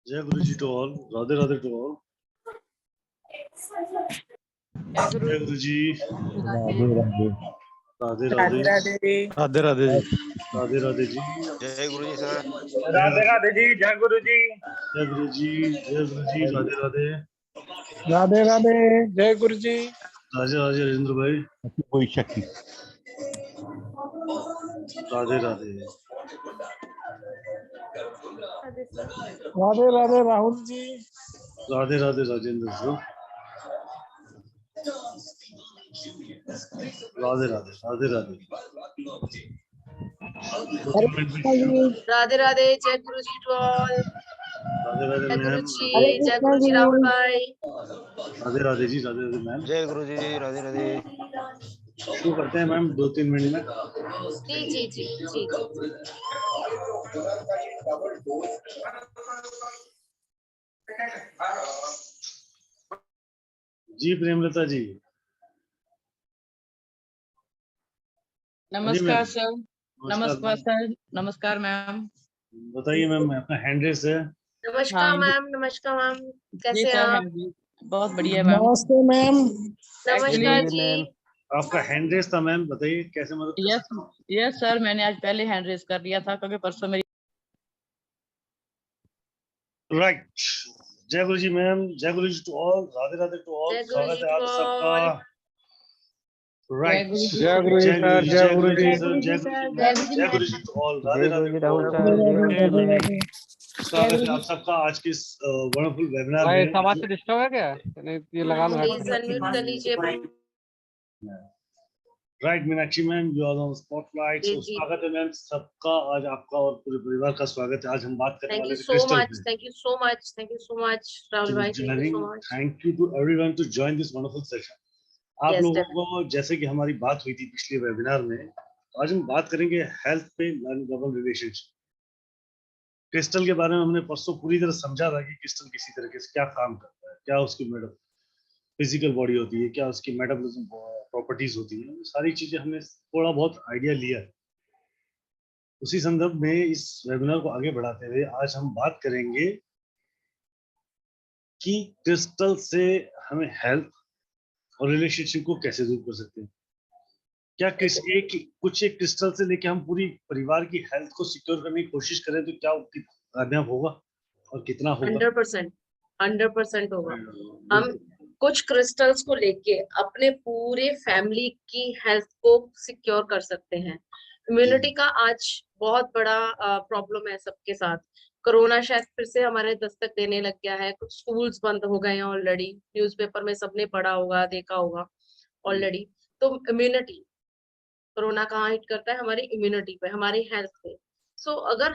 जय गुरु ji to all, Radhe Radhe to all. जय गुरु जय गुरु जी, राधे राधे राधे राधे राधे राधे राधे राधे जी। राधे राधे जी। जय गुरु जी सर। राधे राधे जी। जय गुरु जी। जय गुरु जी, जय गुरु जी, राधे राधे राधे राधे। जय गुरु जी। राधे राधे राजेंद्र भाई, कोई शक्ति राधे राधे। राधे राधे राहुल जी। राधे राधे राजेंद्र सर, राधे राधे राधे राधे। राधे राधे। जय गुरु जी टू ऑल। राधे राधे जय गुरु मैम, जी। हरे जय कृष्णा गुरु जी जी। राहुल भाई। राधे राधे जी, राधे राधे मैम। जय गुरु जी। राधे राधे। शुरू करते हैं मैम 2-3 मिनट में। जी जी जी जी जी। जी प्रेमलता जी। नमस्कार सर। नमस्कार नमस्कार सर। नमस्कार मैम। बताइए मैम, आपका हैंड रेस है। नमस्कार हाँ मैम। नमस्कार मैम। जी कैसे हैं सर आप? हाँ जी, बहुत बढ़िया मैम। नमस्ते मैम। नमस्कार जी। आपका हैंड रेस था मैम, बताइए कैसे मदद कर यस सकते हैं। यस सर, मैंने आज पहले हैंड रेस कर लिया था क्योंकि परसों मेरी राइट। जय गुरु जी मैम, जय गुरु ji to all, Radhe Radhe to all. जय गुरु स्वागत जी है टू आप सबका। ऑल। राइट। गुरु जी। जय गुरु जी सर। जय गुरु जी। सर, जय गुरु जी मैम, जय गुरु ji to all, Radhe Radhe to all. स्वागत है आप सबका आज के इस वंडरफुल वेबिनार भाई में। समाज से डिस्टर्ब है क्या? नहीं, ये लगा लो। प्लीज अनम्यूट कर लीजिए भाई। Right Meenakshi ma'am, you are on spotlight. जी सो जी। स्वागत है मैम सबका, आज आपका और पूरे परिवार का स्वागत है। आज हम बात करने थैंक वाले यू थे so crystal much. Thank you so much. Thank you so much Rahul भाई। Thank you so much. Thank you to everyone to join this wonderful session. आप Yes, लोगों को जैसे कि हमारी बात हुई थी पिछले वेबिनार में, आज हम बात करेंगे हेल्थ पे नॉन वर्बल रिलेशनशिप। क्रिस्टल के बारे में हमने परसों पूरी तरह समझा था कि क्रिस्टल किसी तरीके से क्या काम करता है, क्या उसकी फिजिकल बॉडी होती है, क्या उसकी मेटाबॉलिज्म प्रॉपर्टीज होती है, ये सारी चीजें हमने थोड़ा बहुत आइडिया लिया है। उसी संदर्भ में इस वेबिनार को आगे बढ़ाते हुए आज हम बात करेंगे कि क्रिस्टल से हमें हेल्थ और रिलेशनशिप को कैसे दूर कर सकते हैं। क्या कुछ एक क्रिस्टल से लेके हम पूरी परिवार की हेल्थ को सिक्योर करने की कोशिश करें तो क्या कामयाब होगा और कितना होगा? 100%। 100% होगा। हम कुछ क्रिस्टल्स को लेके अपने पूरे फैमिली की हेल्थ को सिक्योर कर सकते हैं। इम्यूनिटी का आज बहुत बड़ा प्रॉब्लम है सबके साथ। कोरोना शायद फिर से हमारे दस्तक देने लग गया है। कुछ स्कूल्स बंद हो गए हैं ऑलरेडी। न्यूज़पेपर में सबने पढ़ा होगा, देखा होगा ऑलरेडी। तो इम्यूनिटी, कोरोना कहाँ हिट करता है? हमारी इम्यूनिटी पे, हमारी हेल्थ पे। सो अगर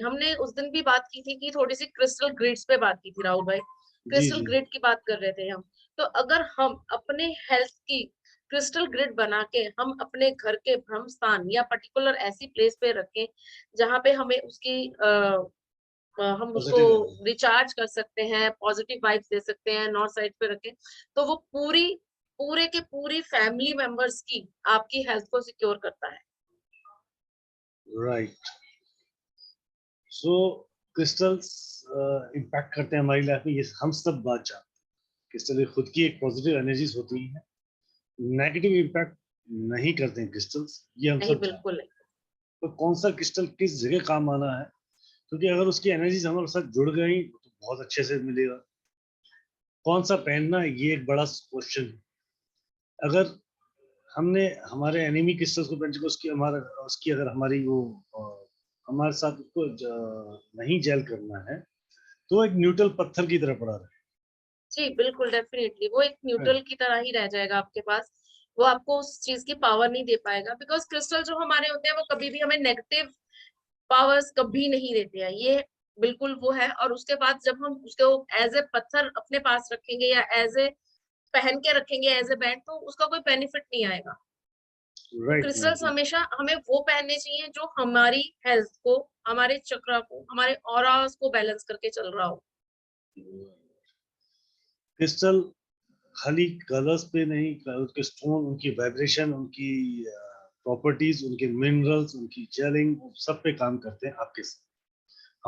हमने उस दिन भी बात की थी कि थोड़ी सी क्रिस्टल ग्रिड्स पे बात की थी राहुल भाई। क्रिस्टल ग्रिड की बात कर रहे थे हम। तो अगर हम अपने हेल्थ की क्रिस्टल ग्रिड बना के हम अपने घर के ब्रह्म स्थान या पर्टिकुलर ऐसी प्लेस पे रखें जहाँ पे हमें हम उसको रिचार्ज कर सकते हैं, पॉजिटिव वाइब्स दे सकते हैं, नॉर्थ साइड पे रखें, तो वो पूरी फैमिली मेंबर्स की आपकी हेल्थ को सिक्योर करता है। राइट। सो क्रिस्टल्स इम्पैक्ट करते हैं हमारी लाइफ में, ये हम सब बात जानते हैं। क्रिस्टल खुद की एक पॉजिटिव एनर्जीज होती है, नेगेटिव इम्पैक्ट नहीं करते हैं क्रिस्टल्स, ये हम नहीं, सब बिल्कुल नहीं। तो कौन सा क्रिस्टल किस जगह काम आना है, क्योंकि अगर उसकी एनर्जीज हमारे साथ जुड़ गई तो बहुत अच्छे से मिलेगा। कौन सा पहनना, ये एक बड़ा क्वेश्चन है। अगर हमने हमारे एनिमी क्रिस्टल्स को पहन चुके, उसकी अगर हमारी वो हमारे साथ उसको नहीं जेल करना है तो एक न्यूट्रल पत्थर की तरह पड़ा रहे। जी बिल्कुल, डेफिनेटली वो एक न्यूट्रल की तरह ही रह जाएगा आपके पास। वो आपको उस चीज की पावर नहीं दे पाएगा, बिकॉज क्रिस्टल जो हमारे होते हैं वो कभी भी हमें नेगेटिव पावर्स कभी नहीं देते हैं। ये बिल्कुल वो है। और उसके बाद जब हम उसको एज ए पत्थर अपने पास रखेंगे या एज ए पहन के रखेंगे एज ए बैंड, तो उसका कोई बेनिफिट नहीं आएगा। तो क्रिस्टल्स हमेशा हमें वो पहनने चाहिए जो हमारी हेल्थ को, हमारे चक्रा को, हमारे ऑरास को बैलेंस करके चल रहा हो। क्रिस्टल खाली कलर्स पे नहीं, उसके स्टोन, उनकी वाइब्रेशन, उनकी प्रॉपर्टीज, उनके मिनरल्स, उनकी जेलिंग, सब पे काम करते हैं आपके साथ।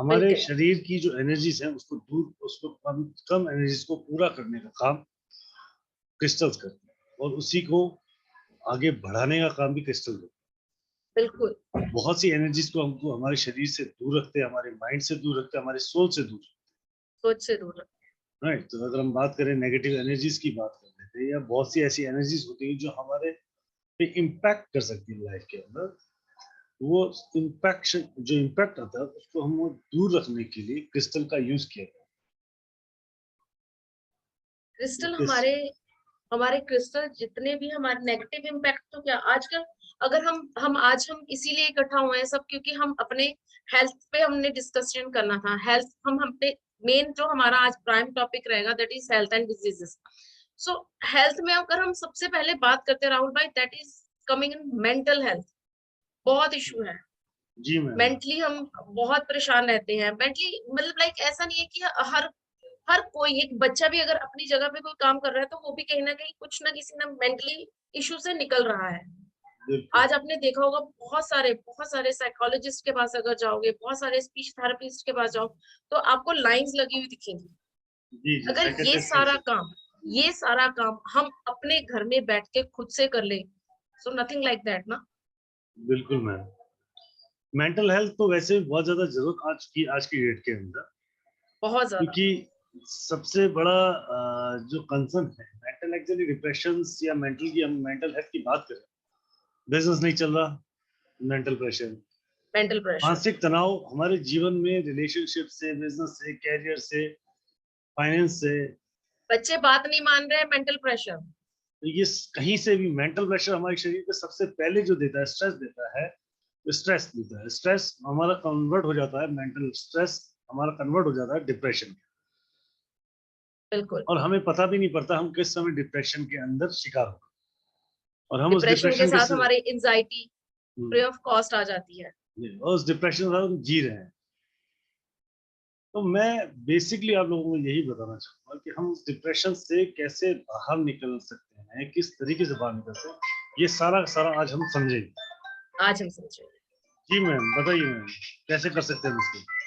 हमारे बिल्कुल। शरीर की जो एनर्जीज है उसको कम एनर्जीज को पूरा करने का काम क्रिस्टल्स करते हैं, और उसी को आगे बढ़ाने का काम भी क्रिस्टल करते बिल्कुल हैं। बहुत सी एनर्जीज को हमको हमारे शरीर से दूर रखते हैं, हमारे माइंड से दूर रखते हैं, हमारे सोल से दूर, सोच से दूर। राइट। तो अगर हम बात करें नेगेटिव एनर्जीज की बात कर लेते हैं, या बहुत सी ऐसी एनर्जीज होती है जो हमारे पे इम्पैक्ट कर सकती है लाइफ के अंदर, वो इम्पैक्ट जो इम्पैक्ट आता है उसको हम दूर रखने के लिए क्रिस्टल का यूज किया जाता क्रिस्टल है। हमारे क्रिस्टल जितने भी हमारे नेगेटिव इम्पैक्ट, तो क्या आजकल अगर हम आज हम इसीलिए इकट्ठा हुए हैं सब, क्योंकि हम अपने हेल्थ पे हमने डिस्कशन करना था। हेल्थ हम अपने मेन जो हमारा आज प्राइम टॉपिक रहेगा that is health and diseases. So health में अगर हम सबसे पहले बात करते हैं राहुल भाई, that is coming in mental health. बहुत इशू है जी मैम। मेंटली, हम बहुत परेशान रहते हैं मेंटली। मतलब लाइक ऐसा नहीं है कि हर कोई, एक बच्चा भी अगर अपनी जगह पे कोई काम कर रहा है तो वो भी कहीं ना कहीं कुछ ना किसी ना मेंटली इशू से निकल रहा है। बिल्कुल। आज आपने देखा होगा बहुत सारे साइकोलॉजिस्ट के पास अगर जाओगे, बहुत सारे स्पीच थेरेपिस्ट के पास जाओ, तो आपको लाइंस लगी हुई दिखेंगी। जी जी, अगर ये सारा काम हम अपने घर में बैठ के खुद से कर ले, सो नथिंग लाइक दैट ना। बिल्कुल मैम। मेंटल हेल्थ तो वैसे भी बहुत ज्यादा जरूरत आज की डेट के अंदर, बहुत ज्यादा। क्योंकि सबसे बड़ा जो कंसर्न है मेंटल, एक्चुअली डिप्रेशन या मेंटल की, हम मेंटल हेल्थ की बात करें, बिजनेस नहीं चल रहा, मेंटल प्रेशर, मेंटल प्रेशर, मानसिक तनाव हमारे जीवन में रिलेशनशिप से, बिजनेस से, कैरियर से, फाइनेंस से, बच्चे बात नहीं मान रहे, मेंटल प्रेशर। तो ये कहीं से भी मेंटल प्रेशर हमारे शरीर पे सबसे पहले जो देता है, स्ट्रेस देता है। स्ट्रेस देता है, स्ट्रेस हमारा कन्वर्ट हो जाता है, मेंटल स्ट्रेस हमारा कन्वर्ट हो जाता है डिप्रेशन, बिल्कुल। और हमें पता भी नहीं पड़ता हम किस समय डिप्रेशन के अंदर शिकार हो, और हम उस डिप्रेशन के डिप्रेशन साथ हमारी एंजाइटी फ्री ऑफ कॉस्ट आ जाती है। उस डिप्रेशन के साथ हम जी रहे हैं। तो मैं बेसिकली आप लोगों को यही बताना चाहूंगा कि हम उस डिप्रेशन से कैसे बाहर निकल सकते हैं, किस तरीके से बाहर निकल सकते हैं, ये सारा सारा आज हम समझेंगे। आज हम समझेंगे। जी मैम, बताइए मैम, कैसे कर सकते हैं इसको?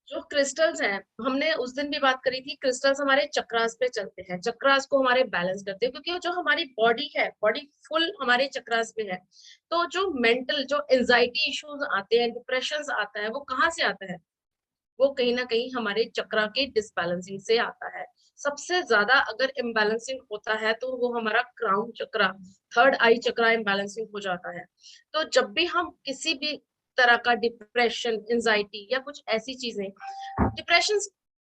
जो क्रिस्टल्स हैं, हमने उस दिन भी बात करी थी, क्रिस्टल्स हमारे चक्रास पे चलते हैं, चक्रास को हमारे बैलेंस करते हैं, क्योंकि जो हमारी बॉडी है, बॉडी फुल हमारे चक्रास पे है। तो जो मेंटल, जो एंजाइटी इश्यूज आते हैं, डिप्रेशन आता है, वो कहाँ से आता है? वो कहीं ना कहीं हमारे चक्रा के डिसबैलेंसिंग से आता है। सबसे ज्यादा अगर इम्बैलेंसिंग होता है तो वो हमारा क्राउन चक्रा, थर्ड आई चक्रा इम्बैलेंसिंग हो जाता है। तो जब भी हम किसी भी तरह का डिप्रेशन, एंजाइटी या कुछ ऐसी चीजें, डिप्रेशन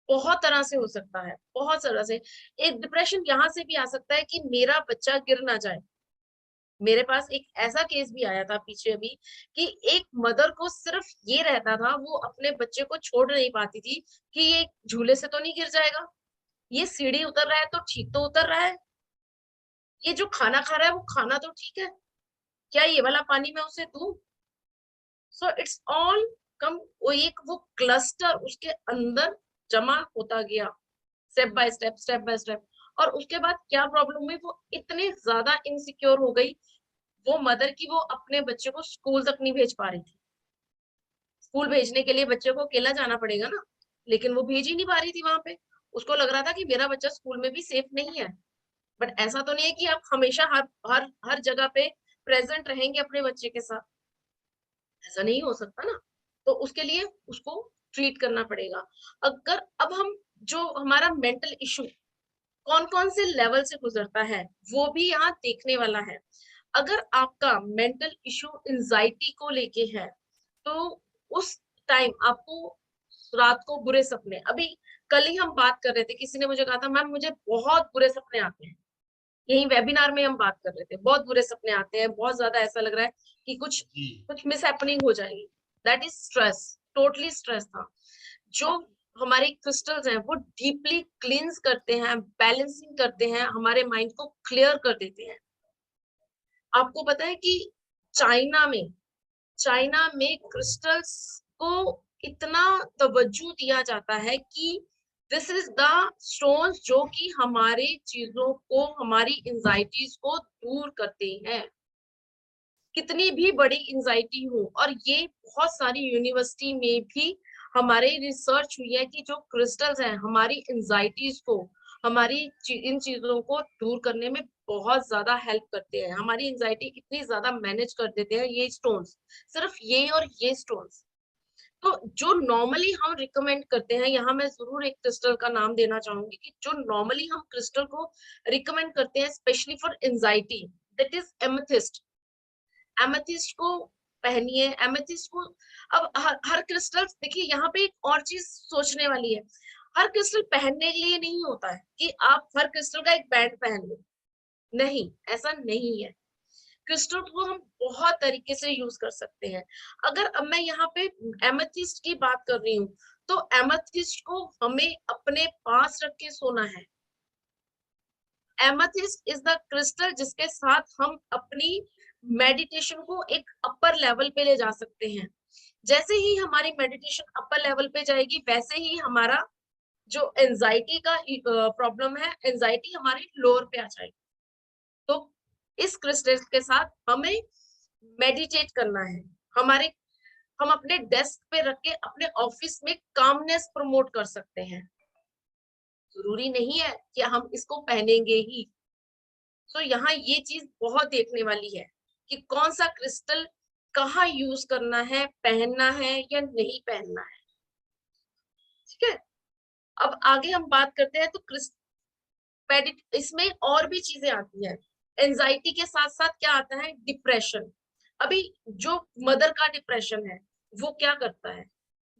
बहुत तरह से हो सकता है, बहुत तरह से। एक डिप्रेशन यहाँ से भी आ सकता है कि मेरा बच्चा गिर ना जाए। मेरे पास एक ऐसा केस भी आया था पीछे अभी, कि एक मदर को सिर्फ ये रहता था, वो अपने बच्चे को छोड़ नहीं पाती थी कि ये झूले से तो नहीं गिर जाएगा, ये सीढ़ी उतर रहा है तो ठीक तो उतर रहा है, ये जो खाना खा रहा है वो खाना तो ठीक है, क्या ये वाला पानी मैं उसे दूं? सो इट्स ऑल कम, वो क्लस्टर उसके अंदर जमा होता गया, step by step, step by step. और उसके बाद क्या प्रॉब्लम हुई, वो इतनी ज्यादा इनसिक्योर हो गई वो मदर की, वो अपने बच्चे को स्कूल तक नहीं भेज पा रही थी। स्कूल भेजने के लिए बच्चे को अकेला जाना पड़ेगा ना, लेकिन वो भेज ही नहीं पा रही थी वहां पे। उसको लग रहा था कि मेरा बच्चा स्कूल में भी सेफ नहीं है। बट ऐसा तो नहीं है कि आप हमेशा हर जगह पे प्रेजेंट रहेंगे अपने बच्चे के साथ, ऐसा नहीं हो सकता ना। तो उसके लिए उसको ट्रीट करना पड़ेगा। अगर अब हम, जो हमारा मेंटल इशू कौन कौन से लेवल से गुजरता है वो भी यहाँ देखने वाला है। अगर आपका मेंटल इशू एंजाइटी को लेके है, तो उस टाइम आपको रात को बुरे सपने, अभी कल ही हम बात कर रहे थे, किसी ने मुझे कहा था मैम मुझे बहुत बुरे सपने आते हैं, यही वेबिनार में हम बात कर रहे थे, बहुत बुरे सपने आते हैं, बहुत ज्यादा ऐसा लग रहा है कि कुछ मिस हैपनिंग हो जाएगी। That is stress, totally stress था। जो हमारे क्रिस्टल्स हैं वो डीपली क्लींस करते हैं, बैलेंसिंग करते हैं, हमारे माइंड को क्लियर कर देते हैं। आपको पता है कि चाइना में क्रिस्टल्स को इतना तवज्जो दिया जाता है कि दिस इज द स्टोन्स जो कि हमारी चीजों को, हमारी एंजाइटीज को दूर करते हैं। कितनी भी बड़ी एंजाइटी हो, और ये बहुत सारी यूनिवर्सिटी में भी हमारे रिसर्च हुई है कि जो क्रिस्टल्स हैं हमारी एंजाइटीज को, हमारी इन चीजों को दूर करने में बहुत ज्यादा हेल्प करते हैं। हमारी एंजाइटी इतनी ज्यादा मैनेज कर देते हैं ये स्टोन्स, सिर्फ ये और ये स्टोन्स। तो जो नॉर्मली हम रिकमेंड करते हैं, यहाँ मैं जरूर एक क्रिस्टल का नाम देना चाहूंगी कि जो नॉर्मली हम क्रिस्टल को रिकमेंड करते हैं specially for anxiety, that is amethyst. Amethyst को पहनिए, एमेथिस्ट को। अब हर क्रिस्टल, देखिए यहाँ पे एक और चीज सोचने वाली है, हर क्रिस्टल पहनने के लिए नहीं होता है कि आप हर क्रिस्टल का एक बैंड पहन लो, नहीं, ऐसा नहीं है। क्रिस्टल को हम बहुत तरीके से यूज कर सकते हैं। अगर अब मैं यहाँ पे एमेथिस्ट की बात कर रही हूँ, तो एमेथिस्ट को हमें अपने पास रख के सोना है। एमेथिस्ट इज द क्रिस्टल जिसके साथ हम अपनी मेडिटेशन को एक अपर लेवल पे ले जा सकते हैं। जैसे ही हमारी मेडिटेशन अपर लेवल पे जाएगी, वैसे ही हमारा जो एंजाइटी का प्रॉब्लम है, एंजाइटी हमारी लोअर पे आ जाएगी। तो इस क्रिस्टल के साथ हमें मेडिटेट करना है। हम अपने डेस्क पे रख के अपने ऑफिस में कामनेस प्रमोट कर सकते हैं। जरूरी नहीं है कि हम इसको पहनेंगे ही। तो यहाँ ये चीज बहुत देखने वाली है कि कौन सा क्रिस्टल कहाँ यूज करना है, पहनना है या नहीं पहनना है। ठीक है, अब आगे हम बात करते हैं। तो इसमें और भी चीजें आती हैं। एंजाइटी के साथ साथ क्या आता है, डिप्रेशन। अभी जो मदर का डिप्रेशन है वो क्या करता है,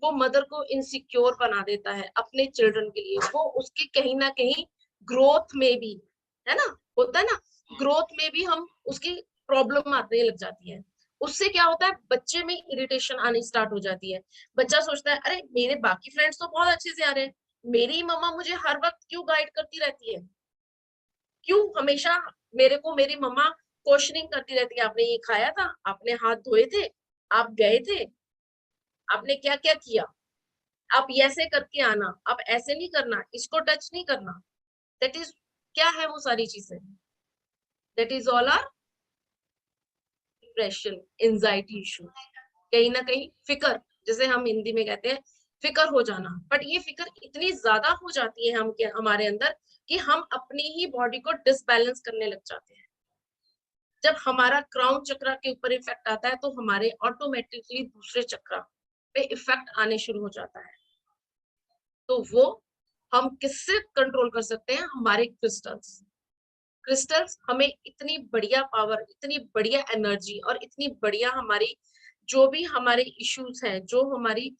वो मदर को इनसिक्योर बना देता है अपने चिल्ड्रन के लिए। वो उसके कहीं ना कहीं ग्रोथ में भी, है ना, होता है ना, ग्रोथ में भी हम उसकी प्रॉब्लम आने लग जाती है। उससे क्या होता है, बच्चे में इरिटेशन आनी स्टार्ट हो जाती है। बच्चा सोचता है अरे मेरे बाकी फ्रेंड्स तो बहुत अच्छे से आ रहे हैं, मेरी मम्मा मुझे हर वक्त क्यों गाइड करती रहती है, क्यों हमेशा मेरे को मेरी मम्मा क्वेश्चनिंग करती रहती है, आपने ये खाया था, आपने हाथ धोए थे, आप गए थे, आपने क्या क्या किया, आप ऐसे करके आना, आप ऐसे नहीं करना, इसको टच नहीं करना। दैट इज क्या है वो सारी चीजें, that is all are depression, anxiety issue. कहीं ना कहीं फिकर, जैसे हम हिंदी में कहते हैं फिकर हो जाना, बट ये फिकर इतनी ज्यादा हो जाती है हमारे अंदर कि हम अपनी ही बॉडी को डिसबैलेंस करने लग जाते हैं। जब हमारा क्राउन चक्र के ऊपर इफेक्ट आता है तो हमारे ऑटोमेटिकली दूसरे चक्र पे इफेक्ट आने शुरू हो जाता है। तो वो हम किससे कंट्रोल कर सकते हैं, हमारे क्रिस्टल्स। क्रिस्टल्स हमें इतनी बढ़िया पावर, इतनी बढ़िया एनर्जी और इतनी बढ़िया हमारी जो भी हमारे इश्यूज हैं, जो हमारी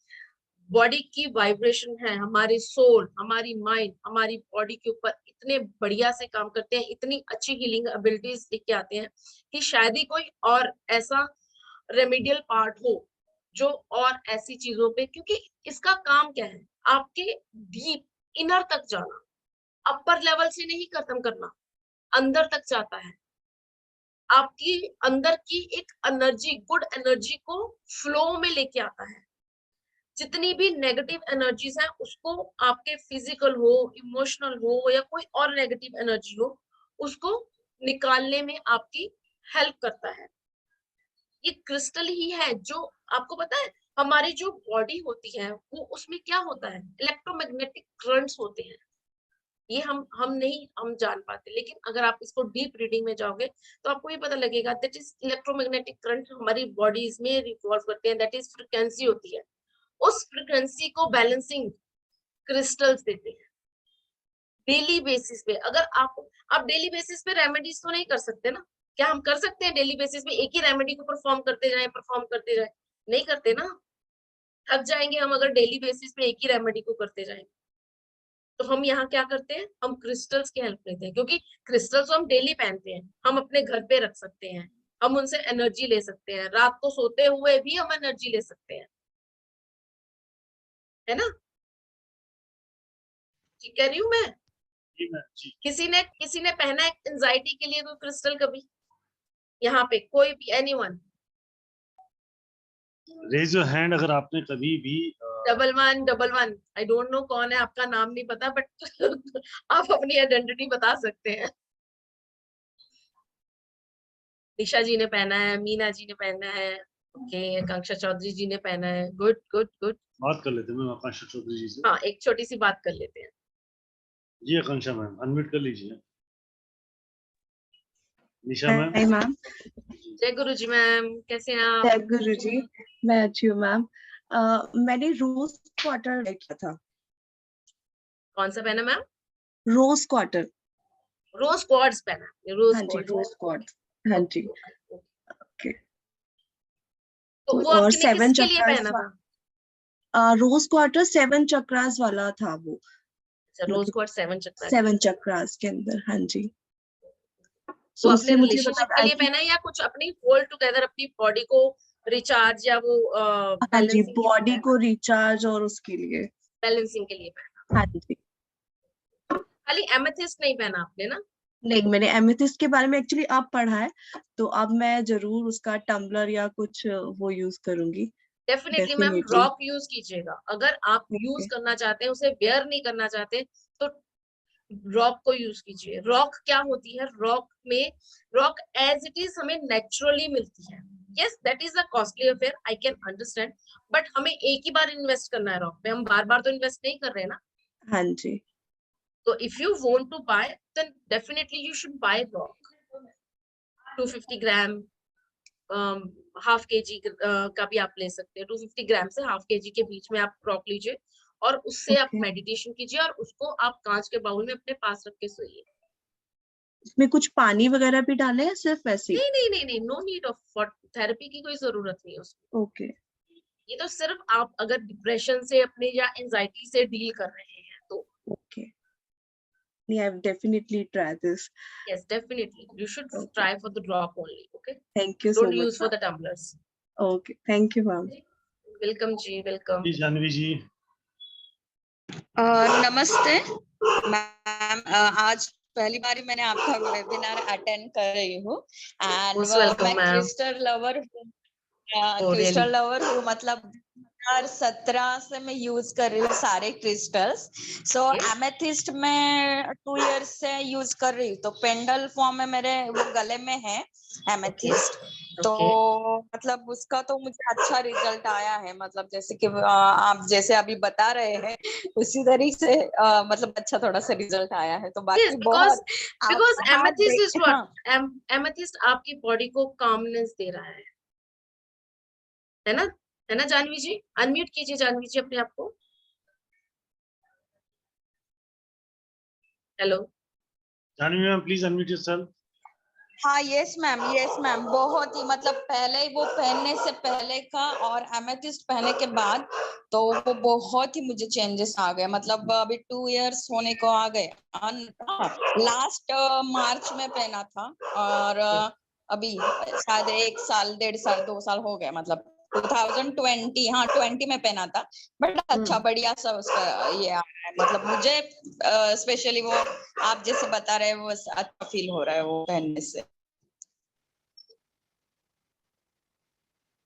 बॉडी की वाइब्रेशन है, हमारी सोल, हमारी माइंड, हमारी बॉडी के ऊपर इतने बढ़िया से काम करते हैं, इतनी अच्छी हीलिंग एबिलिटीज लेके आते हैं कि शायद ही कोई और ऐसा रेमेडियल पार्ट हो जो और ऐसी चीजों पे, क्योंकि इसका काम क्या है, आपके डीप इनर तक जाना, अपर लेवल से नहीं खत्म करना, अंदर तक जाता है। आपकी अंदर की एक एनर्जी, गुड एनर्जी को फ्लो में लेके आता है। जितनी भी नेगेटिव एनर्जीज हैं उसको, आपके फिजिकल हो, इमोशनल हो या कोई और नेगेटिव एनर्जी हो, उसको निकालने में आपकी हेल्प करता है। ये क्रिस्टल ही है जो, आपको पता है हमारी जो बॉडी होती है वो, उसमें क्या होता है, इलेक्ट्रोमैग्नेटिक करंट्स होते हैं। ये हम नहीं हम जान पाते, लेकिन अगर आप इसको डीप रीडिंग में जाओगे तो आपको ये पता लगेगा दैट इज इलेक्ट्रोमैग्नेटिक करंट हमारी बॉडीज में रिवॉल्व करते हैं, दैट इज फ्रिक्वेंसी होती है। उस फ्रिक्वेंसी को बैलेंसिंग क्रिस्टल्स देते हैं डेली बेसिस पे। अगर आप डेली बेसिस पे रेमेडीज तो नहीं कर सकते ना, क्या हम कर सकते हैं डेली बेसिस पे एक ही रेमेडी को परफॉर्म करते जाए, नहीं करते ना, थक जाएंगे हम अगर डेली बेसिस पे एक ही रेमेडी को करते जाएंगे। तो हम यहाँ क्या करते हैं, हम क्रिस्टल्स की हेल्प लेते हैं, क्योंकि क्रिस्टल्स हम डेली पहनते हैं, हम अपने घर पे रख सकते हैं, हम उनसे एनर्जी ले सकते हैं, रात को सोते हुए भी हम एनर्जी ले सकते हैं, है ना। ठीक कह रही हूँ मैं। जी मैम जी। किसी ने पहना है एंजाइटी के लिए कोई क्रिस्टल कभी, यहाँ पे कोई भी, एनीवन? रेज योर हैंड अगर आपने कभी भी 1111, आई डोंट नो कौन है, आपका नाम नहीं पता, बट आप अपनी आइडेंटिटी बता सकते हैं। निशा जी ने पहना है, मीना जी ने पहना है, ओके, आकांक्षा चौधरी जी ने पहना है। Good good good. बात कर लेते हैं मैम आकांक्षा चौधरी जी से। हाँ, एक छोटी सी बात कर लेते हैं। जी आकांक्षा मैम अनम्यूट कर लीजिए। निशा मैम। Hi ma'am. जय गुरु जी मैम, कैसे हैं आप? जय गुरु जी, मैं अच्छी हूँ मैम। मैंने रोज क्वार्टर किया था। कौन सा पहना मैम? रोज क्वार्टर। रोज क्वार्ट्स पहना है, रोज हाँ जी, क्वार्ट्स। रोज क्वार्टर। हाँ जी। ओके। तो वो और आपने 7 किसके लिए चक्रास पहना था? रोज क्वार्टर 7 चक्रास वाला था वो। अच्छा, रोज मतलब क्वार्ट्स 7 चक्र। 7 चक्रास के अंदर। हाँ जी। वो तो अपने उससे मुझे रिलेशनशिप मतलब के लिए पहना है या कुछ अपनी होल टुगेदर अपनी बॉडी को रिचार्ज या वो हाँ जी, बैलेंसिंग बॉडी को रिचार्ज और उसके लिए। बैलेंसिंग के लिए पहना? हाँ जी। खाली एमेथिस्ट नहीं पहना आपने ना? नहीं, मैंने एमेथिस्ट के बारे में एक्चुअली अब पढ़ा है, तो अब मैं जरूर उसका टम्बलर या कुछ वो यूज करूंगी। Definitely ma'am definitely. Rock use कीजिएगा। अगर आप यूज ओके। करना चाहते हैं, उसे वेयर नहीं करना चाहते, तो रॉक को यूज कीजिए। रॉक क्या होती है? रॉक एज इट इज हमें नेचुरली मिलती है। Yes, that is a costly affair, I can understand, but हमें एक ही बार इन्वेस्ट करना है रॉक पे, हम बार बार तो इन्वेस्ट नहीं कर रहे हैं ना। हाँ जी। तो if you want to buy, then definitely you should buy rock. 250 gram, half KG का भी आप ले सकते हैं। 250 ग्राम से हाफ केजी के बीच में आप रॉक लीजिए और उससे आप ओके। मेडिटेशन कीजिए और उसको आप कांच के बाउल में अपने पास रख के सोइए। इसमें कुछ पानी वगैरह भी डाले या सिर्फ वैसे ही? नहीं नहीं नहीं नहीं, नो नीड ऑफ थेरेपी की कोई जरूरत नहीं है उसमें। ओके। ये तो सिर्फ आप अगर डिप्रेशन से अपने या एंजाइटी से डील कर रहे हैं तो ओके। नहीं, I definitely try this. yes, definitely you should okay. try for the drop only. Okay, thank you so don't use much for ma'am. the tumblers. Okay, thank you ma'am. welcome जी, welcome. जी जानवी जी। नमस्ते ma'am. आज पहली बार मैंने आपका webinar attend कर रही हूँ एंड Most welcome, मैं ma'am. क्रिस्टल लवर हूँ। Oh, crystal really? लवर हूँ, मतलब 2017 से मैं यूज कर रही हूँ सारे क्रिस्टल्स। सो Okay. एमेथिस्ट में 2 इयर्स से यूज कर रही हूँ, तो पेंडल फॉर्म में मेरे वो गले में है एमेथिस्ट। तो मतलब उसका तो मुझे अच्छा रिजल्ट आया है, मतलब जैसे कि आप जैसे अभी बता रहे हैं उसी तरीके से मतलब अच्छा थोड़ा सा रिजल्ट आया है। तो बाकी Yes, बहुत because हाँ, amethyst is what? हाँ, Amethyst आपकी बॉडी को calmness दे रहा है ना? है ना जानवी जी? अनम्यूट कीजिए जानवी जी अपने आप को। Hello Janvi ma'am please unmute yourself. हाँ, यस मैम, बहुत ही मतलब पहले वो पहनने से पहले का और एमेथिस्ट पहनने के बाद तो वो बहुत ही मुझे चेंजेस आ गए। मतलब अभी 2 इयर्स होने को आ गए। लास्ट मार्च में पहना था और अभी शायद 1 साल 1.5 साल 2 साल हो गए, मतलब 2020 हाँ 20 में पहना था। बट अच्छा बढ़िया सा उसका ये आ रहा है, मतलब मुझे स्पेशली वो आप जैसे बता रहे हैं वो अच्छा फील हो रहा है वो पहनने से।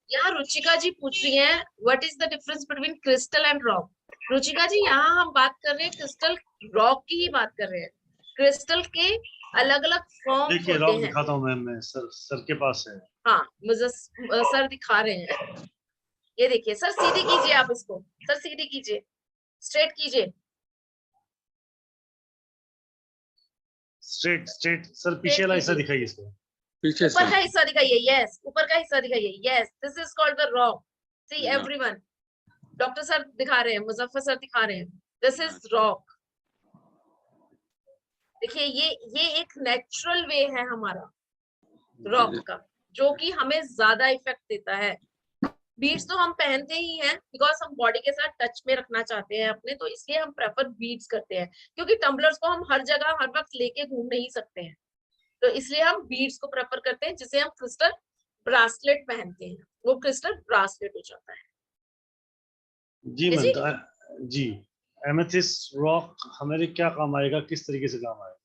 यहाँ रुचिका जी पूछ रही हैं what is the difference between crystal and rock. Ruchika ji, यहाँ हम बात कर रहे हैं क्रिस्टल रॉक की ही बात कर रहे हैं। क्रिस्टल के अलग अलग फॉर्म्स देखिए होते रॉक हैं। दिखाता हूँ मैम, मैं सर के पास है। हाँ, मुझे सर दिखा रहे हैं। ये देखिए सर, सीधी कीजिए आप इसको, सर सीधी कीजिए, स्ट्रेट कीजिए, स्ट्रेट सर, पीछे वाला हिस्सा दिखाइए इसको। पीछे से ऊपर का हिस्सा दिखाइए। यस, ऊपर का हिस्सा दिखाइए। Yes, this is called the rock. See Yeah. Everyone, doctor sir दिखा रहे हैं, मुजफ्फर सर दिखा रहे हैं, दिस इज रॉक। देखिए ये एक नेचुरल वे है हमारा रॉक का, जो कि हमें ज्यादा इफेक्ट देता है। बीड्स तो हम पहनते ही हैं बिकॉज हम बॉडी के साथ टच में रखना चाहते हैं अपने, तो इसलिए हम प्रेफर बीड्स करते हैं, क्योंकि टम्बलर्स को हम हर जगह हर वक्त लेके घूम नहीं सकते हैं, तो इसलिए हम बीड्स को प्रेफर करते हैं, जिसे हम क्रिस्टल ब्रासलेट पहनते हैं। वो क्रिस्टल ब्रासलेट हो जाता है। जी है मैम, जी? तो जी एमेथिस्ट रॉक हमारे क्या काम आएगा, किस तरीके से काम आएगा?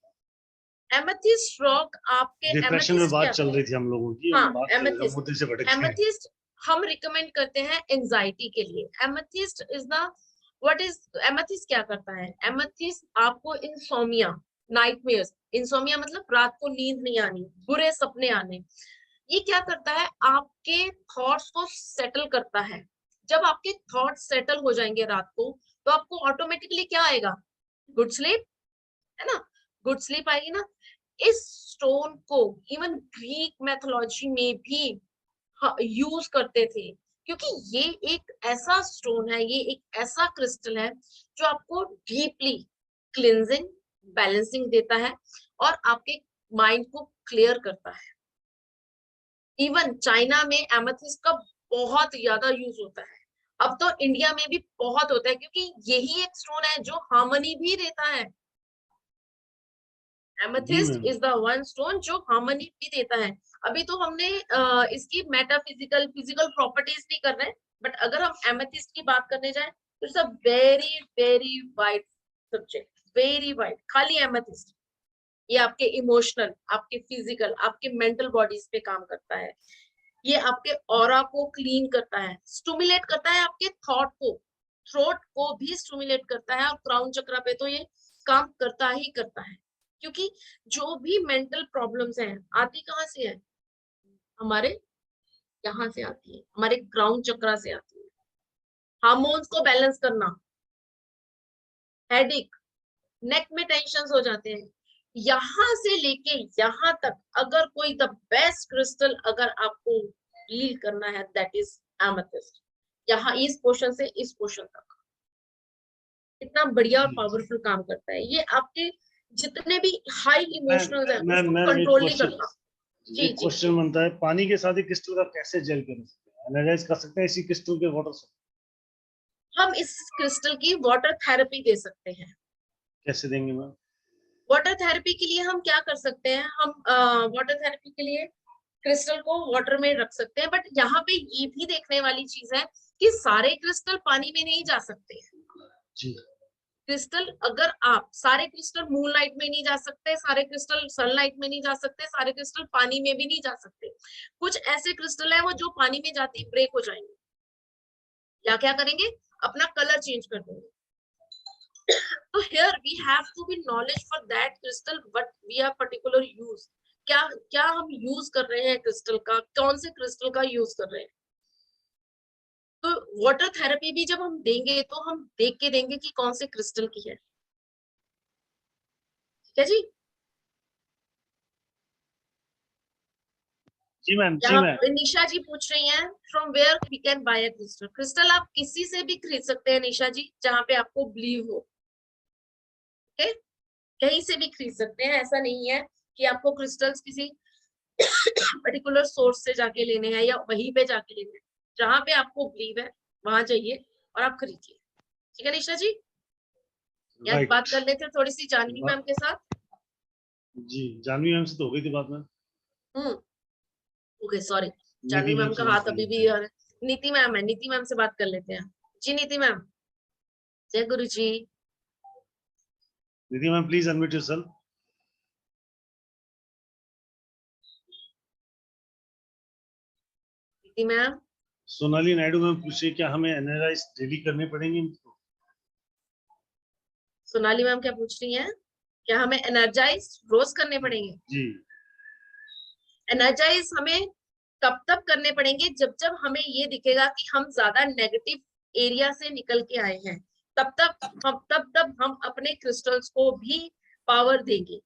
एमेथिस्ट रॉक आपके डिप्रेशन में एमेथिस्ट बात क्या चल रही थी हम लोगों की, हाँ, हम बात कर रहे हैं, एमेथिस्ट मुद्दे से भटक गए। एमेथिस्ट हम रिकमेंड करते हैं एंजाइटी के लिए। Amethyst is the what is amethyst क्या करता है? एमेथिस्ट आपको इंसोमिया, नाइटमेयर्स, इंसोमिया मतलब रात को नींद नहीं आनी, बुरे सपने आने, ये क्या करता है, आपके थॉट्स को सेटल करता है। जब आपके थॉट्स सेटल हो जाएंगे रात को, तो आपको ऑटोमेटिकली क्या आएगा, गुड स्लीप, है ना, गुड स्लीप आएगी ना। इस स्टोन को इवन ग्रीक मैथोलॉजी में भी यूज करते थे, क्योंकि ये एक ऐसा स्टोन है, ये एक ऐसा क्रिस्टल है जो आपको डीपली क्लिंजिंग, बैलेंसिंग देता है और आपके माइंड को क्लियर करता है। इवन चाइना में एमेथिस्ट का बहुत ज्यादा यूज होता है, अब तो इंडिया में भी बहुत होता है, क्योंकि यही एक स्टोन है जो हार्मनी भी देता है। Amethyst is the one stone जो हार्मनी भी देता है। अभी तो हमने इसकी मेटाफिजिकल फिजिकल प्रॉपर्टीज नहीं कर रहे हैं, बट अगर हम एमेथिस्ट की बात करने जाए तो it's a very very wide subject, very wide. खाली एमेथिस्ट ये आपके इमोशनल, आपके फिजिकल, आपके मेंटल बॉडीज पे काम करता है। ये आपके ऑरा को क्लीन करता है, स्टिमुलेट करता है आपके थॉट को, थ्रोट को भी स्टिमुलेट करता है, और क्राउन चक्र पे तो ये काम करता ही करता है। क्योंकि जो भी मेंटल प्रॉब्लम्स हैं आती कहाँ से है, हमारे यहाँ से आती है, हमारे क्राउन चक्र से आती है। हार्मोन्स को बैलेंस करना, हेडेक, नेक में टेंशन हो जाते हैं, यहाँ से लेके यहाँ तक अगर कोई द बेस्ट क्रिस्टल अगर आपको डील करना है, दैट इज एमेथिस्ट। यहाँ इस पोर्शन से इस पोर्शन तक इतना बढ़िया और पावरफुल काम करता है। ये आपके जितने भी हाई इमोशनल है उसको कंट्रोल नहीं करता। जी जी, क्वेश्चन बनता है, पानी के साथ क्रिस्टल का कैसे जेल कर सकते हैं, एनालाइज कर सकते हैं इसी क्रिस्टल के वाटर से? हम इस क्रिस्टल की वाटर थेरेपी दे सकते हैं। कैसे देंगे मैम? वाटर थेरेपी के लिए हम क्या कर सकते हैं, हम वाटर थेरेपी के लिए क्रिस्टल को वाटर में रख सकते हैं, बट यहाँ पे ये भी देखने वाली चीज है कि सारे क्रिस्टल पानी में नहीं जा सकते हैं। जी, क्रिस्टल अगर आप सारे क्रिस्टल मूनलाइट में नहीं जा सकते, सारे क्रिस्टल सनलाइट में नहीं जा सकते, सारे क्रिस्टल पानी में भी नहीं जा सकते। कुछ ऐसे क्रिस्टल है वो जो पानी में जाते ही ब्रेक हो जाएंगे, या क्या करेंगे, अपना कलर चेंज कर देंगे। तो here we have to be knowledge for that crystal what we are particular use, क्या हम यूज कर रहे हैं क्रिस्टल का, कौन से क्रिस्टल का यूज कर रहे हैं। तो वाटर थेरेपी भी जब हम देंगे तो हम देख के देंगे कि कौन से क्रिस्टल की है। ठीक है जी, जी मैम, जी यहाँ मैम। निशा जी पूछ रही हैं from where we can buy a crystal. Crystal आप किसी से भी खरीद सकते हैं निशा जी, जहाँ पे आपको बिलीव हो, okay? कहीं से भी खरीद सकते हैं, ऐसा नहीं है कि आपको क्रिस्टल्स किसी पर्टिकुलर सोर्स से जाके लेने हैं या वहीं पे जाके लेने हैं। जहाँ पे आपको बिलीव है वहां जाइए और आप खरीदिए। ठीक है निशा जी, यार Right. बात कर लेते हैं थोड़ी सी जानवी मैम के साथ। जी, जानवी मैम से तो हो गई थी बात में। ओके सॉरी, जानवी मैम का हाथ अभी भी नीति मैम है, नीति मैम से बात कर लेते हैं। जी नीति मैम, जय गुरु जी। नीति मैम प्लीज अनम्यूट योरसेल्फ। नीति मैम, सोनाली नायडू मैम पूछे क्या हमें एनालाइज डेली करने पड़ेंगे इनको? सोनाली मैम क्या पूछ रही हैं, क्या हमें एनर्जाइज रोज करने पड़ेंगे? जी, एनर्जाइज हमें तब तब करने पड़ेंगे जब हमें ये दिखेगा कि हम ज्यादा नेगेटिव एरिया से निकल के आए हैं, तब हम अपने क्रिस्टल्स को भी पावर देंगे।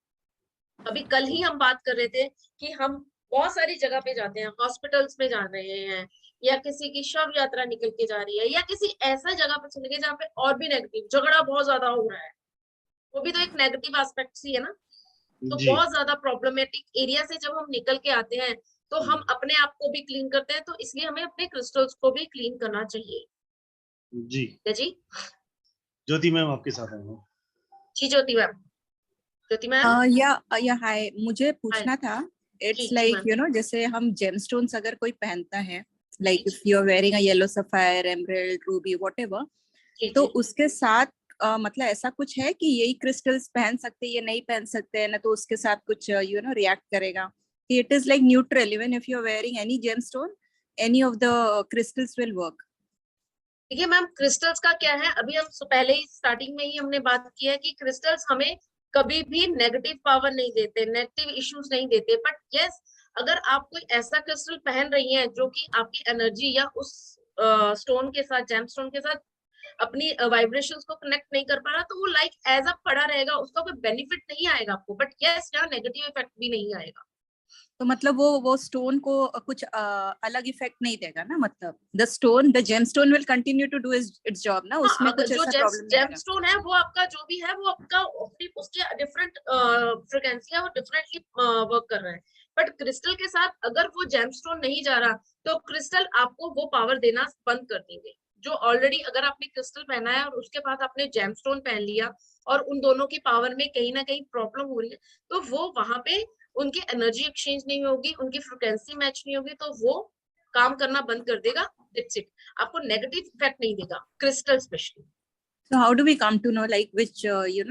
अभी कल ही हम बात कर रहे थे कि हम बहुत सारी जगह पे जाते हैं, हॉस्पिटल्स में जा रहे हैं, या किसी की शव यात्रा निकल के जा रही है, या किसी ऐसा जगह पे चले गए जहाँ पे और भी नेगेटिव झगड़ा बहुत ज्यादा हो रहा है, वो भी तो एक नेगेटिव एस्पेक्ट ही है ना। तो बहुत ज्यादा प्रॉब्लमेटिक एरिया से जब हम निकल के आते हैं तो हम अपने आप को भी क्लीन करते हैं, तो इसलिए हमें अपने क्रिस्टल्स को भी क्लीन करना चाहिए। जी जी, ज्योति मैम आपके साथ हैं। जी ज्योति मैम, ज्योति मैम या हाय, मुझे पूछना था, इट्स लाइक यू नो जैसे हम जेमस्टोन्स अगर कोई पहनता है, like if you are wearing a yellow sapphire, emerald, ruby, whatever, तो उसके साथ मतलब ऐसा कुछ है कि यही क्रिस्टल्स पहन सकते हैं, ये नहीं पहन सकते हैं ना, तो उसके साथ कुछ यू नो रिएक्ट करेगा? It is like neutral, even if you are wearing any gemstone, any of the crystals will work? देखिए मैम, क्रिस्टल्स का क्या है, अभी हम पहले ही स्टार्टिंग में ही हमने बात की है कि क्रिस्टल्स हमें कभी भी नेगेटिव पावर नहीं देते, नेगेटिव इश्यूज नहीं देते, बट यस अगर आप कोई ऐसा क्रिस्टल पहन रही हैं जो कि आपकी एनर्जी या उस स्टोन के साथ, जेम स्टोन के साथ अपनी वाइब्रेशंस को कनेक्ट नहीं कर पा रहा, तो वो लाइक एज अ पड़ा रहेगा, उसका कोई बेनिफिट नहीं आएगा आपको, बट यस यहाँ नेगेटिव इफेक्ट भी नहीं आएगा। तो मतलब वो स्टोन को कुछ अलग इफेक्ट नहीं देगा ना, मतलब the stone, the gemstone will continue to do its job ना, उसमें हाँ, कुछ जो ऐसा प्रॉब्लम नहीं जेम आएगा। स्टोन है वो आपका जो भी है वो आपका उसके डिफरेंट फ्रिक्वेंसी है, वो डिफरेंटली वर्क कर रहा है। बट क्रिस्टल के साथ अगर वो जेम स्टोन नहीं जा रहा तो क्रिस्टल आपको वो पावर देना बंद कर देंगे। जो ऑलरेडी अगर आपने क्रिस्टल पहना है और उसके बाद आपने जेम स्टोन पहन लिया और उन दोनों की पावर में कहीं ना कहीं प्रॉब्लम हो रही है, तो वो वहां पे उनकी एनर्जी एक्सचेंज नहीं होगी, उनकी फ्रिक्वेंसी मैच नहीं होगी, तो वो काम करना बंद कर देगा। That's it. आपको नेगेटिव इफेक्ट नहीं देगा crystal specially. So how do we come to know like which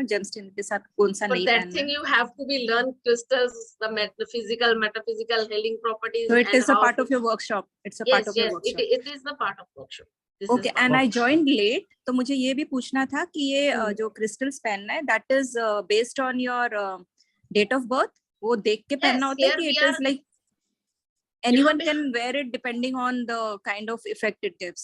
gemstone के साथ कौन सा For नहीं that पहनना thing है? you have to be learn crystals, the physical, metaphysical, healing properties, So it and is a how part to... of your workshop. It's a Yes, part of your yes, workshop. it is the part of workshop. This Okay, is part and of I joined late, तो मुझे ये भी पूछना था कि ये जो crystals पहनना है, that is based on your date of birth. वो देख के पहनना होता है here कि we it is are- like anyone पे- can wear it depending on the kind of effect it gives.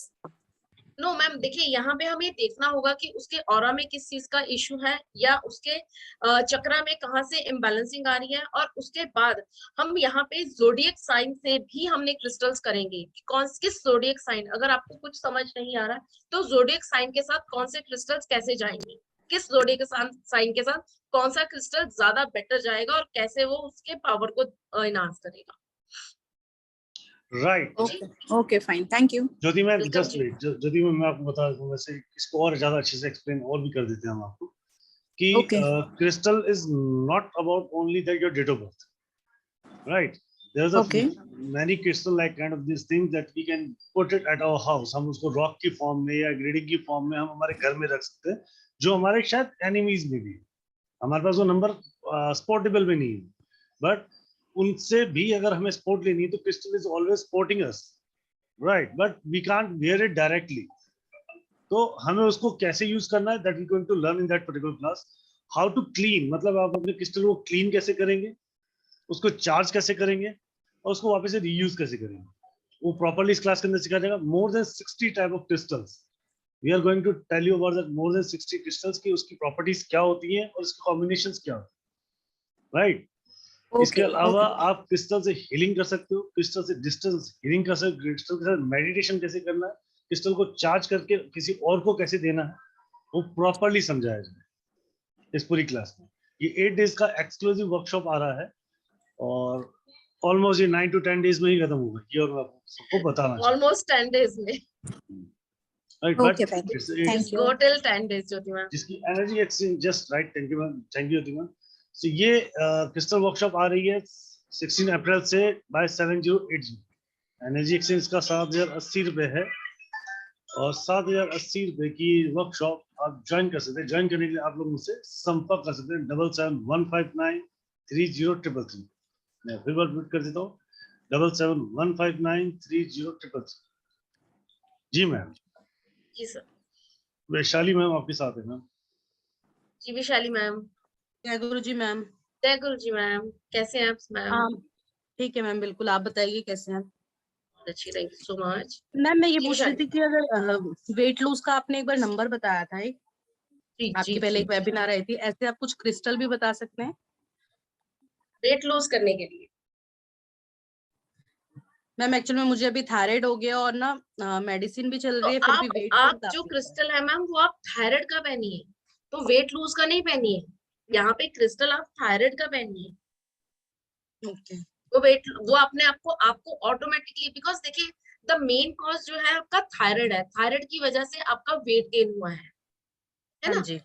No ma'am, देखिए यहाँ पे हमें देखना होगा कि उसके ऑरा में किस चीज का इशू है, या उसके चक्रा में कहाँ से इम्बैलेंसिंग आ रही है, और उसके बाद हम यहाँ पे जोडियक साइन से भी हमने क्रिस्टल्स करेंगे कि किस जोडियक साइन, अगर आपको कुछ समझ नहीं आ रहा तो जोडियक साइन के साथ कौन से क्रिस्टल्स कैसे जाएंगे, किस जोडियक साइन के साथ कौन सा क्रिस्टल ज्यादा बेटर जाएगा और कैसे वो उसके पावर को इनहांस करेगा। Right. Okay, fine. Thank you. Jyoti ma'am, Welcome just जी। वेट, ज्योति मैम मैं आपको बता दूं, वैसे इसको और ज्यादा अच्छे से एक्सप्लेन और भी कर देते हैं हम आपको कि Okay. Crystal is not about only that your date of birth, right? There is Okay. many crystal like kind of these things that we can put it at our house. हम उसको रॉक की form में या grading की form में हम हमारे घर में रख सकते हैं, जो हमारे शायद एनिमीज में भी है। हमारे पास वो नंबर स्पोर्टेबल में नहीं है, बट उनसे भी अगर हमें सपोर्ट लेनी है तो crystal is always supporting us, right? But we can't wear it directly. तो हमें उसको कैसे यूज करना है, that we going to learn in that particular class. How to clean, मतलब आप अपने क्रिस्टल को क्लीन कैसे करेंगे, उसको चार्ज कैसे करेंगे और उसको वापस से रीयूज कैसे करेंगे, वो प्रॉपर्ली इस क्लास के अंदर सिखाया जाएगा। More than 60 type of crystals we are going to tell you about that, more than 60 crystals की उसकी प्रॉपर्टीज क्या होती हैं और उसके कॉम्बिनेशंस क्या होते हैं, राइट? इसके अलावा आप क्रिस्टल से हीलिंग कर सकते हो, क्रिस्टल से डिस्टेंस हीलिंग कर सकते हो, क्रिस्टल के साथ मेडिटेशन कैसे करना है, क्रिस्टल को चार्ज करके किसी और को कैसे देना है, वो प्रॉपर्ली समझाया जाए इस पूरी क्लास में। ये 8 डेज का एक्सक्लूसिव वर्कशॉप आ रहा है और ऑलमोस्ट ये 9 to 10 डेज में ही खत्म होगा, ये और मैं सबको बताना चाहता ऑलमोस्ट 10 डेज में। हूं, right? Okay, fine. Thank you. Go till 10 days Jyoti ma'am. जिसकी energy exchange just right. Thank you ma'am, thank you Jyoti ma'am. So ये क्रिस्टल वर्कशॉप आ रही है 16 अप्रैल से बाय 7080। एनर्जी एक्सचेंज का 7080 रुपए है और 7080 रुपए की वर्कशॉप आप ज्वाइन कर सकते हैं। ज्वाइन करने के लिए आप लोग मुझसे संपर्क कर सकते हैं 7715930333। मैं फिर बार रिपीट कर देता हूँ 7715930333। जी मैम। जी सर। वैशाली मैम आपके साथ है मैम। जी विशाली मैम। जय गुरु जी मैम। जय गुरु जी मैम, कैसे हैं आप मैम? हाँ ठीक है मैम, बिल्कुल। आप बताइए कैसे हैं? अच्छी, thank you so much. Ma'am मैं ये जी, पूछ रही थी कि अगर वेट लूज का आपने एक बार नंबर बताया था, एक जी आपकी जी पहले जी। एक वेबिनार आई थी, ऐसे आप कुछ क्रिस्टल भी बता सकते हैं? वेट लूज करने के लिए मैम एक्चुअली में मुझे अभी थायराइड हो गया और ना मेडिसिन भी चल तो रही है, फिर भी वेट आप जो क्रिस्टल है मैम वो आप थायराइड का पहनिए, तो वेट लूज का नहीं पहनिए। यहाँ पे क्रिस्टल आप थायराइड का पहनिए। ओके। वो अपने आपको ऑटोमेटिकली, बिकॉज देखिए द मेन कॉज जो है आपका थायराइड है, थायराइड की वजह से आपका वेट गेन हुआ है ना? जी।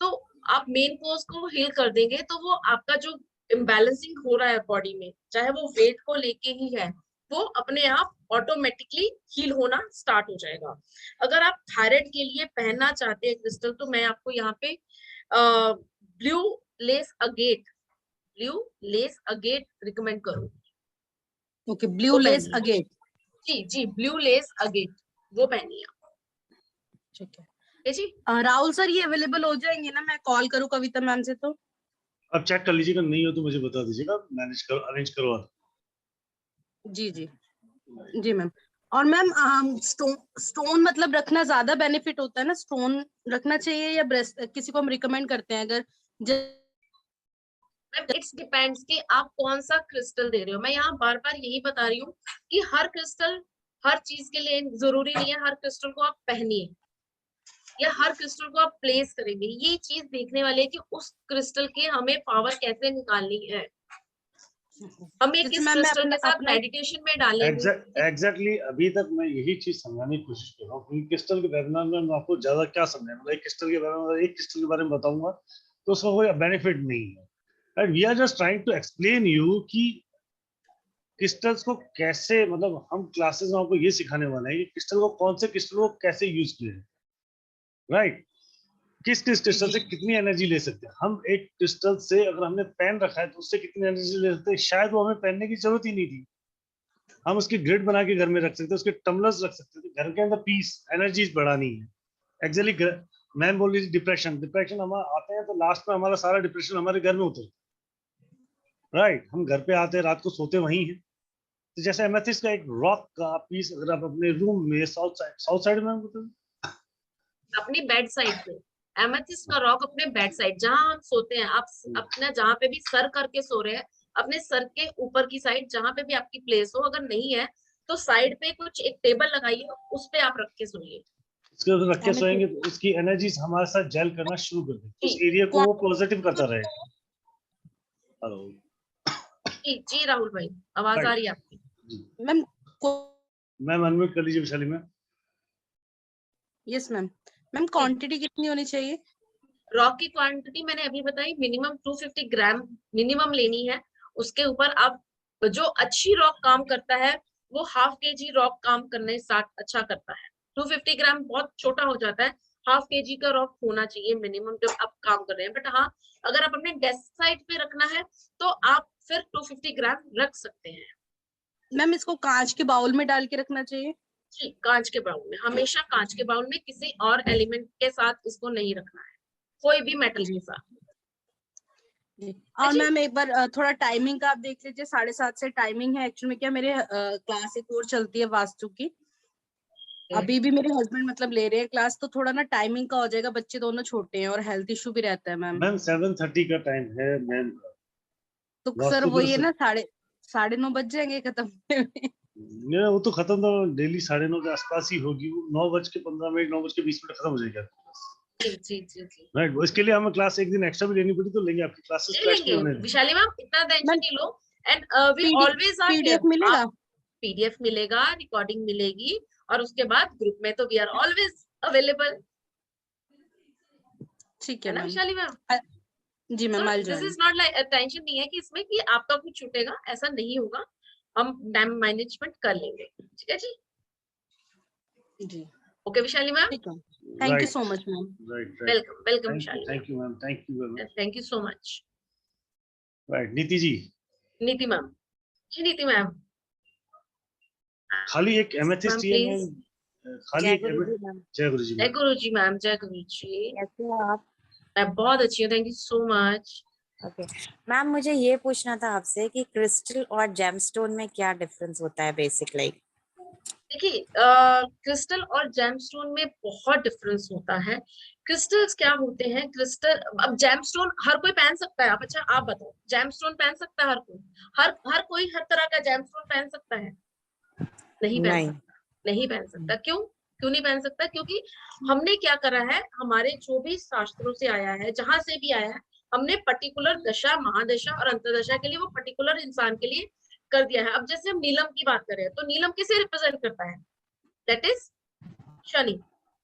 तो आप मेन कॉज को हील कर देंगे तो वो आपका जो इम्बैलेंसिंग हो रहा है बॉडी में, चाहे वो वेट को लेके ही है, वो अपने आप ऑटोमेटिकली हील होना स्टार्ट हो जाएगा। अगर आप थायराइड के लिए पहनना चाहते हैं क्रिस्टल, तो मैं आपको यहाँ पे ब्लू लेस अगेट रिकमेंड करूंगी। Okay, blue lace agate. जी जी, ब्लू लेस अगेट वो पहनिए आप। ठीक है जी। राहुल सर, ये अवेलेबल हो जाएंगे ना? मैं कॉल करूँ कविता मैम से तो? अब चेक कर लीजिएगा, नहीं हो तो मुझे बता दीजिएगा, मैनेज करो, अरेंज करवा। जी जी जी मैम। और मैम स्टोन मतलब रखना ज्यादा बेनिफिट होता है ना, स्टोन रखना चाहिए या ब्रेस्ट किसी को हम रिकमेंड करते हैं अगर मैम इट्स डिपेंड्स कि आप कौन सा क्रिस्टल दे रहे हो। मैं यहाँ बार बार यही बता रही हूँ कि हर क्रिस्टल हर चीज के लिए जरूरी नहीं है हर क्रिस्टल को आप पहनिए या हर क्रिस्टल को आप प्लेस करेंगे। ये चीज देखने वाली है कि उस क्रिस्टल की हमें पावर कैसे निकालनी है, हम ये जैसे किस मैम मैं क्रिस्टल के साथ अपना मेडिटेशन में डालेंगे। एग्जैक्टली अभी तक मैं यही चीज समझाने की कोशिश कर रहा हूँ। क्रिस्टल के वेबिनार में मैं आपको ज्यादा क्या समझाऊंगा, मतलब क्रिस्टल के बारे में, एक क्रिस्टल के बारे में बताऊंगा तो उसका कोई बेनिफिट नहीं है। And we are just trying to explain you कि क्रिस्टल्स को कैसे, मतलब हम क्लासेस में आपको ये सिखाने वाले हैं कि क्रिस्टल को, कौन से क्रिस्टल को कैसे यूज किए, राइट? किस किस क्रिस्टल से कितनी एनर्जी ले सकते हैं हम। एक क्रिस्टल से अगर हमने पेन रखा है तो उससे कितनी एनर्जी ले सकते हैं, शायद वो हमें पहनने की जरूरत ही नहीं थी। हम उसकी ग्रिड बना के घर में रख सकते हैं, उसके टम्बलर्स रख सकते हैं। घर के अंदर पीस एनर्जी बढ़ानी है। एक्चुअली मैम बोल रही थी डिप्रेशन हम आते हैं तो लास्ट में हमारा सारा डिप्रेशन हमारे घर में उतरता है, राइट? हम घर पे आते हैं, रात को सोते वहीं हैं। तो जैसे एमेथिस्ट का एक रॉक का पीस अगर आप अपने रूम में साउथ साइड में अपनी बेड साइड पे एमेथिस्ट का रॉक अपने बेड साइड जहां हम सोते हैं, आप अपना जहां पे भी सर करके सो रहे हैं अपने सर के ऊपर की साइड जहां पे भी आपकी प्लेस हो, अगर नहीं है तो साइड पे कुछ एक टेबल लगाइए, उस पे आप रख के सोइए। इसके ऊपर रख के सोएंगे तो उसकी एनर्जी हमारे साथ जेल करना शुरू कर देगी, उस एरिया को वो पॉजिटिव करता रहेगा। हेलो जी राहुल भाई, आवाज आ रही है आपकी? मैम मैम अनम्यूट कर लीजिए Vishali ma'am. Yes ma'am. Ma'am quantity कितनी होनी चाहिए? रॉक की क्वांटिटी मैंने अभी बताई, मिनिमम 250 ग्राम मिनिमम लेनी है। उसके ऊपर आप जो अच्छी रॉक काम करता है वो ½ kg रॉक काम करने स्टार्ट अच्छा करता है। 250 ग्राम बहुत छोटा हो जाता है, ½ kg का रॉक होना चाहिए मिनिमम जब आप काम कर रहे हैं। बट हाँ, अगर आप अपने डेस्क साइड पे रखना है तो आप फिर 250 ग्राम रख सकते हैं। मैम इसको कांच के बाउल में डाल के रखना चाहिए? जी, कांच के बाउल में, हमेशा कांच के बाउल में, किसी और एलिमेंट के साथ इसको नहीं रखना है, कोई भी मेटल के साथ। और मैम एक बार थोड़ा टाइमिंग का आप देख लीजिए, 7:30 से टाइमिंग है। एक्चुअली में क्या मेरे क्लास एक और चलती है वास्तु की, अभी भी मेरे हस्बैंड मतलब ले रहे हैं क्लास, तो थोड़ा ना टाइमिंग का हो जाएगा, बच्चे दोनों छोटे हैं और हेल्थ इशू भी रहता है मैम। मैम 7:30 का टाइम है मैम। तो सर वो ये ना 9:30 बज जाएंगे खत्म नहीं, वो तो खत्म तो डेली 9:30 के आसपास ही होगी। वो 9:15 9:20 खत्म हो जाएगा। जी राइट, इसके लिए हमें क्लास एक दिन एक्स्ट्रा भी लेनी पड़ी तो लेंगे, आपकी क्लासेस ले लेंगे विशाली मैम, इतना टेंशन नहीं लो। And we always are PDF मिलेगा, पीडीएफ मिलेगा, रिकॉर्डिंग मिलेगी, और उसके बाद ग्रुप में तो वी आर ऑलवेज अवेलेबल। ठीक है ना विशाली मैम? जी ma'am, this is not like, tension नहीं है कि इसमें कि आपका कुछ छूटेगा, ऐसा नहीं होगा, हम टाइम मैनेजमेंट कर लेंगे। ठीक है जी। Okay Vishali ma'am, thank you so much ma'am. Welcome Vishali, thank you ma'am, thank you so much. Right, Neeti ji. नीति मैम जी, नीति मैम खाली एक एमेथिस्ट ही है मैम, खाली एक जय गुरु जी। जय गुरु जी मैम, जय गुरु जी। कैसे हो आप? मैं बहुत अच्छी हूँ, thank you so much. Okay ma'am, मुझे ये पूछना था आपसे कि क्रिस्टल और जेमस्टोन में क्या डिफरेंस होता है बेसिक लाइक? देखिए क्रिस्टल और जेमस्टोन में बहुत डिफरेंस होता है। क्रिस्टल्स क्या होते हैं, क्रिस्टल, अब जेमस्टोन हर कोई पहन सकता है। अच्छा आप बताओ, जेमस्टोन पहन सकता है हर कोई? हर कोई हर तरह का जेमस्टोन पहन सकता है? नहीं पहन सकता। क्यों नहीं पहन सकता? क्योंकि हमने क्या करा है, हमारे जो भी शास्त्रों से आया है, जहां से भी आया है, हमने पर्टिकुलर दशा, महादशा और अंतरदशा के लिए वो पर्टिकुलर इंसान के लिए कर दिया है। अब जैसे हम नीलम की बात करें तो नीलम किसे रिप्रेजेंट करता है? That is Shani.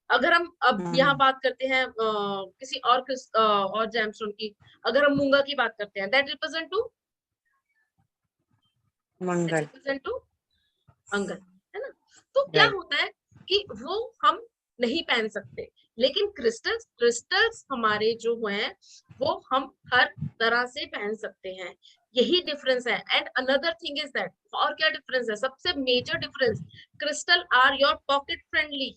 अगर हम अब यहाँ बात करते हैं किसी और जेमस्टोन की, अगर हम मूंगा की बात करते हैं, दैट रिप्रेजेंट टू मंगल, है ना? तो क्या होता है कि वो हम नहीं पहन सकते, लेकिन क्रिस्टल्स हमारे जो हैं वो हम हर तरह से पहन सकते हैं। यही डिफरेंस है। And another thing is that, और क्या डिफरेंस है? सबसे major difference, crystal are your pocket friendly.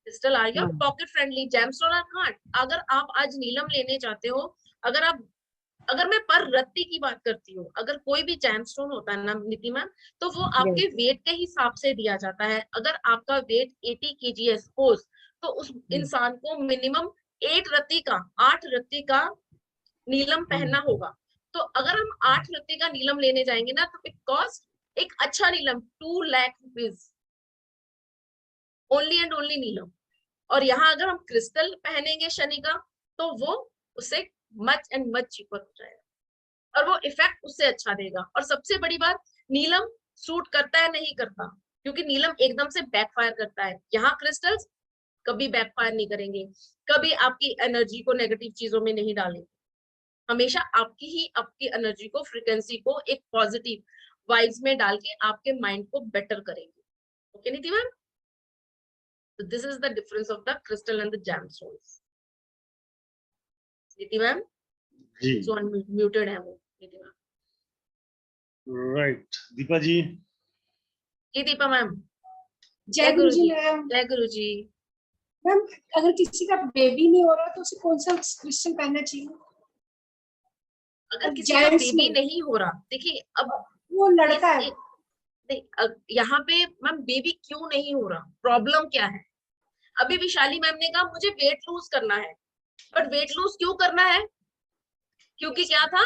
Crystal are your pocket friendly, gemstone are not. अगर आप आज नीलम लेने जाते हो, अगर आप अगर मैं पर रत्ती की बात करती हूँ, अगर कोई भी जैमस्टोन होता है ना नीति मैम, तो वो आपके वेट के हिसाब से दिया जाता है। अगर आपका वेट 80 kg है सपोज, तो उस इंसान को मिनिमम 8 रत्ती का नीलम पहनना होगा। तो अगर हम 8 रत्ती का नीलम लेने जाएंगे ना, तो इट कॉस्ट एक अच्छा नीलम 2 lakh rupees, only and only नीलम। और यहाँ अगर हम क्रिस्टल पहनेंगे शनि का, तो वो उससे मच एंड मच चीपर हो जाएगा और वो इफेक्ट उससे अच्छा देगा। और सबसे बड़ी बात, नीलम सूट करता है नहीं करता, क्योंकि नीलम एकदम से बैकफायर करता है। यहाँ क्रिस्टल्स कभी बैकफायर नहीं करेंगे, कभी आपकी एनर्जी को नेगेटिव चीजों में नहीं डालेंगे, हमेशा आपकी एनर्जी को, फ्रीक्वेंसी को एक पॉजिटिव वाइब्स में डाल के आपके माइंड को बेटर करेंगे। ओके नीति ma'am? So this is the difference of the crystal and the gemstones. नीति मैम? जी So unmuted है वो नीति मैम। राइट। दीपा जी। जी दीपा मैम। जय गुरु जी मैम। जय गुरु जी। मैम अगर किसी का बेबी नहीं हो रहा तो उसे कौन सा क्रिस्टल पहनना चाहिए? अगर किसी का बेबी नहीं हो रहा, देखिए अब वो लड़का है, यहाँ पे मैम बेबी क्यों नहीं हो रहा, प्रॉब्लम क्या है? अभी विशाली मैम ने कहा मुझे वेट लूज करना है, बट वेट लूज क्यों करना है? क्योंकि क्या था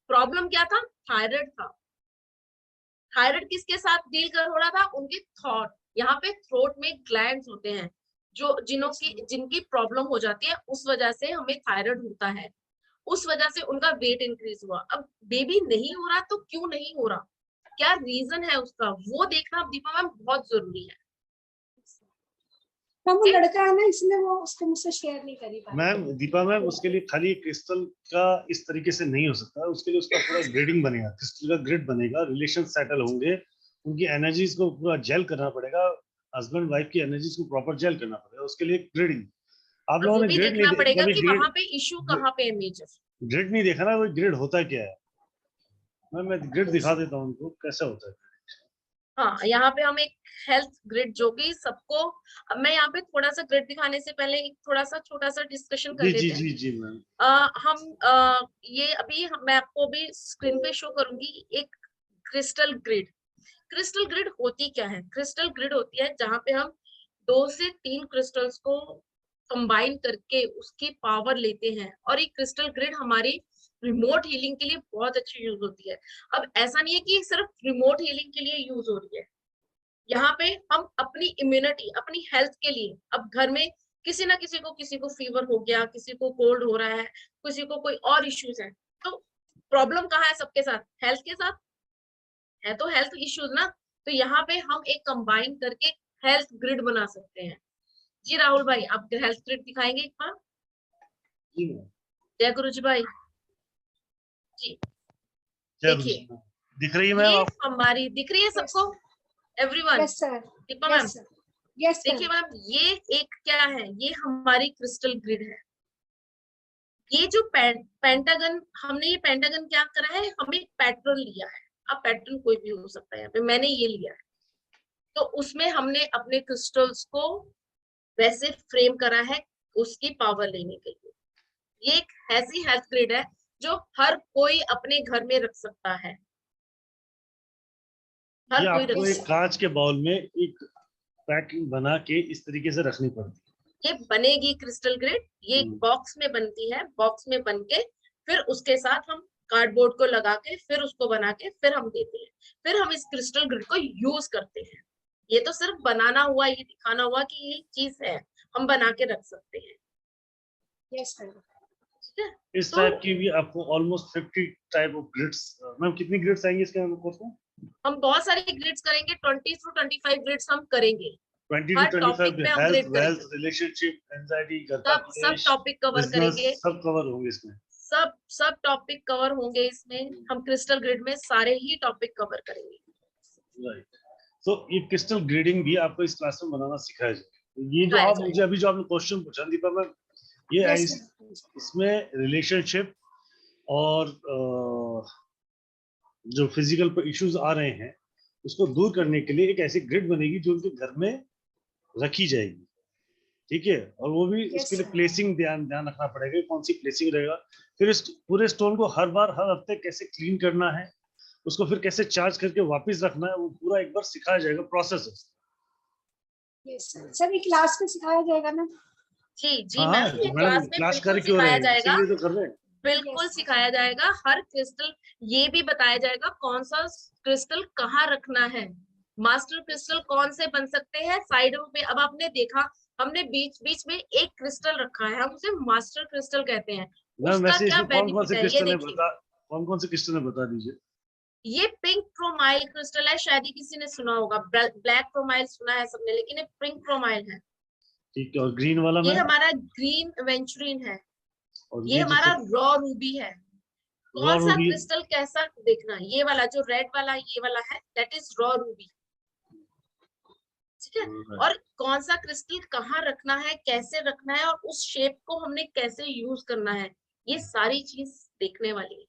प्रॉब्लम, क्या था? थायराइड था। थायराइड किसके साथ डील कर हो रहा था? उनके थॉट। यहाँ पे थ्रोट में ग्लैंड्स होते हैं जो जिनकी प्रॉब्लम हो जाती है, उस वजह से हमें थायराइड होता है, उस वजह से उनका वेट इंक्रीज हुआ। अब बेबी नहीं हो रहा तो क्यों नहीं हो रहा, क्या रीजन है उसका, वो देखना दीपा मैम बहुत जरूरी है। वो लड़का है ना, इसलिए वो उसके मुझसे शेयर नहीं करी पाई। मैम दीपा मैम, उसके लिए खाली क्रिस्टल का इस तरीके से नहीं हो सकता, उसके लिए उसका पूरा ग्रेडिंग बनेगा, क्रिस्टल का ग्रिड बनेगा, रिलेशन सेटल होंगे, उनकी एनर्जीज को पूरा जेल करना पड़ेगा, हस्बैंड वाइफ की एनर्जीज को प्रॉपर जेल करना पड़ेगा, उसके लिए ग्रेडिंग। आप लोगों ने ग्रिड देखना पड़ेगा नहीं, कि वहां पे इशू कहाँ पे है मेजर। ग्रिड नहीं देखा ना, वो ग्रिड होता क्या है? मैं ग्रिड दिखा देता हूँ उनको कैसा होता है। हाँ, यहाँ पे हम एक हेल्थ ग्रिड, जो कि सबको, अब मैं यहाँ पे थोड़ा सा ग्रिड दिखाने से पहले एक थोड़ा सा छोटा सा डिस्कशन कर लेते हैं। जी मैम। मैं आपको भी स्क्रीन पे शो करूंगी एक क्रिस्टल ग्रिड। क्रिस्टल ग्रिड होती क्या है? क्रिस्टल ग्रिड होती है जहाँ पे हम 2 से 3 क्रिस्टल्स को कंबाइन करके उसकी पावर लेते हैं, और ये क्रिस्टल ग्रिड हमारी रिमोट हीलिंग के लिए बहुत अच्छी यूज होती है। अब ऐसा नहीं है कि सिर्फ रिमोट हीलिंग के लिए यूज हो रही है, यहाँ पे हम अपनी इम्यूनिटी, अपनी हेल्थ के लिए, अब घर में किसी ना किसी को फीवर हो गया, किसी को कोल्ड हो रहा है, किसी को कोई और इश्यूज है, तो प्रॉब्लम कहाँ है? सबके साथ हेल्थ के साथ है, तो हेल्थ इश्यूज ना, तो यहाँ पे हम एक कंबाइन करके हेल्थ ग्रिड बना सकते हैं। जी राहुल भाई, आप हेल्थ ग्रिड दिखाएंगे एक बार? जय गुरु जी भाई जी। देखिए दिख रही है मैम? ये हमारी दिख रही है सबको, everyone? Yes sir. Deepa ma'am yes देखिए मैम, ये एक क्या है, ये हमारी क्रिस्टल ग्रिड है। ये जो पेंटागन, हमने ये पेंटागन क्या करा है, हमने एक पैटर्न लिया है, अब पैटर्न कोई भी हो सकता है, यहाँ पे मैंने ये लिया है, तो उसमें हमने अपने क्रिस्टल्स को वैसे फ्रेम करा है उसकी पावर लेने के लिए। ये एक ऐसी हेल्थ ग्रिड है जो हर कोई अपने घर में रख सकता है, हर कोई आपको एक कांच के बाउल में एक पैकिंग बना के इस तरीके से रखनी पड़ती है। ये बनेगी क्रिस्टल ग्रिड, ये एक बॉक्स में बनती है, बॉक्स में बन के फिर उसके साथ हम कार्डबोर्ड को लगा के फिर उसको बना के फिर हम देते हैं, फिर हम इस क्रिस्टल ग्रिड को यूज करते हैं। ये तो सिर्फ बनाना हुआ, ये दिखाना हुआ कि ये चीज है, हम बना के रख सकते हैं। Yes sir. इस टाइप की भी आपको almost 50 type of grids. Ma'am कितनी ग्रिड्स आएंगी इसके कोर्स में? हम बहुत सारी ग्रिड्स करेंगे, 20 to 25 ग्रिड्स हम करेंगे। 20 to 25 health, wealth, relationship, anxiety, सब टॉपिक कवर करेंगे, सब कवर होंगे इसमें, सब टॉपिक कवर होंगे इसमें। हम क्रिस्टल ग्रिड में सारे ही टॉपिक कवर करेंगे। राइट। तो ये क्रिस्टल ग्रिडिंग भी आपको इस क्लास में बनाना सिखाया जाएगा। ये जो आप मुझे अभी जो आपने क्वेश्चन पूछा दीपा मैम, ये इसमें रिलेशनशिप और जो फिजिकल इश्यूज आ रहे हैं उसको दूर करने के लिए एक ऐसी ग्रिड बनेगी जो उनके घर में रखी जाएगी। ठीक है, और वो भी उसके लिए प्लेसिंग ध्यान ध्यान रखना पड़ेगा, कौन सी प्लेसिंग रहेगा। फिर इस पूरे स्टोन को हर हफ्ते कैसे क्लीन करना है, उसको फिर कैसे चार्ज करके वापस रखना है, वो पूरा एक बार सिखाया जाएगा, प्रोसेस है। यस सर, ये क्लास में सिखाया जाएगा ना? जी जी हाँ मैम, ये क्लास में क्लास बिल्कुल कर क्यों सिखाया रहे हैं, जाएगा, इसीलिए तो कर रहे हैं। बिल्कुल सिखाया जाएगा। हर क्रिस्टल ये भी बताया जाएगा कौन सा क्रिस्टल कहाँ रखना है, मास्टर क्रिस्टल कौन से बन सकते हैं साइडों पे। अब आपने देखा हमने बीच बीच में एक क्रिस्टल रखा है, हम उसे मास्टर क्रिस्टल कहते हैं। मैम उसका वैसे क्या इसमें कौन कौन बेनिफिट से है ये क्रिस्टल है, देखिए। कौन कौन से क्रिस्टल है बता दीजिए। ये पिंक क्रोमाइल क्रिस्टल है, शायद ही किसी ने सुना होगा। ब्लैक क्रोमाइल सुना है सबने, लेकिन ये पिंक क्रोमाइल है। ठीक है, और ग्रीन वाला ये मैम? हमारा ग्रीन एवेंचुरिन है। और ये हमारा जो रॉ रूबी है। रॉ कौन सा रूबी, क्रिस्टल कैसा देखना, ये वाला जो रेड वाला ये वाला है, दैट इज रॉ रूबी। ठीक है, और कौन सा क्रिस्टल कहाँ रखना है, कैसे रखना है, और उस शेप को हमने कैसे यूज करना है, ये सारी चीज देखने वाली है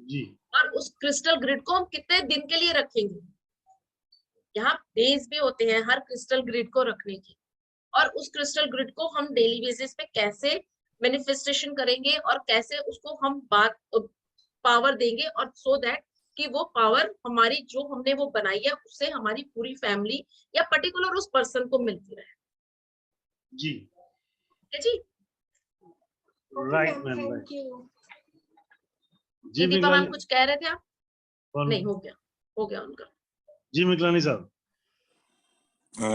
जी। और उस क्रिस्टल ग्रिड को हम कितने दिन के लिए रखेंगे। यहाँ डेज भी होते हैं हर क्रिस्टल ग्रिड को रखने की, और उस क्रिस्टल ग्रिड को हम डेली बेसिस पे कैसे मैनिफेस्टेशन करेंगे और कैसे उसको हम बात पावर देंगे, और सो दैट कि वो पावर हमारी जो हमने वो बनाई है उससे हमारी पूरी फैमिली या पर्टिकुलर उस पर्सन को मिलती रहे। जी है जी। Right ma'am, right. जी जी दीपा मैम मिगलानी, कुछ कह रहे थे आप? कौन? नहीं, हो गया उनका। जी मिगलानी साहब।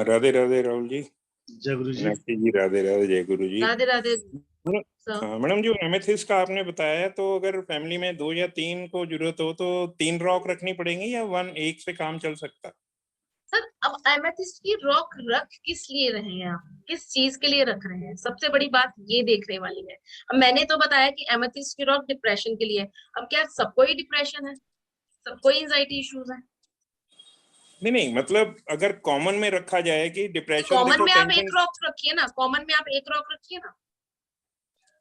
राधे राधे राहुल जी। जय गुरु जी। मीनाक्षी जी राधे राधे, जय गुरु जी। राधे राधे। मैडम जो एमेथिस्ट का आपने बताया, तो अगर फैमिली में 2 या 3 को जरूरत हो तो 3 रॉक रखनी पड़ेंगी या 1 से काम चल सकता? सर अब एमेथिस्ट की रॉक रख किस लिए रहे हैं आप, किस चीज के लिए रख रहे हैं, सबसे बड़ी बात ये देखने वाली है। अब मैंने तो बताया कि एमेथिस्ट की रॉक डिप्रेशन के लिए। अब क्या सबको ही डिप्रेशन है, सबको ही एंजाइटी इश्यूज है? नहीं, मतलब अगर कॉमन में रखा जाए कि डिप्रेशन, कॉमन देखो में आप टेंशन, एक रॉक रखिए ना, कॉमन में आप एक रॉक रखिए ना।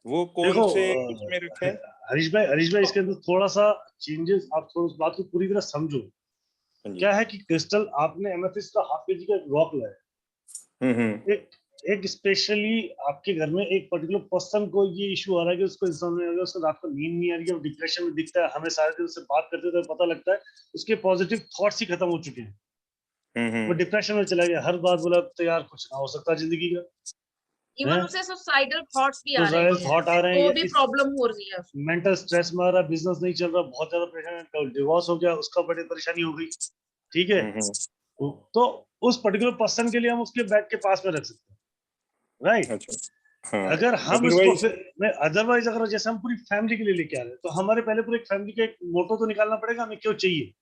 वो कौन देखो से उसमें रखे? हरीश भाई इसके अंदर थोड़ा सा चेंजेस, आप थोड़ा उस बात को पूरी तरह समझो। क्या है कि क्रिस्टल आपने एमेथिस्ट का हाफ केजी का एक रॉक लाया, एक स्पेशली आपके घर में एक पर्टिकुलर पर्सन को ये इशू आ रहा है कि उसको इंसान उसको रात को नींद नहीं आ रही है, वो डिप्रेशन में दिखता है, हमें सारे दिन उससे बात करते तो पता लगता है उसके पॉजिटिव थॉट्स ही खत्म हो चुके हैं, वो डिप्रेशन में चला गया, हर बात बोला तो यार कुछ ना हो सकता जिंदगी का, इवन उसे सुसाइडल थॉट्स भी आ रहे हैं, थॉट आ रहे हैं, तो भी प्रॉब्लम हो रही है, मेंटल स्ट्रेस में आ रहा, बिजनेस नहीं चल रहा, बहुत ज्यादा परेशान, डिवोर्स हो गया, उसका बड़ी परेशानी हो गई। ठीक है, तो उस पर्टिकुलर पर्सन के लिए हम उसके बेड के पास में रख सकते हैं, राइट। अगर हम इसको फिर अदरवाइज अगर जैसे हम पूरी फैमिली के लिए लेके आ रहे हैं, तो हमारे पहले पूरी फैमिली का एक मोटो तो निकालना पड़ेगा हमें क्यों चाहिए,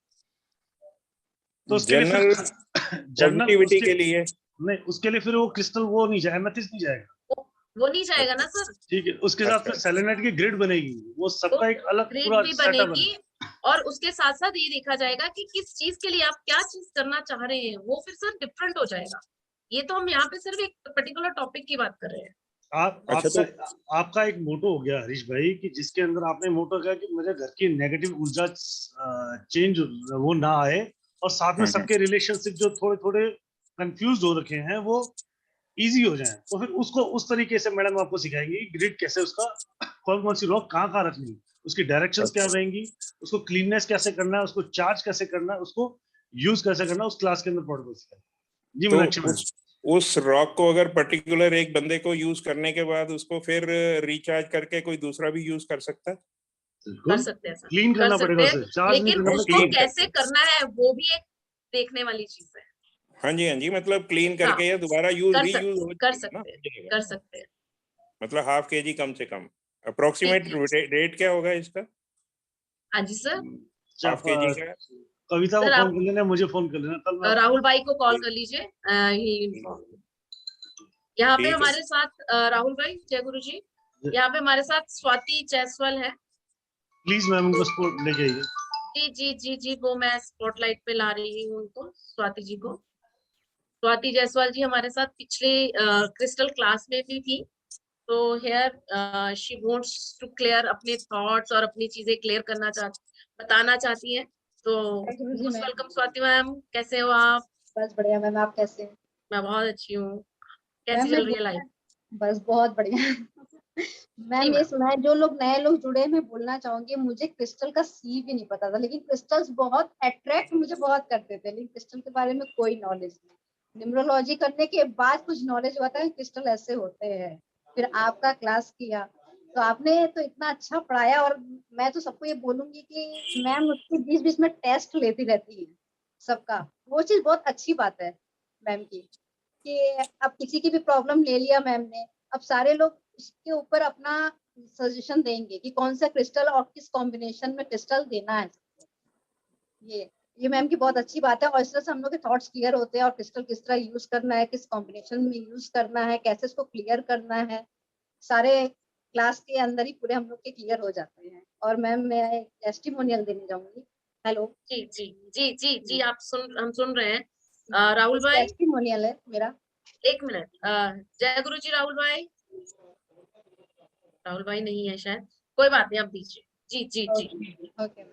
तो उसके लिए पॉजिटिविटी के लिए नहीं, उसके लिए फिर वो क्रिस्टल वो नहीं जाएगा, एमेथिस्ट नहीं जाएगा, वो नहीं जाएगा ना सर। ठीक है, उसके साथ फिर सेलेनाइट की ग्रिड बनेगी, वो सबका एक अलग ग्रिड पूरा भी सेटअप बनेगी, और उसके साथ साथ ये देखा जाएगा कि किस चीज के लिए आप क्या चीज करना चाह रहे हैं, वो फिर सर डिफरेंट हो जाएगा। ये तो हम यहाँ पे सिर्फ एक पर्टिकुलर टॉपिक की बात कर रहे हैं। आपका एक मोटो हो गया हरीश भाई, कि जिसके अंदर आपने मोटो किया कि मेरे घर की नेगेटिव ऊर्जा चेंज वो ना आए, और साथ में सबके रिलेशनशिप जो थोड़े थोड़े कंफ्यूज हो रखे हैं वो इजी हो जाए, तो फिर उसको उस तरीके से मैडम आपको सिखाएंगे ग्रिड कैसे, उसका कौन कौन सी रॉक कहाँ कहाँ रखनी है, उसकी डायरेक्शंस क्या रहेंगी, उसको क्लीननेस कैसे करना है, उसको चार्ज कैसे करना है, उसको यूज कैसे करना है, उस क्लास के अंदर प्रोटोकॉल सिखाएंगे। जी मीनाक्षी मैम, उस रॉक को अगर पर्टिकुलर एक बंदे को यूज करने के बाद उसको फिर रिचार्ज करके कोई दूसरा भी यूज कर सकता है? कर सकते हैं सर, क्लीन करना पड़ेगा उसे, चार्ज नहीं लेकिन करना, उसको कैसे करना है वो भी एक देखने वाली चीज है। हाँ जी, मतलब क्लीन करके या दोबारा यूज कर सकते हैं। मतलब हाफ केजी कम से कम अप्रोक्सीमेट रेट क्या होगा इसका? हाँ जी सर, हाफ केजी का। कविता को फोन कर लेना, मुझे फोन कर लेना, कल राहुल भाई को कॉल कर लीजिए। यहाँ पे हमारे साथ राहुल भाई, जय गुरु जी, यहाँ पे हमारे साथ स्वाति जायसवाल है। प्लीज मैम उनको स्पॉट ले जाइए। जी, वो मैं स्पॉटलाइट पे ला रही हूँ उनको, स्वाति जी को। स्वाति जायसवाल जी हमारे साथ पिछले क्रिस्टल क्लास में भी थी, तो here she wants to clear अपने थॉट्स और अपनी चीजें क्लियर बताना चाहती हैं। तो मोस्ट वेलकम स्वाति मैम, कैसे हो आप? बस बढ़िया मैम, आप कैसे हैं? मैं बहुत अच्छी हूँ। कैसी मैम चल रही है लाइफ? बस बहुत बढ़िया। मैम ये सुना है, जो लोग नए लोग जुड़े हैं, मैं बोलना चाहूंगी, मुझे क्रिस्टल का सी भी नहीं पता था, लेकिन क्रिस्टल्स बहुत अट्रैक्ट मुझे बहुत करते थे, लेकिन क्रिस्टल के बारे में कोई नॉलेज नहीं। न्यूमरोलॉजी करने के बाद कुछ नॉलेज हुआ था कि क्रिस्टल ऐसे होते हैं। फिर आपका क्लास किया तो आपने तो इतना अच्छा पढ़ाया, और मैं तो सबको ये बोलूंगी कि मैम उसके बीच बीच में टेस्ट लेती रहती है सबका, वो चीज बहुत अच्छी बात है मैम की, कि अब किसी की भी प्रॉब्लम ले लिया मैम ने, अब सारे लोग उसके ऊपर अपना सजेशन देंगे कि कौन सा क्रिस्टल और किस कॉम्बिनेशन में क्रिस्टल देना है। ये मैम की बहुत अच्छी बात है, और इस तरह से हम लोग के थॉट्स क्लियर होते हैं, और क्रिस्टल किस तरह यूज करना है, किस कॉम्बिनेशन में यूज करना है, कैसे इसको क्लियर करना है, सारे क्लास के अंदर ही पूरे हम लोग के क्लियर हो जाते हैं। और मैम मैं टेस्टिमोनियल देने जाऊंगी। हेलो जी जी जी जी जी, हम सुन रहे हैं। राहुल भाई, टेस्टिमोनियल है मेरा। एक मिनट। जय गुरु जी। राहुल भाई नहीं है शायद, कोई बात नहीं, आप दीजिए। जी जी जी। ओके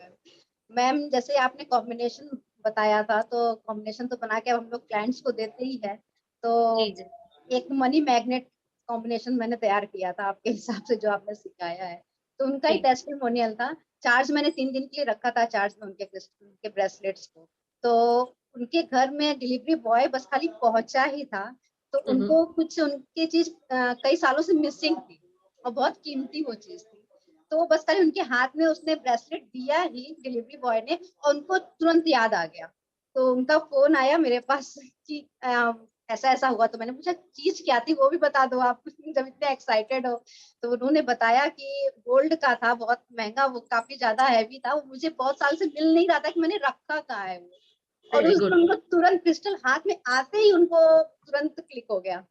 मैम जैसे आपने कॉम्बिनेशन बताया था, तो कॉम्बिनेशन तो बना के हम लोग क्लाइंट्स को देते ही है, तो एक मनी मैग्नेट कॉम्बिनेशन मैंने तैयार किया था आपके हिसाब से, जो आपने सिखाया है, तो उनका ही टेस्टिमोनियल था। चार्ज मैंने 3 दिन के लिए रखा था, चार्ज में उनके ब्रेसलेट्स को, तो उनके घर में डिलीवरी बॉय बस खाली पहुंचा ही था, तो उनको कुछ उनकी चीज कई सालों से मिसिंग थी, और बहुत कीमती वो चीज थी, तो बस खाली उनके हाथ में उसने ब्रेसलेट दिया ही डिलीवरी बॉय ने, और उनको तुरंत याद आ गया, तो उनका फोन आया मेरे पास कि ऐसा ऐसा हुआ। तो मैंने पूछा चीज क्या थी, वो भी बता दो आप, जब इतने एक्साइटेड हो। तो उन्होंने बताया कि गोल्ड का था, बहुत महंगा, वो काफी ज्यादा हैवी था, वो मुझे बहुत साल से मिल नहीं रहा था कि मैंने रखा कहाँ है वो, और उनको तुरंत क्रिस्टल हाथ में आते ही उनको तुरंत क्लिक हो गया।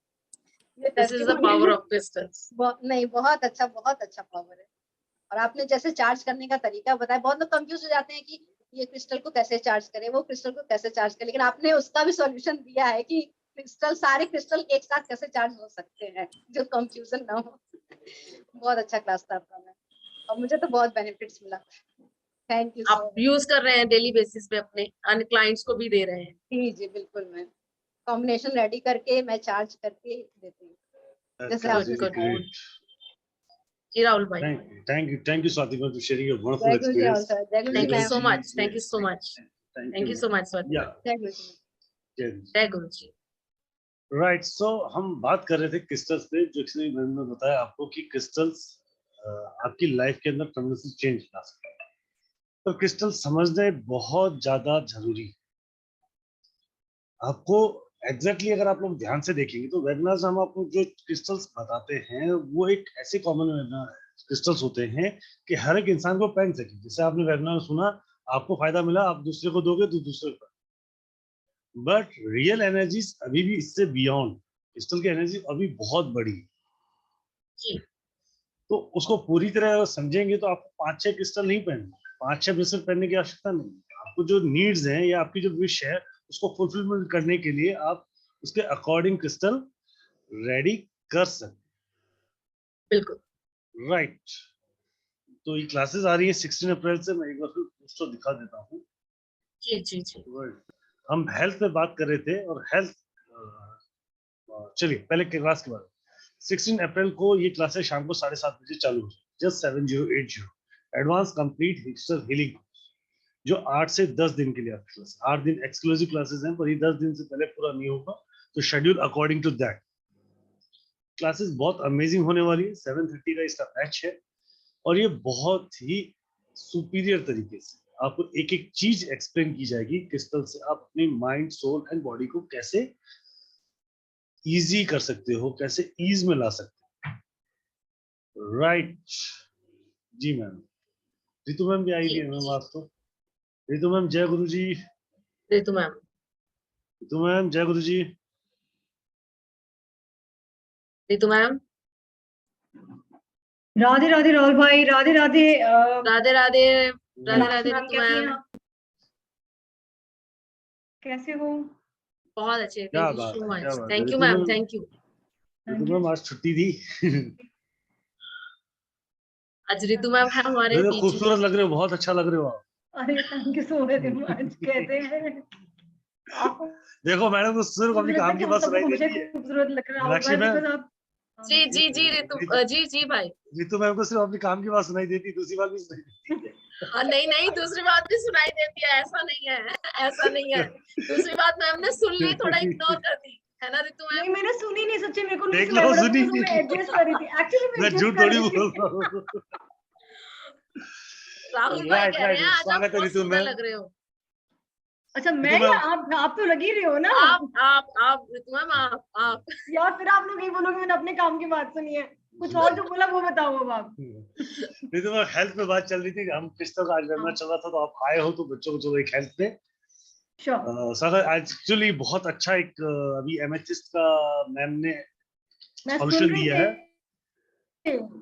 This is the power of crystals. नहीं, बहुत अच्छा पावर है। और आपने जैसे चार्ज करने का तरीका बताया, बहुत लोग कंफ्यूज हो जाते हैं कि ये क्रिस्टल को कैसे चार्ज करें, वो क्रिस्टल को कैसे चार्ज करें, लेकिन आपने उसका भी सॉल्यूशन दिया है कि सारे क्रिस्टल एक साथ कैसे चार्ज हो सकते हैं, जो कंफ्यूजन ना हो। बहुत अच्छा क्लास था आपका मैम, और मुझे तो बहुत बेनिफिट्स मिला। Thank you. आप यूज कर रहे हैं डेली बेसिस पे, अपने अन्य क्लाइंट्स को भी दे रहे हैं? जी जी बिल्कुल मैम, कॉम्बिनेशन रेडी करके मैं चार्ज करके देती हूँ, जैसे आप। जी राहुल भाई, thank you Swati for sharing your wonderful experience. Thank you so much. Thank you so much. Thank you so much Swati. जय गुरु जी। राइट, सो हम बात कर रहे थे क्रिस्टल्स पे, जो एक्चुअली मैंने बताया आपको कि क्रिस्टल्स आपकी लाइफ के अंदर ट्रेमेंडस चेंज ला सकते हैं, तो क्रिस्टल समझना बहुत ज्यादा जरूरी है। आपको एग्जैक्टली अगर आप लोग ध्यान से देखेंगे तो वेबिनार्स हम आपको जो क्रिस्टल्स बताते हैं वो एक ऐसे कॉमन क्रिस्टल्स होते हैं कि हर एक इंसान को पहन सके। जैसे आपने वेबिनार सुना, आपको फायदा मिला, आप दूसरे को दोगे तो दूसरे को, बट रियल एनर्जीज अभी भी इससे बियॉन्ड, क्रिस्टल की एनर्जी अभी बहुत बड़ी है। तो उसको पूरी तरह समझेंगे तो आपको 5-6 क्रिस्टल नहीं पहनने, 5-6 ब्रेसलेट पहनने की आवश्यकता नहीं है। आपको जो नीड्स हैं या आपकी जो विश है उसको फुलफिलमेंट करने के लिए आप उसके अकॉर्डिंग क्रिस्टल रेडी कर सकते। बिल्कुल राइट, तो ये क्लासेस आ रही है 16 अप्रैल से। मैं एक बार फिर पोस्टर दिखा देता हूँ। जी जी जी। हम हेल्थ पे बात कर रहे थे, और हेल्थ, चलिए पहले क्लास के बारे में। 16 अप्रैल को ये क्लासेस शाम को 7:30 बजे चालू हो, जस्ट 7080 एडवांस कंप्लीट हिस्टर हीलिंग, जो 8 से 10 दिन के लिए आपकी क्लास, 8 दिन एक्सक्लूसिव क्लासेस हैं, पर ये 10 दिन से पहले पूरा नहीं होगा, तो schedule according to that. Classes बहुत अमेजिंग होने वाली है। 7:30 का इसका बैच है, और ये बहुत ही सुपीरियर तरीके से आपको एक एक चीज एक्सप्लेन की जाएगी क्रिस्टल से। आप अपनी माइंड, सोल एंड बॉडी को कैसे इजी कर सकते हो, कैसे ईज में ला सकते हो। राइट जी मैम, रितु मैम भी आई थी मैम आज तो। रितु मैम जय गुरु जी। रितु मैम जय गुरु जी। रितु मैम राधे राधे राहुल भाई, राधे राधे। राधे राधे राधे राधे रितु मैम, कैसे हो? बहुत अच्छे, क्या थैंक यू बात सो है, मच। क्या बात है। Thank you Ritu ma'am, thank you. Ritu ma'am आज छुट्टी थी। आज रितु मैम है हमारे बीच में। खूबसूरत लग रहे हो, बहुत अच्छा लग रहे हो आप। अरे थैंक यू सो मच। कैसे हैं? देखो मैडम, तो सिर्फ अपनी काम की बात सुनाई देती है। खूबसूरत लग रहा मीनाक्षी है मैम, because आप जी जी जी ऋतु जी भाई। रितु मैम को सिर्फ अपनी काम की बात सुनाई देती, दूसरी बात भी सुनाई देती है। हाँ नहीं नहीं, दूसरी बात भी सुनाई देती है, ऐसा नहीं है, ऐसा नहीं है। दूसरी बात मैम ने सुन ली, थोड़ा इग्नोर कर दी, है ना ऋतु मैम? नहीं, मैंने सुनी नहीं, सच्ची मेरे को नहीं देख सुनाई लो, पड़ा, सुनी because मैं एडजस्ट कर रही थी एक्चुअली, मैं adjust झूठ कर थोड़ी रही थी। बोल रहा हूँ। राहुल भाई कह रहे हैं आज आप स्वागत है बहुत ऋतु सुंदर मैम। लग रहे हो। अच्छा मैं या आप तो लगी रही हो ना। आप ऋतु मैम, आप यार फिर आप लोग यही बोलोगे मैंने अपने काम की बात सुनी है, कुछ और जो बोला वो बताओ अब आप। रितु मैम, हेल्थ पे बात चल रही थी, हम क्रिस्टल का आज वेबिनार चल रहा था, तो आप आए हो तो बच्चों को चलो एक हेल्थ पे। सर एक्चुअली बहुत अच्छा एक अभी एमएचएस का मैम ने सॉल्यूशन दिया है।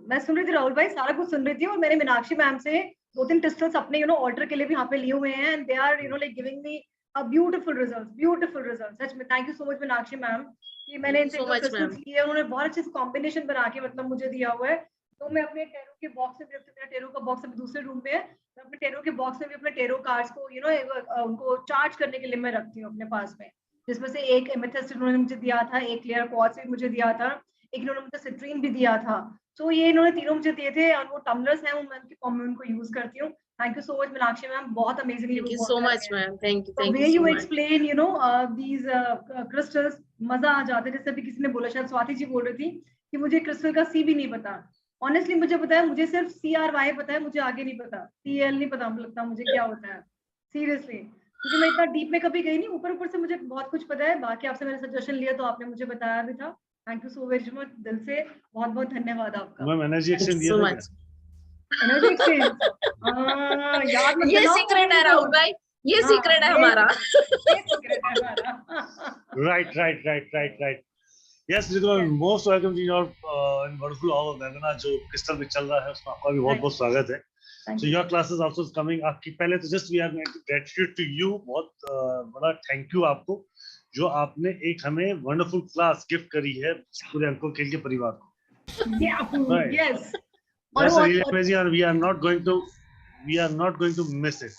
मैं सुन रही थी राहुल भाई, सारा कुछ सुन रही थी, और मैंने मीनाक्षी मैम से 2-3 क्रिस्टल्स अपने ऑर्डर के लिए भी यहाँ पे लिए हुए हैं, and they are like giving me a beautiful results. सच में thank you so much Meenakshi ma'am कि मैंने इनसे क्रिस्टल्स लिए, उन्होंने बहुत अच्छे से कॉम्बिनेशन बना के मतलब मुझे दिया हुआ है। तो मैं अपने टेरो के बॉक्स में भी, मेरा टेरो का बॉक्स अभी दूसरे रूम में है, मैं अपने टेरो के बॉक्स में भी अपने टेरो कार्ड्स को उनको चार्ज करने के लिए मैं रखती हूँ अपने पास में, जिसमें से एक एमेथिस्ट उन्होंने मुझे दिया था, एक क्लियर क्वार्ट्ज भी मुझे दिया था, एक इन्होंने मुझे सिट्रीन भी दिया था। तो ये इन्होंने तीनों मुझे दिए थे, और वो टम्बलर्स हैं उनको यूज करती हूँ। Thank you so much Meenakshi ma'am, बहुत amazingly thank you so much ma'am, thank you way you explain these crystals, मजा आ जाता है। जैसे अभी किसी ने बोला, शायद स्वाति जी बोल रही थी कि मुझे क्रिस्टल का सी भी नहीं पता। ऑनेस्टली मुझे पता है, मुझे सिर्फ CRY पता है, मुझे आगे नहीं पता, CL नहीं पता लगता मुझे क्या होता है सीरियसली, क्योंकि मैं इतना डीप में कभी गई नहीं। ऊपर से मुझे बहुत कुछ पता है, बाकी आपसे मैंने सजेशन लिया तो आपने मुझे बताया भी था। Thank you so very much, दिल से बहुत बहुत धन्यवाद आपका। मैम एनर्जी एक्सचेंज दिया था, एनर्जी एक्सचेंज याद मत ये दिलाओ सीक्रेट है राहुल भाई, ये सीक्रेट है हमारा। Right. Yes, Ritu, most welcome to your wonderful hour webinar जो क्रिस्टल में चल रहा है, उसमें आपका भी बहुत बहुत स्वागत है। So your classes also coming, आपकी पहले तो just we are gratitude to you, बहुत बड़ा थैंक यू आपको जो आपने एक हमें वंडरफुल क्लास गिफ्ट करी है पूरे अंकुर खेल के परिवार को। Yes. That's really amazing, and we are not going to miss it.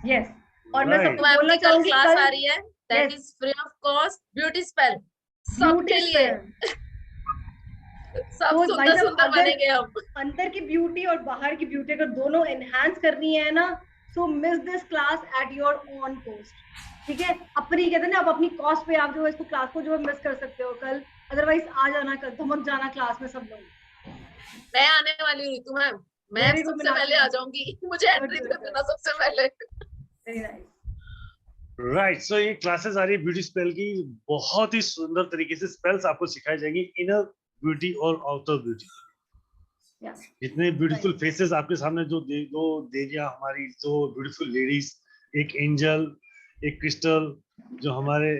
Yes. और मैं सबको बोलना कल चाहूंगी, क्लास आ रही है, that is free of cost, beauty spell सबके लिए। सब सुंदर बनेंगे हम। अंदर की ब्यूटी और बाहर की ब्यूटी अगर दोनों एनहांस करनी है ना, so miss this class at your own cost. ठीक है, अपनी कहते हैं ना, आप अपनी कॉस्ट पे आप जो इसको क्लास को जो मिस कर सकते हो कल, अदरवाइज आ जाना कल, धमक जाना क्लास में सब लोग। मैं आने वाली हूँ ऋतु मैम, मैं सबसे पहले आ जाऊंगी, मुझे एंट्री दे देना सबसे पहले। Very nice. राइट, सो ये क्लासेस आ रही है ब्यूटी स्पेल की, बहुत ही सुंदर तरीके से स्पेल्स आपको सिखाई जाएंगी, इनर ब्यूटी और आउटर ब्यूटी। जितने ब्यूटीफुल फेसेस आपके सामने जो दो देवियां हमारी, दो ब्यूटीफुल लेडीज, एक एंजल, एक क्रिस्टल, जो हमारे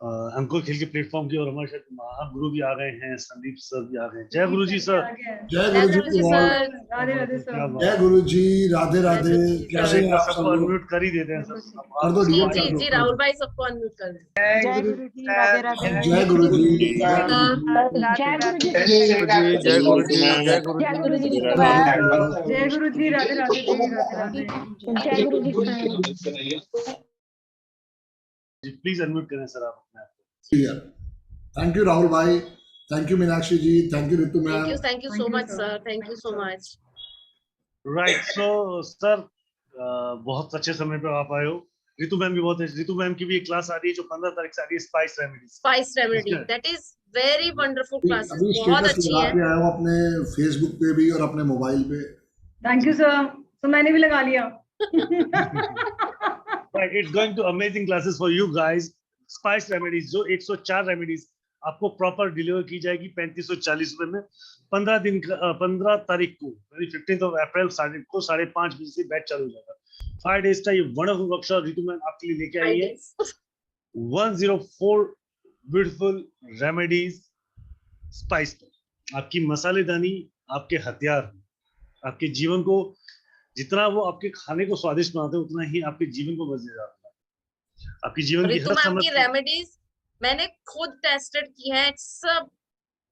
अंकुर खेल के प्लेटफॉर्म की, और हमारे साथ महागुरु भी आ गए हैं, संदीप सर भी आ गए हैं। जय गुरु जी सर। जय गुरु जी सर। राधे राधे सर। जय गुरु जी, राधे राधे। कैसे हैं आप सब लोग? अनम्यूट कर ही देते हैं सर। कर दो जी जी जी राहुल भाई, सबको अनम्यूट कर दे। जय गुरु जी, राधे राधे। जय गुरु जी। जय गुरु जी। जय गुरु जी, जय गुरु जय गुरु जी। जय गुरु जी, राधे राधे। जय गुरु जी। प्लीज अनम्यूट करें सर आप अपने आप को। थैंक यू राहुल भाई, thank you Meenakshi ji, thank you Ritu ma'am. Thank you so much sir, thank you so much. Right, so sir बहुत अच्छे समय पे आप आए हो। ऋतु मैम भी बहुत है, ऋतु मैम की भी एक क्लास आ रही है जो 15 तारीख से आ रही है, spice remedy. That is very wonderful classes, बहुत अच्छी है। आया हूं अपने फेसबुक पे भी और अपने मोबाइल पे। थैंक यू सर, तो मैंने भी लगा लिया। Right, it's going to amazing classes for you guys. Spice remedies, जो 104 रेमेडीज आपको प्रॉपर डिलीवर की जाएगी 3540 रुपए में। 15 तारीख को 15 अप्रैल को 5:30 बजे से बैच चालू हो जाएगा। 5 डेज का ये वंडरफुल वर्कशॉप ऋतु मैम आपके लिए लेके आई है। 104 ब्यूटीफुल रेमेडीज स्पाइस पर, आपकी मसालेदानी आपके हथियार, आपके जीवन को जितना वो आपके खाने को स्वादिष्ट बनाते हैं, उतना ही आपके जीवन को मजेदार बनाते हैं। आपकी जीवन की हर समस्या, रेमेडीज मैंने खुद टेस्टेड की है, इट्स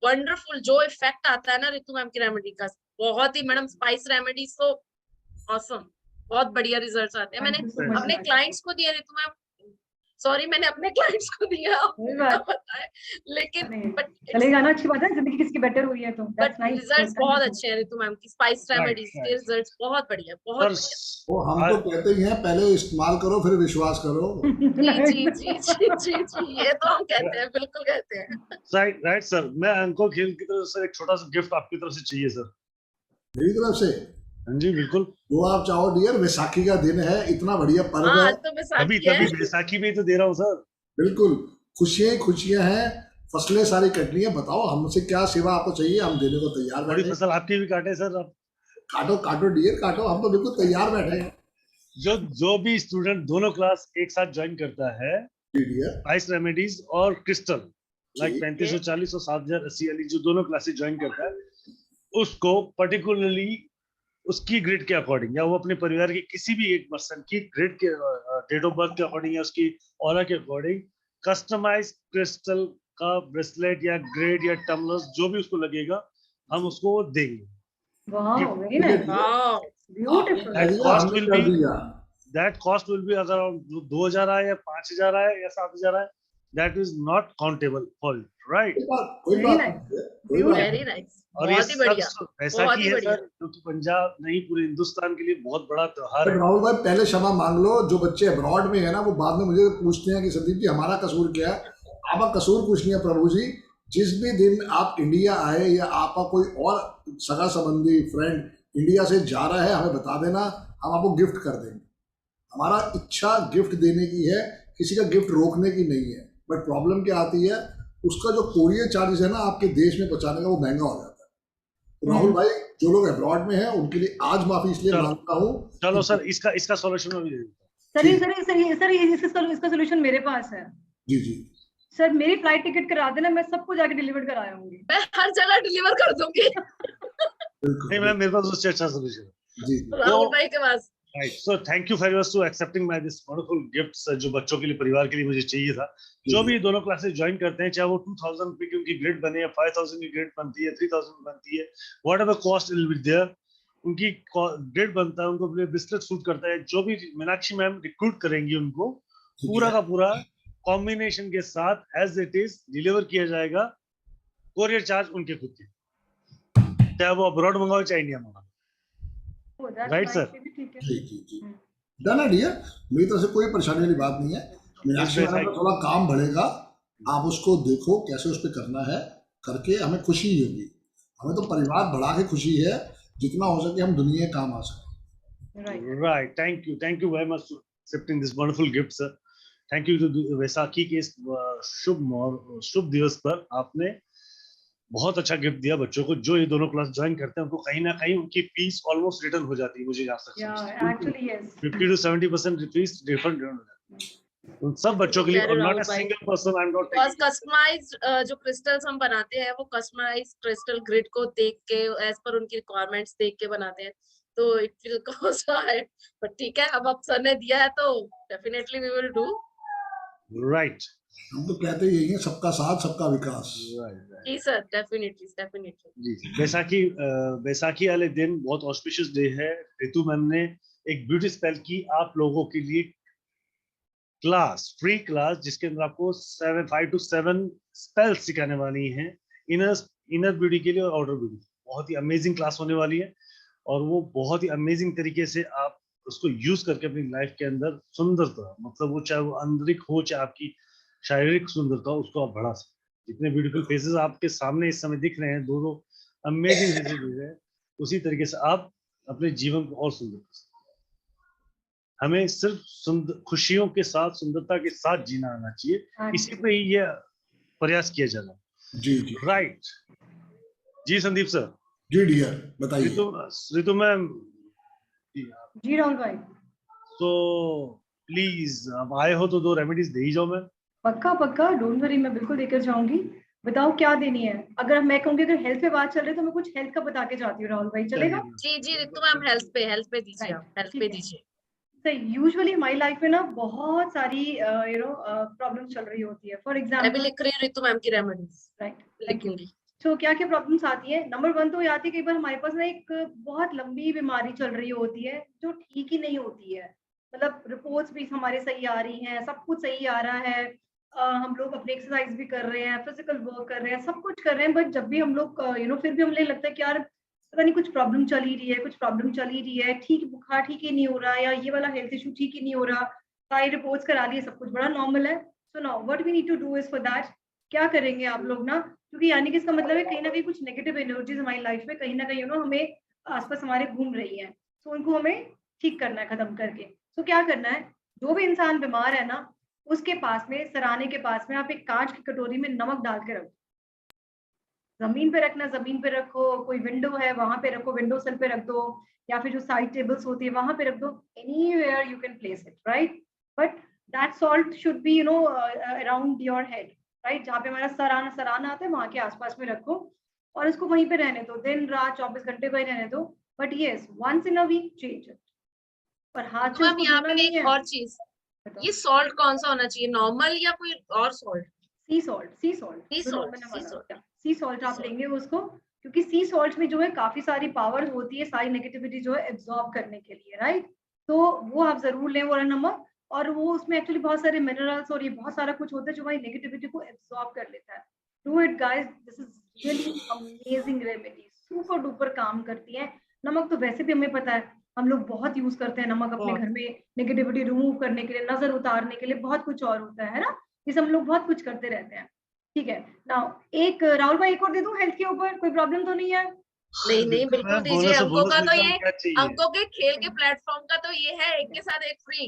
वंडरफुल। जो इफेक्ट आता है ना ऋतु मैम की रेमेडी का, बहुत ही मैडम, स्पाइस रेमेडीज तो ऑसम, बहुत बढ़िया रिजल्ट्स आते हैं। मैंने अपने क्लाइंट्स को दिए ऋतु मैम, सॉरी मैंने अपने क्लाइंट्स को दिया, कोई बात बताए, लेकिन नहीं, बट चलेगा ना, अच्छी बात है, जिंदगी किसी की बेटर हुई है तो बट दैट्स नाइस। रिजल्ट्स बहुत अच्छे हैं रितु मैम की स्पाइस Right, रेमेडीज के right. रिजल्ट्स बहुत बढ़िया, बहुत सर बढ़िया। वो हम तो कहते ही हैं पहले इस्तेमाल करो फिर विश्वास करो। जी जी जी जी जी जी, ये तो हम कहते हैं, बिल्कुल कहते हैं। राइट राइट सर, मैं अंको खेल की तरफ से एक छोटा सा गिफ्ट आपकी तरफ से चाहिए सर। मेरी तरफ से? हाँ जी बिल्कुल, जो आप चाहो डियर। वैसाखी का दिन है, इतना बढ़िया पर्व हाँ है। आज तो अभी बैसाखी है। तभी बैसाखी में ही तो दे रहा हूँ सर। बिल्कुल, खुशियां ही खुशियां हैं, फसलें सारी कटनी है। बताओ हमसे क्या सेवा आपको चाहिए, हम देने को तैयार बड़ी बैठे हैं। फसल आपकी भी काटे सर आप। काटो काटो डियर काटो, हम तो बिल्कुल तैयार बैठे हैं। जो भी स्टूडेंट दोनों क्लास एक साथ ज्वाइन करता है, जी डियर। स्पाइस रेमेडीज और क्रिस्टल, लाइक जी। 3540 और 7080 वाली जो दोनों क्लासेस ज्वाइन करता है, उसको पर्टिकुलरली उसकी ग्रेड के अकॉर्डिंग या वो अपने परिवार के किसी भी एक पर्सन की ग्रेड के डेट ऑफ बर्थ के अकॉर्डिंग या उसकी ऑरा के अकॉर्डिंग कस्टमाइज क्रिस्टल का ब्रेसलेट या ग्रेड या टम्बलर्स जो भी उसको लगेगा हम उसको देंगे। Wow very nice, wow beautiful. That cost will be अगर 2000 आए या 5000 आए या 7000 आए, that is not countable for it, right? कोई बात नहीं, वेरी नाइस, और ये बहुत ही बढ़िया, सब ऐसा बहुत की ही है बढ़िया। सर क्योंकि पंजाब नहीं पूरे हिंदुस्तान के लिए बहुत बड़ा त्योहार है। राहुल भाई पहले क्षमा मांग लो, जो बच्चे अब्रॉड में है ना वो बाद में मुझे पूछते हैं कि संदीप जी हमारा कसूर क्या है। आपका कसूर कुछ नहीं है प्रभु जी, जिस भी दिन आप इंडिया आए या आपका कोई और सगा संबंधी फ्रेंड इंडिया से जा रहा है हमें बता देना, हम आपको गिफ्ट कर देंगे। हमारा इच्छा गिफ्ट देने की है, किसी का गिफ्ट रोकने की नहीं है। बट प्रॉब्लम क्या आती है, उसका जो कोरियर चार्जेस है ना आपके देश में पहुंचाने का, वो महंगा हो जाता है। तो राहुल भाई जो लोग अब्रॉड में हैं उनके लिए आज माफी इसलिए मांगता हूँ। चलो सर इसका सॉल्यूशन मैं भी दे देता सर इसका सोल्यूशन मेरे पास है। जी जी सर मेरी फ्लाइट टिकट करा देना, मैं सबको जाके डिलीवर करा आऊंगी। मैं हर जगह डिलीवर कर दूंगी। नहीं मैं मेरे पास उससे अच्छा सॉल्यूशन है। जी राहुल भाई के पास। Right, so thank you very much to accepting my this wonderful gifts जो बच्चों के लिए परिवार के लिए मुझे चाहिए था। जो भी दोनों क्लासेस ज्वाइन करते हैं, चाहे वो 2000 रुपए की उनकी ग्रेड बने या 5000 की ग्रेड बनती है, 3000 बनती है, whatever cost will be there, उनकी ग्रेड बनता है, उनको ब्रेसलेट सूट करता है। जो भी मीनाक्षी मैम रिक्रूट करेंगी उनको पूरा का पूरा कॉम्बिनेशन के साथ एज इट इज डिलीवर किया जाएगा। कोरियर चार्ज उनके खुद के, चाहे वो अब्रॉड मंगाओ चाहे इंडिया मंगाओ। राइट सर, जी डन है डियर, मेरी तरफ से कोई परेशानी वाली बात नहीं है। मीनाक्षी मैडम का थोड़ा काम बढ़ेगा, आप उसको देखो कैसे उस पर करना है, करके हमें खुशी ही होगी। हमें तो परिवार बढ़ा के खुशी है, जितना हो सके हम दुनिया के काम आ सके। Right, thank you very much for accepting this wonderful gift sir. Thank you to Vaisakhi के इस शुभ दिवस पर आपने बहुत अच्छा गिफ्ट दिया बच्चों को। जो ये दोनों क्लास ज्वाइन करते हैं उनको कहीं ना कहीं उनकी फीस ऑलमोस्ट रिटर्न हो जाती है, मुझे यहाँ तक 50 to 70% फीस रिफंड हो जाती है उन सब बच्चों के लिए। और not a single person, I am not because customised जो क्रिस्टल्स हम बनाते हैं वो कस्टमाइज्ड क्रिस्टल ग्रिड को देख के एज पर उनकी रिक्वायरमेंट्स देख के बनाते हैं, तो it will cost high. But ठीक है, अब सर ने दिया है तो definitely we will do. Right, हम तो कहते ही यही है, सबका साथ सबका विकास। जी सर, डेफिनेटली। बैसाखी वाले दिन बहुत ऑस्पिशियस डे है। रितु मैम ने एक ब्यूटी स्पेल की आप लोगों के लिए क्लास, फ्री क्लास, जिसके अंदर आपको 5 to 7 स्पेल्स सिखाने वाली हैं इनर ब्यूटी के लिए और आउटर ब्यूटी। बहुत ही अमेजिंग क्लास होने वाली है और वो बहुत ही अमेजिंग तरीके से आप उसको यूज करके अपनी लाइफ के अंदर सुंदरता, मतलब वो चाहे वो आंतरिक हो चाहे आपकी शारीरिक सुंदरता, उसको आप बढ़ा सकते। जितने ब्यूटीफुल फेसेस आपके सामने इस समय दिख रहे हैं, दो अमेजिंग फेसेस दिख रहे हैं, उसी तरीके से आप अपने जीवन को और सुंदर कर सकते। हमें सिर्फ खुशियों के साथ, सुंदरता के साथ जीना आना चाहिए, इसी पे ही ये प्रयास किया जाना। जी जी राइट जी संदीप सर। जी डियर बताइए। रितु मैम। जी राहुल भाई। तो प्लीज अब आए हो तो 2 रेमेडीज दे ही जाओ मैम। पक्का डोंट वरी, मैं बिल्कुल देकर जाऊंगी। बताओ क्या देनी है। अगर मैं कहूंगी अगर हेल्थ पे बात चल रही है तो मैं कुछ हेल्थ का बता के जाती हूँ राहुल भाई, चलेगा? जी रितु मैम, हेल्थ पे दीजिए, आप हेल्थ पे दीजिए। यूजुअली हमारी लाइफ में ना बहुत सारी प्रॉब्लम्स चल रही होती है। फॉर एग्जांपल मैं भी लिख रही हूँ रितु मैम की रेमेडीज, राइट, लिखूंगी। तो क्या क्या प्रॉब्लम्स आती है? नंबर 1 तो ये आती है कई बार हमारे पास ना एक बहुत लंबी बीमारी चल रही होती है जो ठीक ही नहीं होती है। मतलब रिपोर्ट्स भी हमारे सही आ रही हैं, सब कुछ सही आ रहा है। हम लोग अपने एक्सरसाइज भी कर रहे हैं, फिजिकल वर्क कर रहे हैं, सब कुछ कर रहे हैं, बट जब भी हम लोग फिर भी हमें लगता है कि यार पता नहीं कुछ प्रॉब्लम चल ही रही है, कुछ प्रॉब्लम चल ही रही है, ठीक बुखार ठीक ही नहीं हो रहा, या ये वाला हेल्थ इशू ठीक ही नहीं हो रहा, सारी रिपोर्ट्स करा ली, सब कुछ बड़ा नॉर्मल है। So now what we need to do is for that, क्या करेंगे आप लोग ना, क्योंकि यानी कि इसका मतलब है कहीं ना कहीं कुछ नेगेटिव एनर्जीज हमारी लाइफ में कहीं ना कहीं हमें आसपास हमारे घूम रही है, तो उनको हमें ठीक करना है, खत्म करके। तो क्या करना है, जो भी इंसान बीमार है ना, उसके पास में, सराहने के पास में आप एक कांच की कटोरी में नमक डाल के रखो, जमीन पे रखना, जमीन पे रखो, कोई विंडो है वहां पे रखो, विंडो सिल पे रख दो, या फिर जो साइड टेबल्स होती है वहां पे रख दो, anywhere you can place it, right. But that salt should be around your head, right, जहाँ पे हमारा सराहना आता है वहां के आसपास में रखो, और इसको वहीं पे रहने दो, दिन रात 24 घंटे वहीं रहने दो। But yes, once in a week change it, पर हाथ से मैम उसको यहाँ धोना पे नहीं एक है। और चीज, ये सॉल्ट कौन सा होना चाहिए, नॉर्मल या कोई और salt? Sea salt, sea salt, sea जो सॉल्ट, मैंने सी बोला, सॉल्ट, सी सॉल्ट आप लेंगे उसको, क्योंकि सी सॉल्ट में जो है काफी सारी पावर होती है सारी नेगेटिविटी जो है एब्जॉर्ब करने के लिए, राइट। तो वो आप जरूर लें, वो वाला नमक, और वो उसमें एक्चुअली बहुत सारे मिनरल्स और ये बहुत सारा कुछ होता है जो हमारी नेगेटिविटी को एब्जॉर्ब कर लेता है। Do it guys, this is really amazing remedy, super duper काम करती है। नमक तो वैसे भी हमें पता है, हम लोग बहुत यूज करते हैं नमक अपने घर में, नेगेटिविटी रिमूव करने के लिए, नजर उतारने के लिए, बहुत कुछ और होता है ना, इसे हम लोग बहुत कुछ करते रहते हैं। ठीक है, नाउ एक राहुल भाई एक और दे दूं हेल्थ के ऊपर, कोई प्रॉब्लम तो नहीं है? नहीं नहीं बिल्कुल दीजिए, बोनस अंकों का तो एकदम ये, क्या चाहिए। अंकों के खेल के प्लेटफॉर्म का तो ये है, एक के साथ एक फ्री।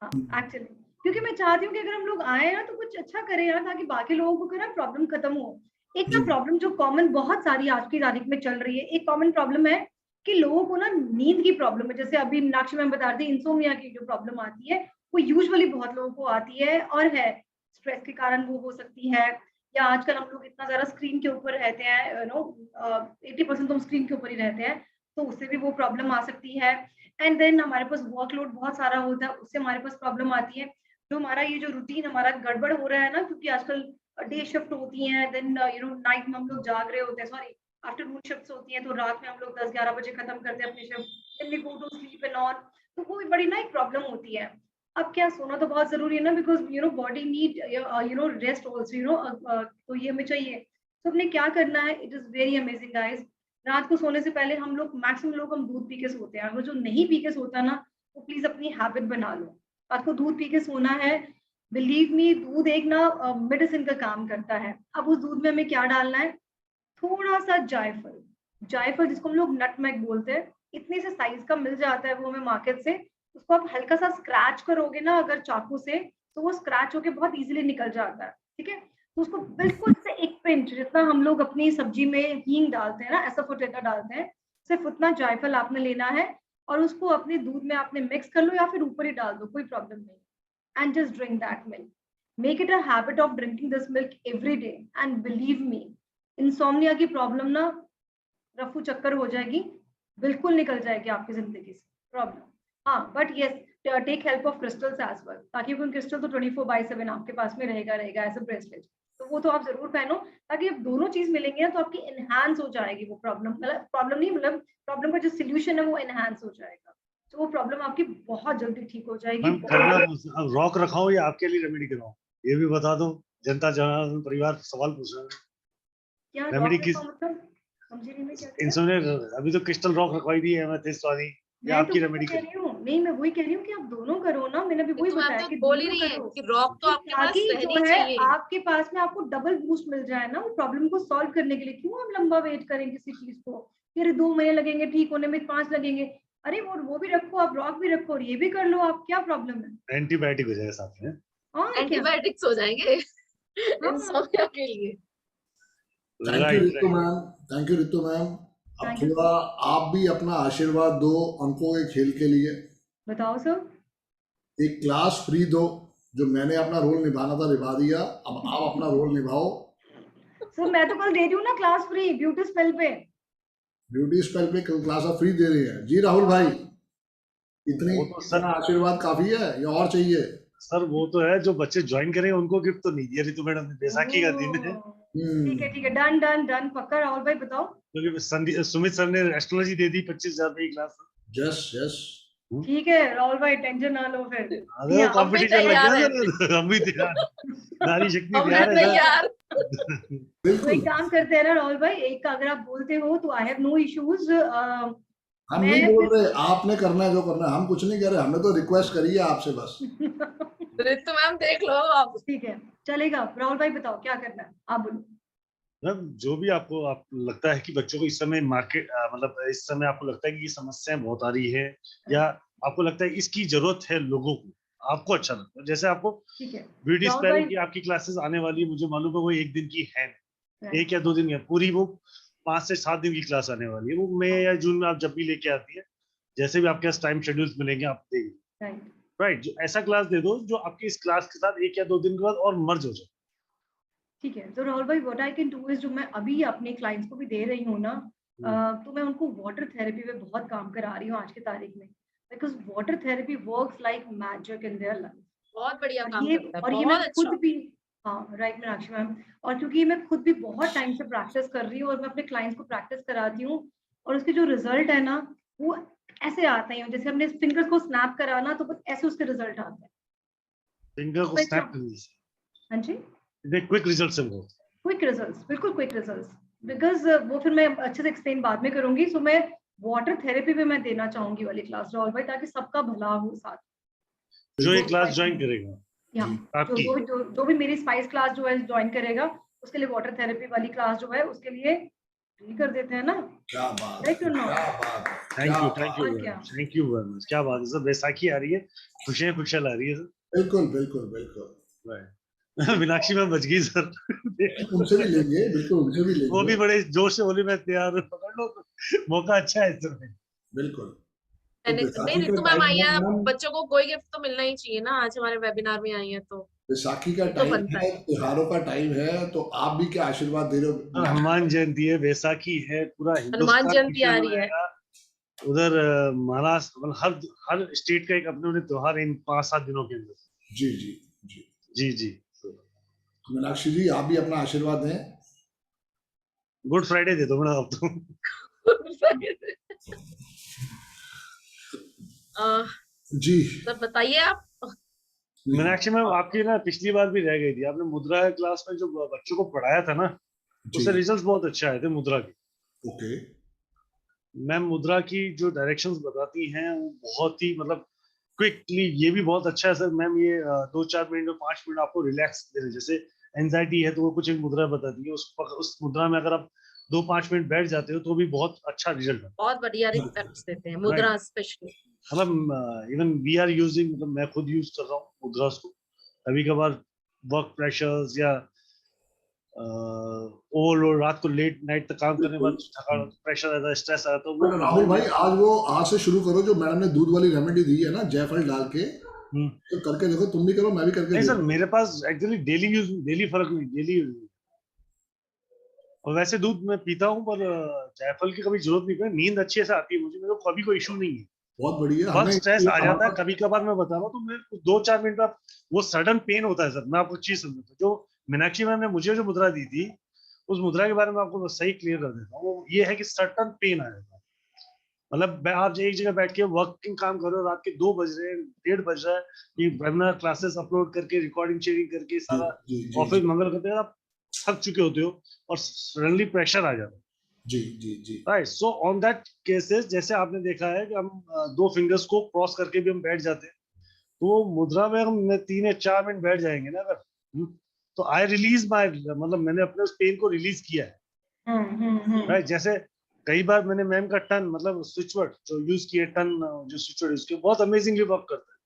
एक्चुअली क्योंकि मैं चाहती हूँ कि अगर हम लोग आए ना तो कुछ अच्छा करें यार, ताकि बाकी लोगों को ना प्रॉब्लम खत्म हो। एक ना प्रॉब्लम जो कॉमन बहुत सारी आज की तारीख में चल रही है, एक कॉमन प्रॉब्लम है कि लोगों को ना नींद की प्रॉब्लम है। जैसे अभी मीनाक्षी मैम बता रही थी, इंसोमिया की जो प्रॉब्लम आती है वो यूजुअली बहुत लोगों को आती है, और है स्ट्रेस के कारण वो हो सकती है, या आजकल हम लोग इतना ज्यादा स्क्रीन के ऊपर रहते हैं, 80% तो हम स्क्रीन के ऊपर ही रहते हैं, तो उससे भी वो प्रॉब्लम आ सकती है। एंड देन हमारे पास वर्कलोड बहुत सारा होता है, उससे हमारे पास प्रॉब्लम आती है। जो हमारा ये जो रूटीन हमारा गड़बड़ हो रहा है ना, क्योंकि आजकल डे शिफ्ट होती है, देन नाइट में हम लोग जाग रहे होते हैं, सॉरी आफ्टरनून शिफ्ट्स होती हैं, तो रात में हम लोग 10-11 बजे खत्म करते हैं अपनी shift, then we go to sleep and all, तो वो भी बड़ी ना एक प्रॉब्लम होती है। अब क्या, सोना तो बहुत जरूरी है ना, because body need rest also, तो ये हमें चाहिए। तो हमने क्या करना है, it is very amazing guys. रात को सोने से पहले हम लोग, मैक्सिमम लोग हम दूध पी के सोते हैं, अगर जो नहीं पी के सोता ना, तो प्लीज अपनी हैबिट बना लो, रात को दूध पी के सोना है। बिलीव मी, दूध एक ना मेडिसिन का काम करता है। अब उस दूध में हमें क्या डालना है, थोड़ा सा जायफल, जायफल जिसको हम लोग नटमेग बोलते हैं, इतने से साइज का मिल जाता है वो हमें मार्केट से। उसको आप हल्का सा स्क्रैच करोगे ना अगर चाकू से, तो वो स्क्रैच होके बहुत इजीली निकल जाता है, ठीक है। तो उसको बिल्कुल से एक पिंच, जितना हम लोग अपनी सब्जी में हींग डालते हैं ना, ऐसा फोटेटा डालते हैं, सिर्फ उतना जायफल आपने लेना है, और उसको अपने दूध में आपने मिक्स कर लो या फिर ऊपर ही डाल दो, कोई प्रॉब्लम नहीं। And just drink that milk, make it a habit of drinking this milk every day, and believe me, insomnia की प्रॉब्लम ना रफू चक्कर हो जाएगी, बिल्कुल निकल जाएगी आपकी जिंदगी से प्रॉब्लम। हाँ, but yes, take help of crystals as well, ताकि वो क्रिस्टल तो 24/7 आपके पास में रहेगा एज अ ब्रेसलेट, तो वो तो आप जरूर पहनो, ताकि अब दोनों चीज मिलेंगे ना तो आपकी एनहांस हो जाएगी वो प्रॉब्लम, मतलब प्रॉब्लम नहीं, मतलब प्रॉब्लम का जो सोल्यूशन है वो एनहांस हो जाएगा, तो वो प्रॉब्लम आपकी बहुत जल्दी ठीक हो जाएगी। मैम घर में रॉक रखाओ या आपके लिए रेमेडी कराओ, ये भी बता दो, जनता जनार्दन परिवार सवाल पूछ रहे हैं। क्या रेमेडी रॉक किस, मतलब समझी नहीं मैं क्या कह रहा? इंसोम्निया अभी तो क्रिस्टल रॉक रखवाई दी है एमेथिस्ट वाली, या मैं तो आपकी वही रेमेडी कह रही हूँ, नहीं मैं वही कह रही हूँ कि आप दोनों करो ना, मैंने भी वही तो मैम बताया तो कि बोल ही दोनों रही है करो, कि रॉक तो आपके पास ताकि रहनी जो है चाहिए। आपके पास में आपको डबल बूस्ट मिल जाए ना वो प्रॉब्लम को सॉल्व करने के लिए। क्यों हम लंबा वेट करें किसी चीज को, फिर 2 महीने लगेंगे ठीक होने में, 5 लगेंगे, अरे वो भी रखो, आप रॉक भी रखो और ये भी कर लो, आप क्या प्रॉब्लम है? एंटीबायोटिक हो जाएगा साथ में। और क्या, एंटीबायोटिक्स हो जाएंगे इंसोम्निया के लिए। Thank you Ritu ma'am, thank you Ritu ma'am. अब Thank you, थोड़ा आप भी अपना आशीर्वाद दो अंकों के खेल के लिए, बताओ सर। एक क्लास फ्री दो, जो मैंने अपना रोल निभाना था निभा दिया, अब आप अपना रोल निभाओ। सर मैं तो कल दे रही हूँ ना क्लास फ्री ब्यूटी स्पेल पे, ब्यूटी स्पेल पे क्लास आप फ्री दे रही है जी राहुल भाई, इतना आशीर्वाद काफी है या और चाहिए? सर वो तो है, जो बच्चे ज्वाइन करेंगे उनको गिफ्ट तो नहीं दिया रितु मैडम ने, बैसाखी का दिन है। ठीक है, डन डन डन, पक्का। राहुल भाई बताओ। क्योंकि सुमित सर ने एस्ट्रोलॉजी दे दी 25,000 रुपए की क्लास। यस यस, ठीक है राहुल भाई, टेंशन ना लो फिर। अरे हम भी कंपटीशन लग तैयार गया हैं। सर, हम भी तैयार, नारी शक्ति हम तैयार है सर। तैयार। तो एक काम करते हैं ना राहुल भाई, एक का अगर आप बोलते हो तो आई हैव नो इश्यूज। हम नहीं बोल रहे, आपने करना है जो करना है, हम कुछ नहीं कह रहे, हमने तो रिक्वेस्ट करी है आपसे बस। रितु मैम देख लो आप। ठीक है चलेगा। राहुल भाई बताओ क्या करना है, आप बोलो। मैम जो भी आपको लगता है कि बच्चों को इस समय मार्केट मतलब इस समय आपको लगता है कि ये समस्याएं बहुत आ रही है, या आपको लगता है इसकी जरूरत है लोगों को, आपको अच्छा लगता है, जैसे आपको ठीक है ब्यूटी राहुल स्पैरो भाई, की आपकी क्लासेस आने वाली है, मुझे मालूम है वो एक दिन की है, Right. 1 या 2 दिन की है, पूरी वो 5 से 7 दिन की क्लास आने वाली है, वो मई या जून में आप जब भी लेके आती है, जैसे भी आपके पास टाइम शेड्यूल्स मिलेंगे आप देंगे, राइट राइट। जो ऐसा क्लास दे दो जो आपकी इस क्लास के साथ 1 या 2 दिन के बाद और मर्ज हो जाए। ठीक है। तो राहुल भाई what I can do is, जो मैं अभी अपने क्लाइंट्स को भी दे रही हूँ ना, तो मैं उनको वाटर थेरेपी पे बहुत काम करा रही हूँ आज की तारीख में, because water therapy works like magic in their life. बहुत बढ़िया और काम ये करता है, और ये बहुत मैं अच्छा। खुद भी, हाँ राइट मीनाक्षी मैम, और क्योंकि मैं खुद भी बहुत टाइम से प्रैक्टिस कर रही हूँ और मैं अपने क्लाइंट्स को प्रैक्टिस कराती हूँ, और उसके जो रिजल्ट है ना वो ऐसे आते हैं, जैसे हमने फिंगर्स को स्नैप करा ना तो बस ऐसे उसके रिजल्ट आते हैं। फिंगर को मैं स्नैप करने से हाँ जी, क्विक रिजल्ट से वो क्विक रिजल्ट्स, बिल्कुल क्विक रिजल्ट्स, बिकॉज वो फिर मैं अच्छे से एक्सप्लेन बाद में करूंगी। सो मैं वाटर थेरेपी पे मैं देना चाहूंगी वाली क्लास राहुल भाई, ताकि सबका भला हो साथ। जो ये क्लास ज्वाइन करेगा या आपकी, जो भी मेरी स्पाइस क्लास जो है ज्वाइन करेगा, उसके लिए वाटर थेरेपी वाली क्लास जो है उसके लिए फ्री कर देते हैं ना। क्या बात राइट और नॉट? क्या बात है, थैंक यू और क्या? Thank you very much. क्या बात है सर, बैसाखी आ रही है, खुशियां खुशियां आ रही है सर। बिल्कुल बिल्कुल बिल्कुल। मीनाक्षी मैम बच गई सर। उनसे भी लेंगे, बिल्कुल उनसे भी लेंगे। वो भी बड़े जोश से बोली मैं तैयार हूँ, पकड़ लो मौका अच्छा है इस समय। बिल्कुल। नहीं रितु मैम आई है, बच्चों को कोई गिफ्ट तो मिलना ही चाहिए ना, आज हमारे वेबिनार में आई है तो बैसाखी का तो टाइम बनता है, त्योहारों का टाइम है, तो आप भी क्या आशीर्वाद दे रहे हो? हनुमान जयंती है, बैसाखी है, पूरा हनुमान हिंदुस्तान जयंती आ खुशियां रही है। मनाएगा। उधर महाराष्ट्र मतलब हर स्टेट का एक अपने अपने त्योहार है इन 5-7 दिनों के अंदर। जी जी जी जी जी। मीनाक्षी जी आप भी अपना आशीर्वाद दें। गुड फ्राइडे दे दो मैडम आप तो। जी तो बताइए आप। मीनाक्षी मैम आपकी ना पिछली बार भी रह गई थी, आपने मुद्रा क्लास में जो बच्चों को पढ़ाया था ना, उससे रिजल्ट्स बहुत अच्छे आए थे मुद्रा के। ओके मैम मुद्रा की जो डायरेक्शंस बताती हैं वो बहुत ही मतलब क्विकली, ये भी बहुत अच्छा है सर। मैम ये 2-4 मिनट में 5 मिनट आपको रिलैक्स देने, जैसे एंजाइटी है तो वो कुछ एक मुद्रा बताती है, उस मुद्रा में अगर आप 2-5 मिनट बैठ जाते हो तो भी बहुत अच्छा रिजल्ट है। बहुत बढ़िया रिजल्ट्स देते हैं मुद्रा स्पेशली। मतलब इवन वी आर यूजिंग, मतलब मैं खुद यूज कर रहा हूँ मुद्रा को, कभी कभार वर्क प्रेशर्स या ओवरलोड, रात को लेट नाइट तक काम करने के बाद थकान, प्रेशर आता है, स्ट्रेस आता है, तो वो राहुल भाई आज से शुरू करो जो मैडम ने दूध वाली रेमेडी दी है ना, जायफल डाल के, तो करके देखो, तुम भी करो मैं भी करके नहीं देखो। सर मेरे पास एक्चुअली डेली फर्क नहीं, डेली यूज। और वैसे दूध मैं पीता हूँ पर जायफल की कभी जरूरत नहीं पड़ी, नींद अच्छे से आती है मुझे, मेरे को कभी कोई इशू नहीं है। बहुत बढ़िया। बहुत स्ट्रेस आ जाता है कभी कभार, मैं बता रहा हूँ, तो मेरे को 2-4 मिनट में वो सडन पेन होता है सर। मैं आपको चीज समझता हूँ, जो मीनाक्षी मैम ने मुझे जो मुद्रा दी थी, उस मुद्रा के बारे में आपको सही क्लियर कर देता हूँ। वो ये है कि सडन पेन आएगा, मतलब आप एक जगह बैठ के वर्किंग काम कर रहे हो, रात के 2 बज रहे हैं, 1:30 बज रहा है, ये वेबिनार क्लासेस अपलोड करके रिकॉर्डिंग शेयरिंग करके सारा ऑफिस मंगल करते हैं, आप थक चुके होते हो और सडनली प्रेशर आ जाता है। जी जी जी right. So on that cases, जैसे आपने देखा है कि हम 2 फिंगर्स को क्रॉस करके भी हम बैठ जाते हैं, तो मुद्रा में हम 3 या 4 मिनट बैठ जाएंगे ना अगर, तो आई रिलीज माय, मतलब मैंने अपने उस पेन को रिलीज किया है। राइट। जैसे कई बार मैंने मैम का टन, मतलब स्विच वर्ड जो यूज किए, टन जो स्विच वर्ड यूज किए, बहुत अमेजिंगली वर्क करता है,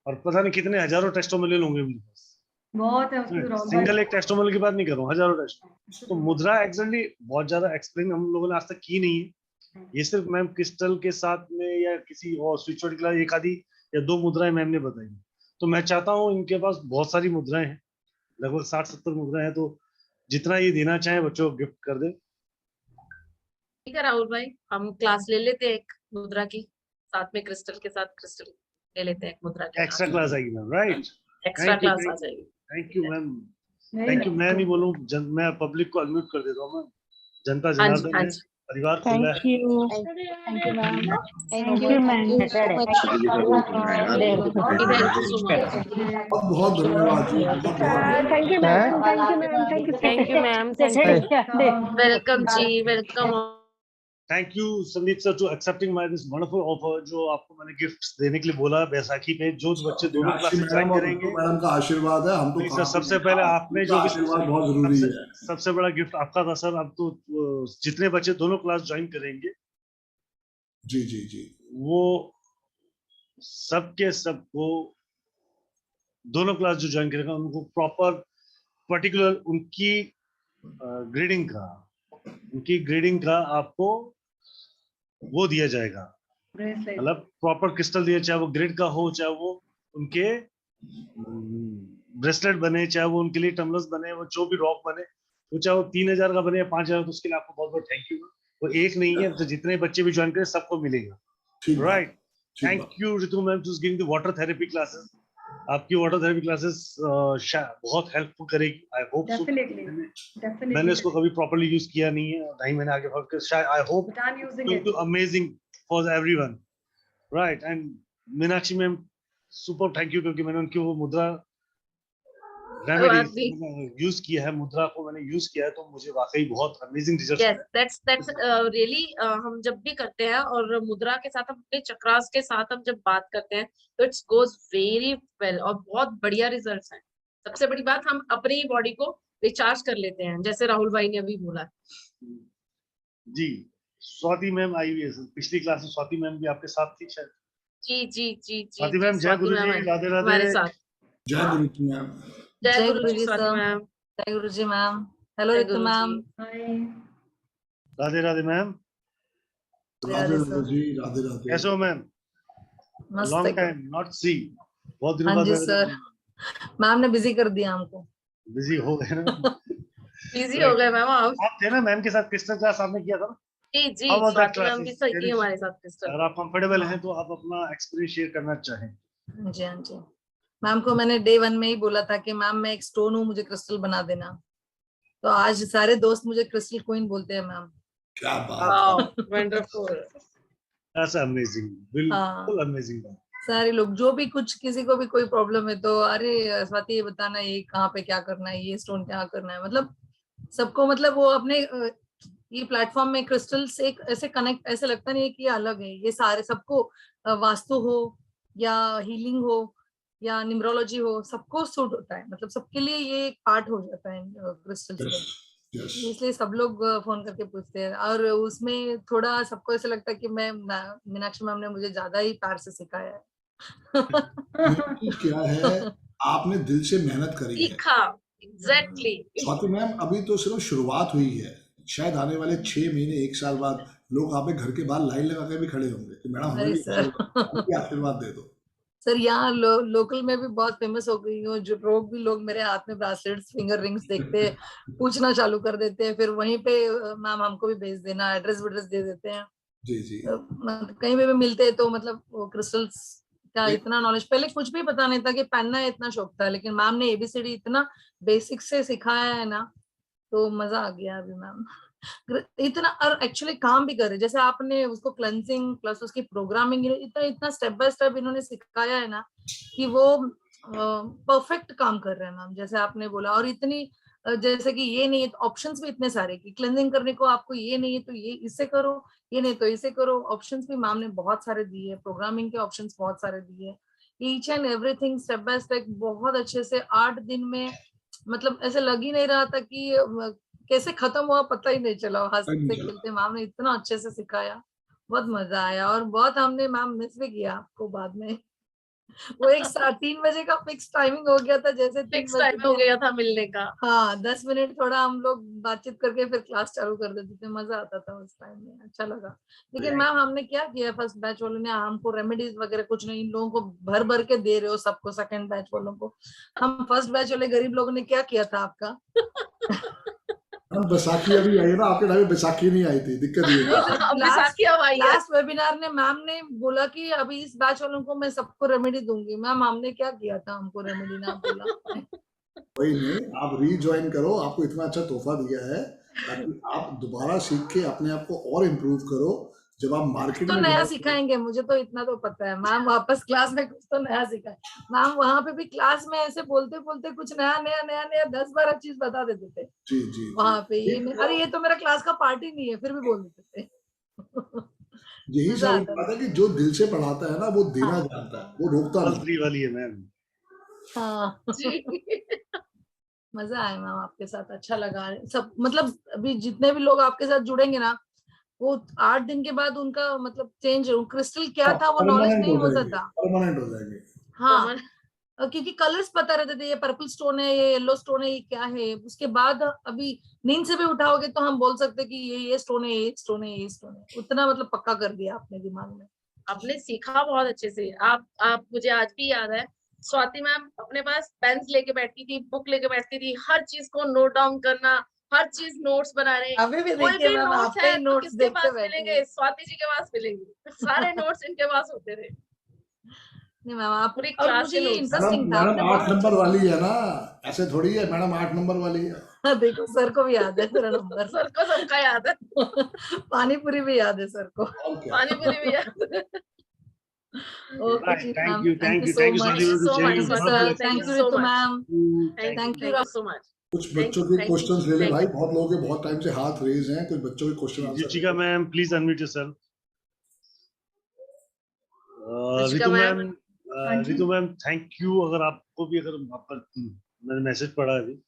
और पता नहीं कितने हजारों टेस्टोमोनियल होंगे मेरे पास। बहुत है उसकी तो सिंगल एक टेस्टोमोनियल की बात नहीं कर रहा हूँ, हजारों टेस्ट। तो मुद्रा एक्चुअली बहुत ज्यादा एक्सप्लेन हम लोगों ने आज तक की नहीं है, ये सिर्फ मैम क्रिस्टल के साथ में या किसी और स्विच वर्ड के लिए 1 आधी या 2 मुद्राएं मैम ने बताई। तो मैं चाहता हूँ, इनके पास बहुत सारी मुद्राएं हैं, लगभग 60-70 मुद्राएं हैं, तो जितना ये देना चाहे बच्चों को गिफ्ट कर दे। ठीक है राहुल भाई, हम क्लास ले लेते हैं एक मुद्रा की, साथ में क्रिस्टल के साथ क्रिस्टल ले लेते हैं एक मुद्रा की। एक्स्ट्रा क्लास आएगी मैम, राइट? एक्स्ट्रा क्लास आ जाएगी। Thank you ma'am, thank you. मैं नहीं बोलूँ, मैं पब्लिक को अनम्यूट कर देता हूँ मैम, जनता जनार्दन है, परिवार खुला है। Thank you ma'am, thank you ma'am, बहुत धन्यवाद जी, thank you ma'am, thank you ma'am, welcome जी, welcome. Thank you Sandeep sir to accepting my this wonderful offer. जो आपको मैंने गिफ्ट्स देने के लिए बोला बैसाखी में, जो बच्चे दोनों क्लासेस ज्वाइन करेंगे, मैडम का आशीर्वाद है। हम तो सर सबसे पहले आपने जो आशीर्वाद बहुत जरूरी है। सबसे बड़ा गिफ्ट आपका था सर। अब तो जितने बच्चे दोनों क्लास ज्वाइन करेंगे, जी जी जी, वो सबके सबको दोनों क्लास जो ज्वाइन करेगा उनको प्रॉपर पर्टिकुलर उनकी ग्रेडिंग का आपको वो दिया जाएगा, मतलब प्रॉपर क्रिस्टल दिया, चाहे वो ग्रेड का हो, चाहे वो उनके ब्रेसलेट बने, चाहे वो उनके लिए टम्बलर्स बने, वो जो भी रॉक बने, वो चाहे वो 3000 का बने या 5000, तो उसके लिए आपको बहुत बहुत थैंक यू। वो एक नहीं है, तो जितने बच्चे भी ज्वाइन करें सबको मिलेगा। Right, thank you Ritu ma'am to giving the water therapy classes. आपकी वाटर थेरेपी क्लासेस बहुत हेल्पफुल करेगी, आई होप सो। मैंने इसको कभी प्रॉपर्ली यूज किया नहीं है, नहीं मैंने आगे बढ़कर शायद, I hope to amazing for everyone. Right, and Meenakshi ma'am super thank you, क्योंकि मैंने उनकी वो मुद्रा रेमेडी यूज किया है, मुद्रा को मैंने यूज किया है, तो मुझे वाकई बहुत amazing results. Yes, that's really, हम जब भी करते हैं और मुद्रा के साथ, हम अपने चक्रास के साथ हम जब बात करते हैं, तो इट्स गोज वेरी वेल और बहुत बढ़िया रिजल्ट्स हैं। सबसे बड़ी बात, हम अपनी ही बॉडी को रिचार्ज कर लेते हैं, जैसे राहुल भाई ने अभी बोला। जी, स्वाति मैम आई हुई है, पिछली क्लास में स्वाति मैम भी आपके साथ थी शायद। जी जी जी जी, स्वाति मैम जय गुरु जी, राधे राधे। हमारे साथ जय गुरु जी मैम, जय गुरु जी स्वाति मैम, जय गुरु ji ma'am. Hello Ritu ma'am, Radhe Radhe ma'am. Radhe Radhe जी, राधे राधे। कैसे हो ma'am? Long time not see, बहुत दिनों हाँ बाद। जी सर, मैम ने बिजी कर दिया हमको। बिजी हो गए ना? बिजी हो गए मैम। आप थे ना मैम के साथ, क्रिस्टल क्लास आपने किया था ना? जी जी, स्वाति मैम भी सही हमारे साथ क्रिस्टल। अगर आप कंफर्टेबल हैं तो आप अपना एक्सपीरियंस शेयर करना चाहें। जी हाँ जी, मैम को मैंने डे 1 में ही बोला था कि मैम मैं एक स्टोन हूँ, मुझे क्रिस्टल बना देना। तो आज सारे दोस्त मुझे क्रिस्टल क्वीन बोलते हैं मैम। क्या बात, वंडरफुल, दैट्स अमेजिंग, बिल्कुल अमेजिंग। सारे लोग जो भी कुछ, किसी को भी कोई प्रॉब्लम है तो अरे स्वाति ये बताना, ये कहाँ पे क्या करना है, ये स्टोन क्या करना है, मतलब सबको, मतलब वो अपने ये प्लेटफॉर्म में क्रिस्टल से एक ऐसे कनेक्ट, ऐसे लगता नहीं है कि ये अलग है, ये सारे सबको, वास्तु हो या हीलिंग हो या न्यूमरोलॉजी हो, सबको सूट होता है, मतलब सबके लिए ये एक पार्ट हो जाता है क्रिस्टल से। इसलिए सब लोग फोन करके पूछते हैं, और उसमें थोड़ा सबको ऐसा लगता है कि मैं, मीनाक्षी मैम ने मुझे ज्यादा ही प्यार से सिखाया है। क्या है, आपने दिल से मेहनत करी है, सीखा। Exactly Swati ma'am. अभी तो सिर्फ शुरुआत हुई है, शायद आने वाले 6 महीने 1 साल बाद लोग आप घर के बाहर लाइन लगा के भी खड़े होंगे कि मैडम हमें भी आशीर्वाद दे दो। सर यहाँ लोकल में भी बहुत फेमस हो गई हूँ, जो लोग मेरे हाथ में ब्रासलेट्स, फिंगर रिंग्स देखते हैं, पूछना चालू कर देते हैं, फिर वहीं पे मैम हमको भी भेज देना, एड्रेस वेड्रेस दे देते हैं। जी जी, तो कहीं पे भी मिलते हैं तो मतलब क्रिस्टल्स का इतना नॉलेज, पहले कुछ भी पता नहीं था कि पहनना इतना शौक था, लेकिन मैम ने ABCD इतना बेसिक से सिखाया है ना, तो मजा आ गया अभी मैम इतना। और एक्चुअली काम भी कर रहे, जैसे आपने उसको क्लेंजिंग प्लस उसकी प्रोग्रामिंग, इतना स्टेप बाय स्टेप इन्होंने सिखाया है ना कि वो परफेक्ट काम कर रहे हैं मैम, जैसे आपने बोला। और इतनी, जैसे कि ये नहीं है, ऑप्शंस भी इतने सारे कि क्लेंजिंग करने को आपको ये नहीं है तो ये इससे करो, ये नहीं तो इसे करो, ऑप्शंस भी मैम ने बहुत सारे दिए, प्रोग्रामिंग के ऑप्शंस बहुत सारे दिए, each and everything step by step बहुत अच्छे से 8 दिन में, मतलब ऐसे लग ही नहीं रहा था कि कैसे खत्म हुआ, पता ही नहीं चला, हंसते खेलते मैम ने इतना अच्छे से सिखाया, बहुत मजा आया। और बहुत हमने मैम मिस भी किया आपको बाद में, वो एक 3 बजे का फिक्स टाइमिंग हो गया था, जैसे फिक्स टाइम हो गया था मिलने का। हाँ, 10 मिनट थोड़ा हम लोग बातचीत करके फिर क्लास चालू कर देते थे, मजा आता था उस टाइम में, अच्छा लगा। लेकिन मैम हमने क्या किया, फर्स्ट बैच वालों ने हमको रेमेडीज वगैरह कुछ नहीं, इन लोगों को भर भर के दे रहे हो सबको, सेकंड बैच वालों को। हम फर्स्ट बैच वाले गरीब लोगों ने क्या किया था आपका? बैसाखी अभी आई है ना, आपके टाइम में बैसाखी नहीं आई थी, दिक्कत ये है। लास्ट वेबिनार में मैम ने बोला कि अभी इस बैच वालों को मैं सबको रेमेडी दूंगी। मैम हमने क्या किया था, हमको रेमेडी ना बोला। वही नहीं, आप रीजॉइन करो, आपको इतना अच्छा तोहफा दिया है, ताकि आप दोबारा सीख के अपने आप को और इम्प्रूव करो। जब आप मार्केट तो में नया जाओ सिखाएंगे, मुझे तो इतना तो पता है मैम, वापस क्लास में कुछ तो नया सिखाए। मैम वहां पे भी क्लास में ऐसे बोलते बोलते कुछ नया नया नया नया 10-12 चीज बता देते थे जी जी वहां पे। ये नहीं, अरे ये तो मेरा क्लास का पार्ट ही नहीं है, फिर भी बोल देते थे। यही मजा सारी आता बात है कि जो दिल से पढ़ाता है ना वो देना जानता है, वो रोकता नहीं। फ्री वाली है मैम। हाँ मजा आया मैम आपके साथ, अच्छा लगा सब। मतलब अभी जितने भी लोग आपके साथ जुड़ेंगे ना, वो 8 दिन के बाद उनका मतलब चेंज, क्रिस्टल क्या था वो नॉलेज परमानेंट नहीं हो होता जाएंगे, था। परमानेंट हो जाएंगे। हाँ क्योंकि कलर्स पता रहते थे, ये पर्पल स्टोन है, ये येलो स्टोन है, ये क्या है। उसके बाद अभी नींद से भी उठाओगे तो हम बोल सकते कि ये स्टोन है, ये स्टोन है, ये स्टोन है। उतना मतलब पक्का कर दिया आपने दिमाग में। आपने सीखा बहुत अच्छे से। आप मुझे आज भी याद है, स्वाति मैम अपने पास पेन्स लेके बैठती थी, बुक लेके बैठती थी, हर चीज को नोट डाउन करना, हर चीज नोट्स बनाने। अभी भी कोई देखिए भी मैम नोट्स आपके है ही तो नोट्स किसके देखते पास बैठे मिलेंगे? स्वाति जी के पास मिलेंगे। सारे नोट्स इनके पास होते थे। नहीं मैम आप, पूरी और क्लास मुझे के ये नोट्स। इंटरेस्टिंग था, मैडम आपने 8 बहुत नंबर अच्छे वाली है ना, ऐसे थोड़ी है मैडम 8 नंबर वाली है। से देखो सर को भी याद है मेरा नंबर। सर को सबका याद है। पानी पूरी भी याद है सर को। पानी पूरी भी याद है। ओके जी thank ma'am, you thank you thank so you much. Swati ma'am to so sharing much, thank you wonderful sir, Swati. Thank thank you you so Ritu much. Ma'am, Thank thank you you. so much. कुछ Thank बच्चों you, के thank you, questions ले ले thank भाई, you. बहुत लोगों के बहुत टाइम से हाथ रेज हैं, कुछ बच्चों के question answer. Ruchika ma'am please unmute yourself. Ruchika Ritu ma'am. Ma'am, हाँ जी। Ritu ma'am thank you. अगर आपको भी अगर आपका मैंने मैसेज पढ़ा अभी,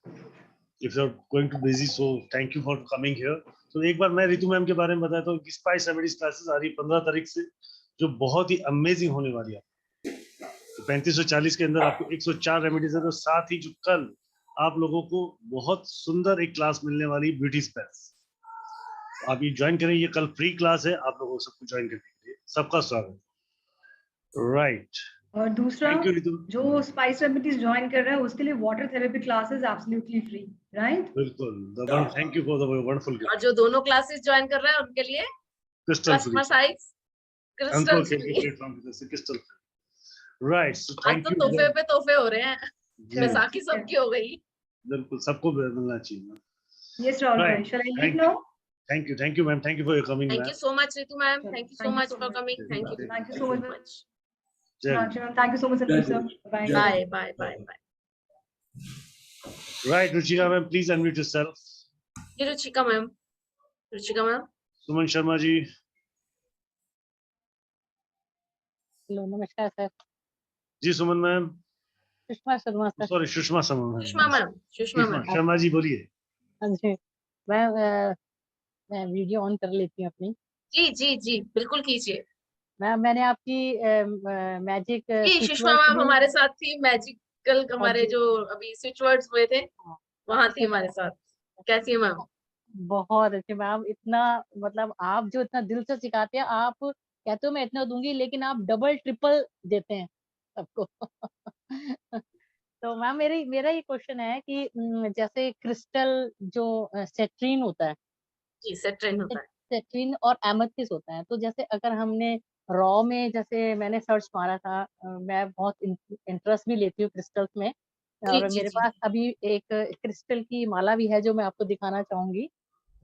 if you are going to busy, so thank you for coming here. तो एक बार मैं रितु मैम के बारे में बताता हूँ कि स्पाइस रेमेडीज क्लासेस आ रही है 15 तारीख से, जो बहुत ही अमेजिंग होने वाली है। तो 3540 के अंदर आपको 104 रेमेडीज है, तो साथ ही जो कल आप लोगों को बहुत सुंदर एक क्लास मिलने वाली ब्यूटी स्पेल्स, आप ये ज्वाइन करें। ये कल फ्री क्लास है, आप लोगों को सबको ज्वाइन करने के लिए सबका स्वागत। राइट। और दूसरा, थैंक यू रितु। जो स्पाइस रेमेडीज ज्वाइन कर रहा है उसके लिए water therapy classes absolutely free, right? बिल्कुल। Thank you for the wonderful और जो दोनों क्लासेस ज्वाइन कर रहे हैं उनके लिए crystal free customer size crystal free. Platform की क्रिस्टल फ्री। राइट, सो आज थैंक तो यू। तोहफे पे तोहफे हो रहे हैं। जी बैसाखी सबकी हो गई। बिल्कुल, सबको मिलना चाहिए। यस राहुल भाई, shall I leave now? Thank you ma'am, thank you for your coming Thank ma'am. you so much, Ritu ma'am. Thank you so Thank you much so for much. coming. Thank you. Thank you Thank so you so much. much. Meenakshi ma'am, thank you so much, Sandeep sir. Bye. Bye, bye, bye, bye. Right, Ruchika ma'am, please unmute yourself. Ye Ruchika ma'am. Ruchika ma'am. Suman Sharma ji. Hello नमस्कार sir. जी Suman ma'am. Sushma Sharma sir. Sorry, Sushma Sharma ma'am. Sushma ma'am. Sushma ma'am. Sharma ji बोलिए। हाँ जी, मैं video on कर लेती हूँ अपनी। जी जी जी बिल्कुल कीजिए। मैम मैंने आपकी मैजिक जी सुषमा मैम हमारे साथ थी, मैजिकल हमारे जो अभी स्विच वर्ड्स हुए थे वहाँ थी हमारे साथ। कैसी है मैम? बहुत अच्छे मैम, इतना मतलब आप जो इतना दिल से सिखाते हैं, आप कहते हो मैं इतना दूंगी लेकिन आप डबल ट्रिपल देते हैं सबको। तो मैम मेरा ये क्वेश्चन है कि जैसे क्रिस्टल जो सेट्रीन होता है, जी सेट्रीन होता है, सेट्रीन और एमेथिस्ट होता है, तो जैसे अगर हमने रॉ में, जैसे मैंने सर्च मारा था, मैं बहुत इंटरेस्ट भी लेती हूँ क्रिस्टल्स में, जी और जी मेरे जी पास अभी एक क्रिस्टल की माला भी है जो मैं आपको दिखाना चाहूंगी।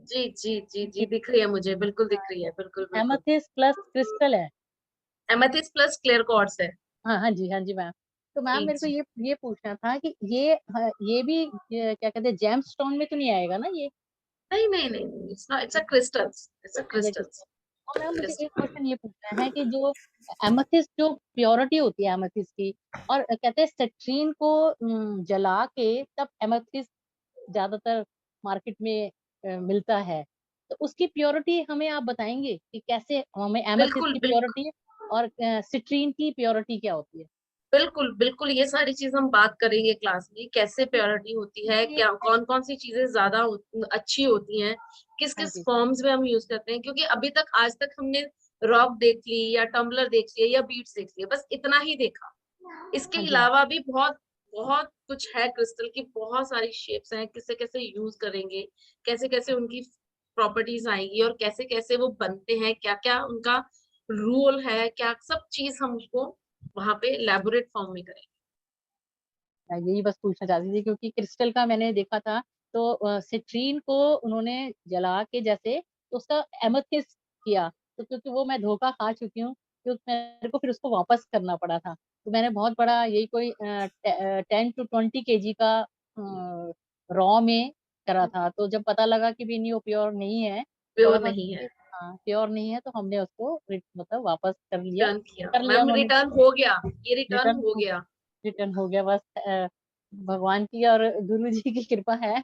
जी जी जी जी दिख रही है मुझे, बिल्कुल दिख रही है, बिल्कुल बिल्कुल। एमेथिस्ट प्लस क्रिस्टल है। एमेथिस्ट प्लस क्लियर क्वार्ट्ज है। हाँ जी मैम। तो मैम जी मेरे को जी ये पूछना था कि ये भी क्या कहते हैं, जेम स्टोन में तो नहीं आएगा ना ये? नहीं नहीं नहीं, it's not, it's a crystals, it's a crystals. और मैम मुझे एक क्वेश्चन ये पूछना है कि जो एमेथिस्ट जो प्योरिटी होती है एमेथिस्ट की, और कहते हैं सेट्रीन को जला के तब एमेथिस्ट ज्यादातर मार्केट में मिलता है, तो उसकी प्योरिटी हमें आप बताएंगे कि कैसे हमें एमेथिस्ट बिल्कुल की बिल्कुल प्योरिटी और सिट्रीन की प्योरिटी क्या होती है? बिल्कुल बिल्कुल, ये सारी चीज हम बात करेंगे क्लास में, कैसे प्योरिटी होती है, क्या कौन कौन सी चीजें ज्यादा अच्छी होती हैं, किस हाँ किस जी। फॉर्म्स में हम यूज करते हैं। क्योंकि अभी तक आज तक हमने रॉक देख ली या टम्बलर देख लिया या बीड्स देख लिया, बस इतना ही देखा। इसके हाँ जी। अलावा भी बहुत बहुत कुछ है, क्रिस्टल की बहुत सारी शेप्स हैं, किसे कैसे यूज करेंगे, कैसे कैसे उनकी प्रॉपर्टीज आएंगी और कैसे कैसे वो बनते हैं, क्या क्या उनका रूल है, क्या सब चीज हम उसको वहां पे लैबोरेट फॉर्म में करेंगे। मैं यही बस पूछना चाहती थी, क्योंकि क्रिस्टल का मैंने देखा था तो सिट्रीन को उन्होंने जला के जैसे तो उसका एमेथिस्ट किया, तो क्योंकि वो मैं धोखा खा चुकी हूँ, तो मेरे को फिर उसको वापस करना पड़ा था। तो मैंने बहुत बड़ा यही कोई 10 to 20 केजी का रॉ में करा था। तो जब पता लगा कि भी नहीं वो प्योर नहीं है, प्योर थोड़ा सा नहीं है, हाँ प्योर नहीं है, तो हमने उसको मतलब वापस कर लिया रिटर्न किया मैम, उन्होंने। रिटर्न हो गया, ये रिटर्न हो गया। रिटर्न हो गया, बस भगवान की और गुरु जी की कृपा है,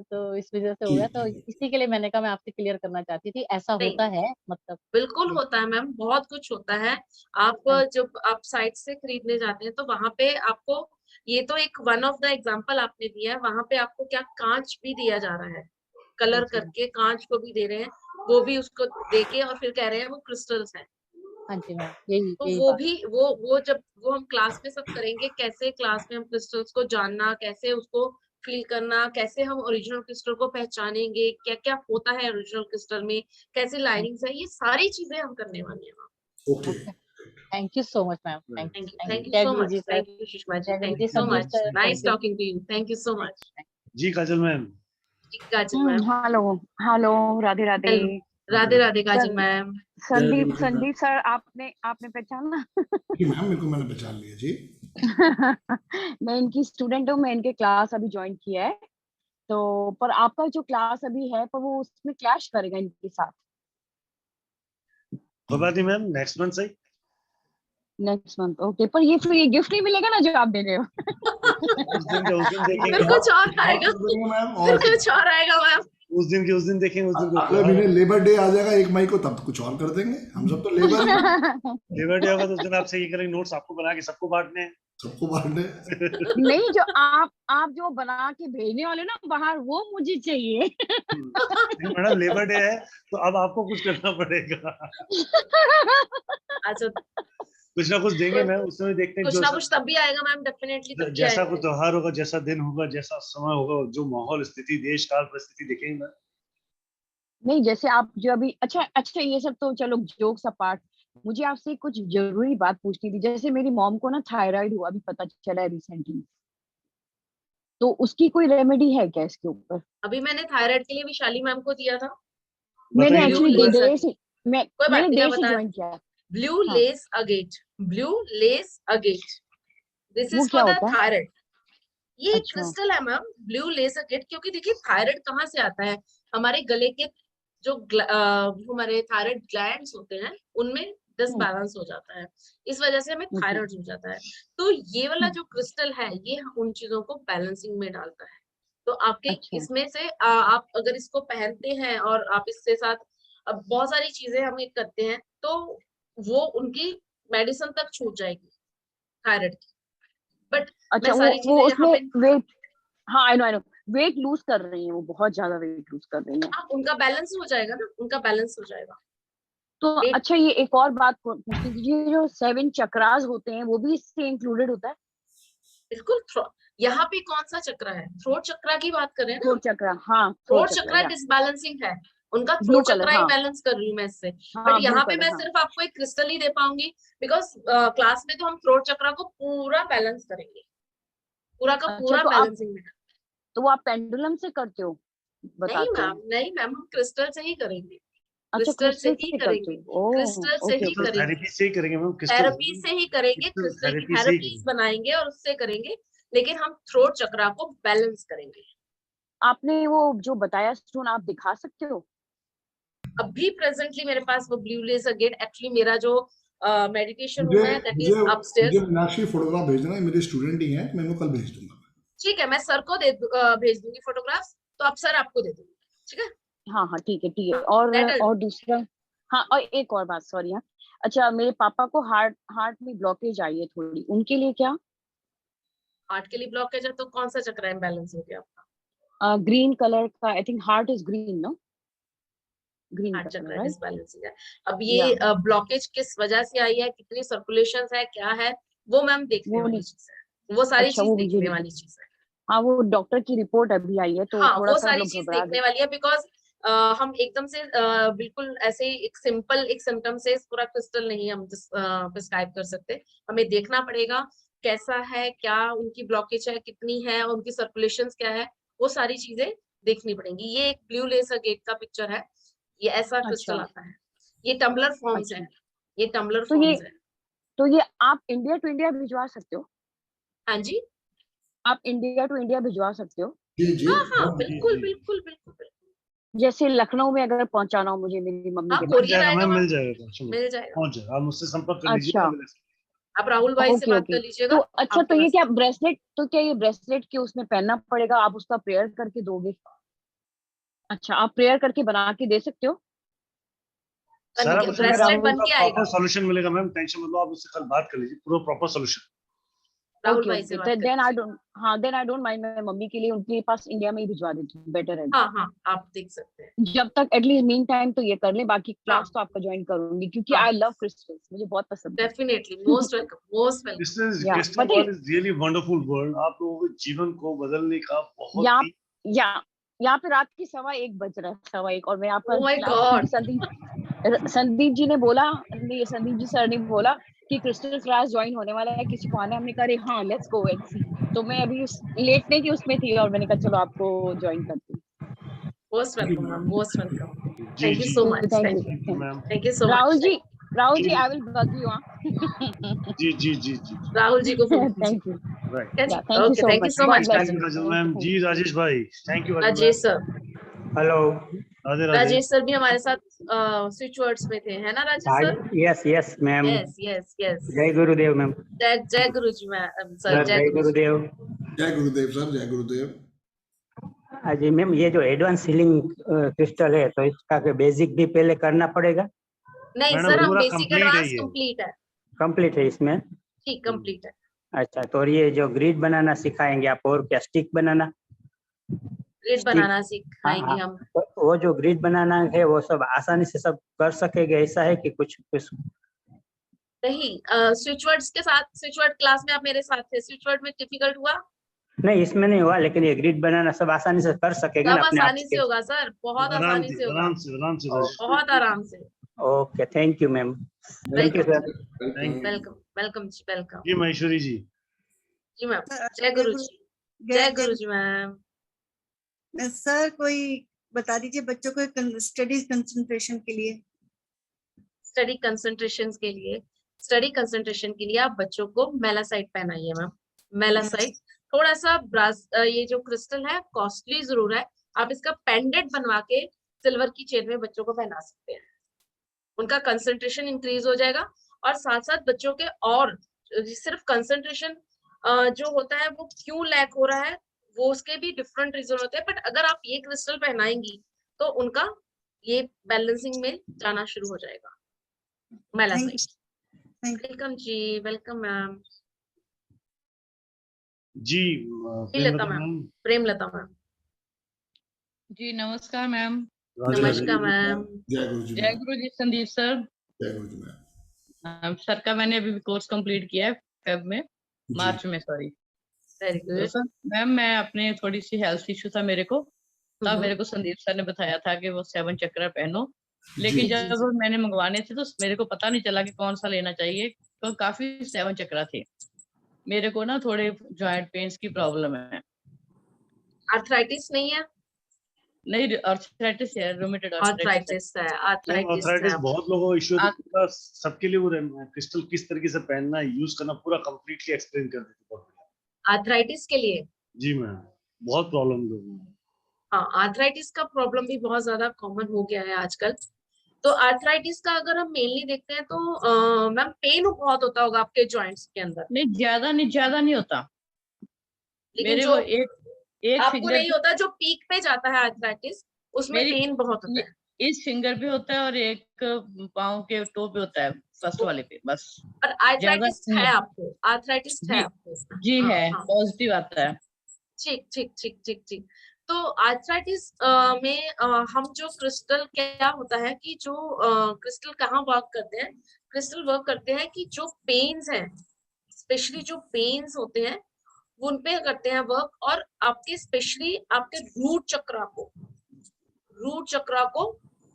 तो इस वजह से हो गया। तो इसी के लिए मैंने कहा मैं आपसे क्लियर करना चाहती थी, ऐसा नहीं, होता है मतलब। बिल्कुल होता है मैम, बहुत कुछ होता है। आप जब आप साइट से खरीदने जाते हैं तो वहां पे आपको, ये तो एक वन ऑफ द एग्जांपल आपने दिया है, वहां पे आपको क्या कांच भी दिया जा रहा है, कलर करके कांच को भी दे रहे हैं, वो भी उसको देके और फिर कह रहे हैं वो क्रिस्टल्स हैं। हाँ जी मैम, यही तो यही वो बात। भी वो जब वो हम क्लास में सब करेंगे, कैसे क्लास में हम क्रिस्टल्स को जानना, कैसे उसको फील करना, कैसे हम ओरिजिनल क्रिस्टल को पहचानेंगे, क्या क्या होता है ओरिजिनल क्रिस्टल में, कैसे लाइनिंग्स है, ये सारी चीजें हम करने वाले हैं। Okay, thank you so much ma'am, thank thank you you जय सो गुरु मच, जी sir, thank you Sushma ji, जय गुरु थैंक जी you so Sandeep much, sir, nice thank you. Talking to you, thank you so much. जी काजल मैम। जी Kajal ma'am. Hello hello, Radhe Radhe. Hello, Radhe Radhe Kajal ma'am. Sandeep Sandeep sir, आपने आपने पहचाना? जी ma'am, मेरे को मैंने पहचान लिया जी। मैं इनकी स्टूडेंट हूँ, मैं इनके क्लास अभी ज्वाइन किया है, तो पर आपका जो क्लास अभी है पर वो उसमें क्लैश करेगा इनके साथ। कोई बात नहीं मैम, नेक्स्ट मंथ सही। नेक्स्ट मंथ ओके, पर ये फिर ये गिफ्ट नहीं मिलेगा ना जो आप दे रहे हो? उस दिन देखेंगे, फिर कुछ और आएगा, फिर कुछ और आएगा मैम। उस दिन देखेंगे, उस दिन अगले महीने लेबर डे आ जाएगा 1 मई को, तब कुछ और कर देंगे। हम सब तो लेबर ही हैं। लेबर डे होगा तो उस दिन आपसे ये करेंगे, नोट्स आपको बना के सबको बांटने हैं। सबको बांटने नहीं, जो आप जो बना के भेजने वाले ना बाहर, वो मुझे चाहिए। मैडम लेबर डे है तो अब आपको कुछ करना पड़ेगा। अच्छा, कुछ ना कुछ देंगे मैम, उसमें देखते हैं कुछ जो ना कुछ तब भी आएगा मैम, डेफिनेटली तब भी जैसा आएगा। कोई त्योहार होगा, जैसा दिन होगा, जैसा समय होगा, जो माहौल स्थिति देश काल परिस्थिति देखेंगे मैम। नहीं, जैसे आप जो अभी अच्छा अच्छा ये सब तो चलो जोक्स अपार्ट, मुझे आपसे कुछ जरूरी बात पूछनी थी। जैसे मेरी मॉम को ना थायराइड हुआ, अभी पता चला है रिसेंटली, तो उसकी कोई रेमेडी है क्या इसके ऊपर? अभी मैंने थायराइड के लिए विशाली मैम को दिया था। मैंने एक्चुअली देर से कोई बात मैंने नहीं, मैं देर से बता, ज्वाइन किया। ब्लू हाँ। Less agate, blue lace agate, this वो इज क्या फॉर द होता है? थायराइड। ये अच्छा। क्रिस्टल है मैम, ब्लू लेस अगेट, क्योंकि देखिए थायराइड कहाँ से आता है, हमारे गले के जो हमारे थायराइड ग्लैंड्स होते हैं उनमें डिसबैलेंस हो जाता है, इस वजह से हमें थायराइड हो जाता है। तो ये वाला जो क्रिस्टल है ये उन चीजों को बैलेंसिंग में डालता है। तो आपके इसमें से आप अगर इसको पहनते हैं और आप इसके साथ अब बहुत सारी चीजें हम करते हैं, तो वो उनकी मेडिसिन तक छूट जाएगी थायराइड की। बट अच्छा, मैं सारी वो चीजें यहाँ उसमें पे, वेट, हाँ आई नो वेट लूज कर रही है, वो बहुत ज्यादा वेट लूज कर रही है। उनका बैलेंस हो जाएगा ना, उनका बैलेंस हो जाएगा। तो अच्छा, ये एक और बात पूछती थी, ये जो 7 चक्रास होते हैं वो भी इससे इंक्लूडेड होता है? बिल्कुल। यहाँ पे कौन सा चक्र है, थ्रोट चक्र की बात कर रहे हैं ना? थ्रोट चक्र, हाँ थ्रोट चक्र डिसबैलेंसिंग है, उनका ब्लू थ्रोट कलर, चक्र ही हाँ बैलेंस कर रही हूँ मैं इससे। हाँ, बट ब्लू यहाँ पे कलर, मैं हाँ। सिर्फ आपको एक क्रिस्टल ही दे पाऊंगी, बिकॉज क्लास में तो हम थ्रोट चक्र को पूरा बैलेंस करेंगे, पूरा का पूरा बैलेंसिंग में। तो आप पेंडुलम से करते हो? नहीं मैम, नहीं मैम, हम क्रिस्टल से ही करेंगे, अच्छा, क्रिस्टल से ही करते करेंगे, हो? क्रिस्टल से ही करेंगे, थेरेपी से ही करेंगे मैम, थेरेपी से ही करेंगे, क्रिस्टल की थेरेपीज बनाएंगे और उससे करेंगे, लेकिन हम थ्रोट चक्र को बैलेंस करेंगे। आपने वो जो बताया स्टोन, आप दिखा सकते हो? अभी प्रेजेंटली मेरे पास वो ब्लू लेजर गेट, एक्चुअली मेरा जो मेडिटेशन रूम है दैट इज अपस्टेयर्स। मुझे मीनाक्षी फोटोग्राफ भेजना है, मेरे स्टूडेंट ही हैं, मैं इनको कल भेज दूंगा। ठीक है, मैं सर को भेज दूंगी फोटोग्राफ्स, तो आप सर आपको दे दूंगी, ठीक है? हाँ हाँ, ठीक है ठीक है। और दूसरा, हाँ, और एक और बात, सॉरी हाँ, अच्छा मेरे पापा को हार्ट में ब्लॉकेज आई है थोड़ी, उनके लिए क्या? हार्ट के लिए ब्लॉकेज है तो कौन सा चक्र इम्बैलेंस हो गया आपका? ग्रीन कलर का, I think heart is green, no? Green heart chakra colour, disbalancing है। अब ये ब्लॉकेज किस वजह से आई है, कितनी सर्कुलेशन है, क्या है, वो मैम देखने वाली चीज है, वो सारी चीज देखने वाली चीज है। हाँ, वो डॉक्टर की रिपोर्ट अभी आई है, तो हाँ, थोड़ा वो सा सारी लोग चीज घबरा देखने वाली है, बिकॉज हम एकदम से बिल्कुल ऐसे ही एक सिंपल एक सिम्टम से पूरा क्रिस्टल नहीं हम प्रिस्क्राइब कर सकते, हमें देखना पड़ेगा कैसा है, क्या उनकी ब्लॉकेज है, कितनी है, उनकी सर्कुलेशंस क्या है, वो सारी चीजें देखनी पड़ेंगी। ये एक ब्लू लेसर गेट का पिक्चर है, ये ऐसा क्रिस्टल अच्छा आता है, ये टम्बलर फॉर्म्स है, अच्छा ये टम्बलर तो ये फॉर्म्स है। तो ये आप इंडिया टू इंडिया भिजवा सकते हो? हाँ जी, आप इंडिया टू इंडिया भिजवा सकते हो? जी जी हाँ हाँ हाँ, बिल्कुल बिल्कुल बिल्कुल बिल्कुल। जैसे लखनऊ में अगर पहुंचाना हो मुझे मेरी मम्मी हाँ के मिल पास। कोरियर जाएगा आएगा मैम, मैम, मिल जाएगा, चलो मिल जाएगा। पहुंच जाएगा, आप मुझसे संपर्क कर लीजिएगा। अच्छा आप राहुल भाई से ओके बात ओके कर लीजिएगा, तो अच्छा आपके तो ये पास क्या ब्रेसलेट, तो क्या ये ब्रेसलेट के उसमें पहनना पड़ेगा? आप उसका प्रेयर करके दोगे? अच्छा आप प्रेयर करके बना के दे सकते हो? सारा बन कुछ मैं मिलेगा, ब्रेसलेट राहुल बन पूरा के प्रॉपर आएगा। सॉल्यूशन मिलेगा मैम, टेंशन मत लो, आप उससे कल बात कर लीजिए, पूरा प्रॉपर सॉल्यूशन। राहुल ओके भाई से ओके बात कर देन आई लीजिएगा। डोंट, हाँ देन आई डोंट माइंड, मैं मम्मी के लिए उनके पास इंडिया में ही भिजवा देती हूँ, बेटर है। हाँ हाँ आप देख सकते हैं। जब तक एटलीस्ट मीन टाइम तो ये कर ले, बाकी हाँ क्लास तो आपका ज्वाइन करूंगी क्योंकि हाँ आई लव क्रिस्टल्स, मुझे बहुत पसंद है। Definitely, most welcome most welcome. या क्रिस्टल पता है world is really wonderful world, आप लोगों के जीवन को बदलने का बहुत यहाँ ही यहाँ पे रात की 1:15 बज रहा है, 1:15, और मैं यहाँ पर oh my class god. Sandeep ji ने बोला, नहीं संदीप जी सर ने बोला कि क्रिस्टल क्लास ज्वाइन होने वाला है, किसी को आना है? हमने कहा अरे हाँ लेट्स गो एंड सी। तो मैं अभी उस लेटने की उसमें थी और मैंने कहा चलो आपको ज्वाइन करती हूँ। Most welcome ma'am, most welcome. जी थैंक यू जी so much, thank thank you ma'am. You so much. Rahul ji I will bug you. जी जी जी जी राहुल जी को फोन कीजिए। थैंक यू राइट, ठीक है जी, या thank you okay so thank you much, so god much bless thank Raju. You Rajan you. Ma'am. Okay जी राजेश भाई, thank you Rajan Rajesh ma'am. Sir, hello. Radhe Radhe. Rajesh sir भी हमारे साथ स्विच वर्ड्स में थे, है ना Rajesh sir? Yes yes ma'am. Yes yes yes. जय गुरुदेव मैम। जय गुरु जी मैम, सर सर जय जय गुरु जी। गुरुदेव। जय गुरुदेव सर, जय गुरुदेव। जी मैम, ये जो एडवांस सीलिंग क्रिस्टल है तो इसका बेसिक भी पहले करना पड़ेगा? नहीं मैडम सर, हम पूरा बेसिक कंप्लीट है एडवांस ये, कंप्लीट है। कंप्लीट है इसमें? ठीक कंप्लीट है। अच्छा, तो और ये जो ग्रिड बनाना सिखाएंगे आप, और क्या स्टिक बनाना? ग्रिड स्टिक, बनाना हाँ सिखाएंगे हाँ, हम। तो वो जो ग्रिड बनाना है वो सब आसानी से सब कर सकेंगे, ऐसा है कि कुछ कुछ? नहीं, स्विच वर्ड्स के साथ, स्विच वर्ड क्लास में आप मेरे साथ थे, स्विच वर्ड में डिफिकल्ट हुआ? नहीं इसमें नहीं हुआ, लेकिन ये ग्रिड बनाना सब आसानी से कर सकेंगे सब ना अपने आप आसानी से से? होगा सर, बहुत आराम आसानी से से होगा, आराम से आराम से राजेश। बहुत आराम से। Okay thank you ma'am, thank you welcome sir. Thank you welcome welcome जी, वेलकम जी महेश्वरी जी। जी मैम। जय गुरु जी, जय गुरु जी मैम। सर कोई बता दीजिए बच्चों को स्टडी कंसंट्रेशन के लिए। स्टडी कंसंट्रेशन के लिए, स्टडी कंसंट्रेशन के लिए आप बच्चों को मेलासाइट पहनाइए मैम। मेलासाइट थोड़ा सा ब्रास, ये जो क्रिस्टल है कॉस्टली जरूर है, आप इसका पेंडेंट बनवा के सिल्वर की चेन में बच्चों को पहना सकते हैं, उनका कंसंट्रेशन इंक्रीज हो जाएगा। और साथ साथ बच्चों के, और सिर्फ कंसंट्रेशन जो होता है वो क्यों लैक हो रहा है, वो उसके भी डिफरेंट रीजन होते हैं, बट अगर आप ये क्रिस्टल पहनाएंगी तो उनका ये बैलेंसिंग में जाना शुरू हो जाएगा। मेलासाइट। वेलकम जी, वेलकम मैम। जी लता मैम, प्रेमलता मैम। जी नमस्कार मैम। नमस्कार मैम। जय गुरु जी संदीप सर। जय गुरु जी मैम। सर का मैंने अभी कोर्स कंप्लीट किया है फेब में, मार्च में सॉरी। वेरी तो गुड। सर मैम मैं अपने थोड़ी सी हेल्थ इशू था मेरे को, तब मेरे को संदीप सर ने बताया था कि वो 7 चक्र पहनो, लेकिन जब मैंने मंगवाने थे तो मेरे को पता नहीं चला कि कौन सा लेना चाहिए, तो काफी 7 चक्र थे। मेरे को ना थोड़े जॉइंट पेन्स की प्रॉब्लम है। आर्थराइटिस नहीं है? नहीं आर्थराइटिस है, रूमेटॉइड आर्थराइटिस है, आर्थराइटिस आर्थराइटिस है। बहुत लोगों को इश्यू है, तो पूरा सबके लिए वो क्रिस्टल किस तरीके से पहनना है, यूज करना, पूरा कंप्लीटली एक्सप्लेन कर देते बहुत बढ़िया। आर्थराइटिस के लिए? जी मैम, बहुत प्रॉब्लम लोगों को। हाँ, आर्थराइटिस का प्रॉब्लम भी बहुत ज्यादा कॉमन हो गया है आजकल। तो आर्थराइटिस का अगर हम मेनली देखते हैं तो मैम पेन बहुत होता होगा आपके जॉइंट्स के अंदर? नहीं ज्यादा नहीं होता लेकिन मेरे जो को एक आपको फिंगर नहीं होता, जो पीक पे जाता है आर्थराइटिस, उसमें मेरी पेन बहुत होता है। इस फिंगर पे होता है और एक पाँव के टो पे होता है, फर्स्ट वाले पे बस। और आर्थराइटिस है आपको? आर्थराइटिस है आपको? जी हाँ, है, हाँ। पॉजिटिव आता है। ठीक ठीक ठीक ठीक ठीक। तो आर्थराइटिस में हम जो क्रिस्टल, क्या होता है कि जो क्रिस्टल कहाँ वर्क करते हैं, क्रिस्टल वर्क करते हैं कि जो पेन्स हैं, स्पेशली जो पेन्स होते हैं उन पे करते हैं वर्क, और आपके स्पेशली आपके रूट चक्रा को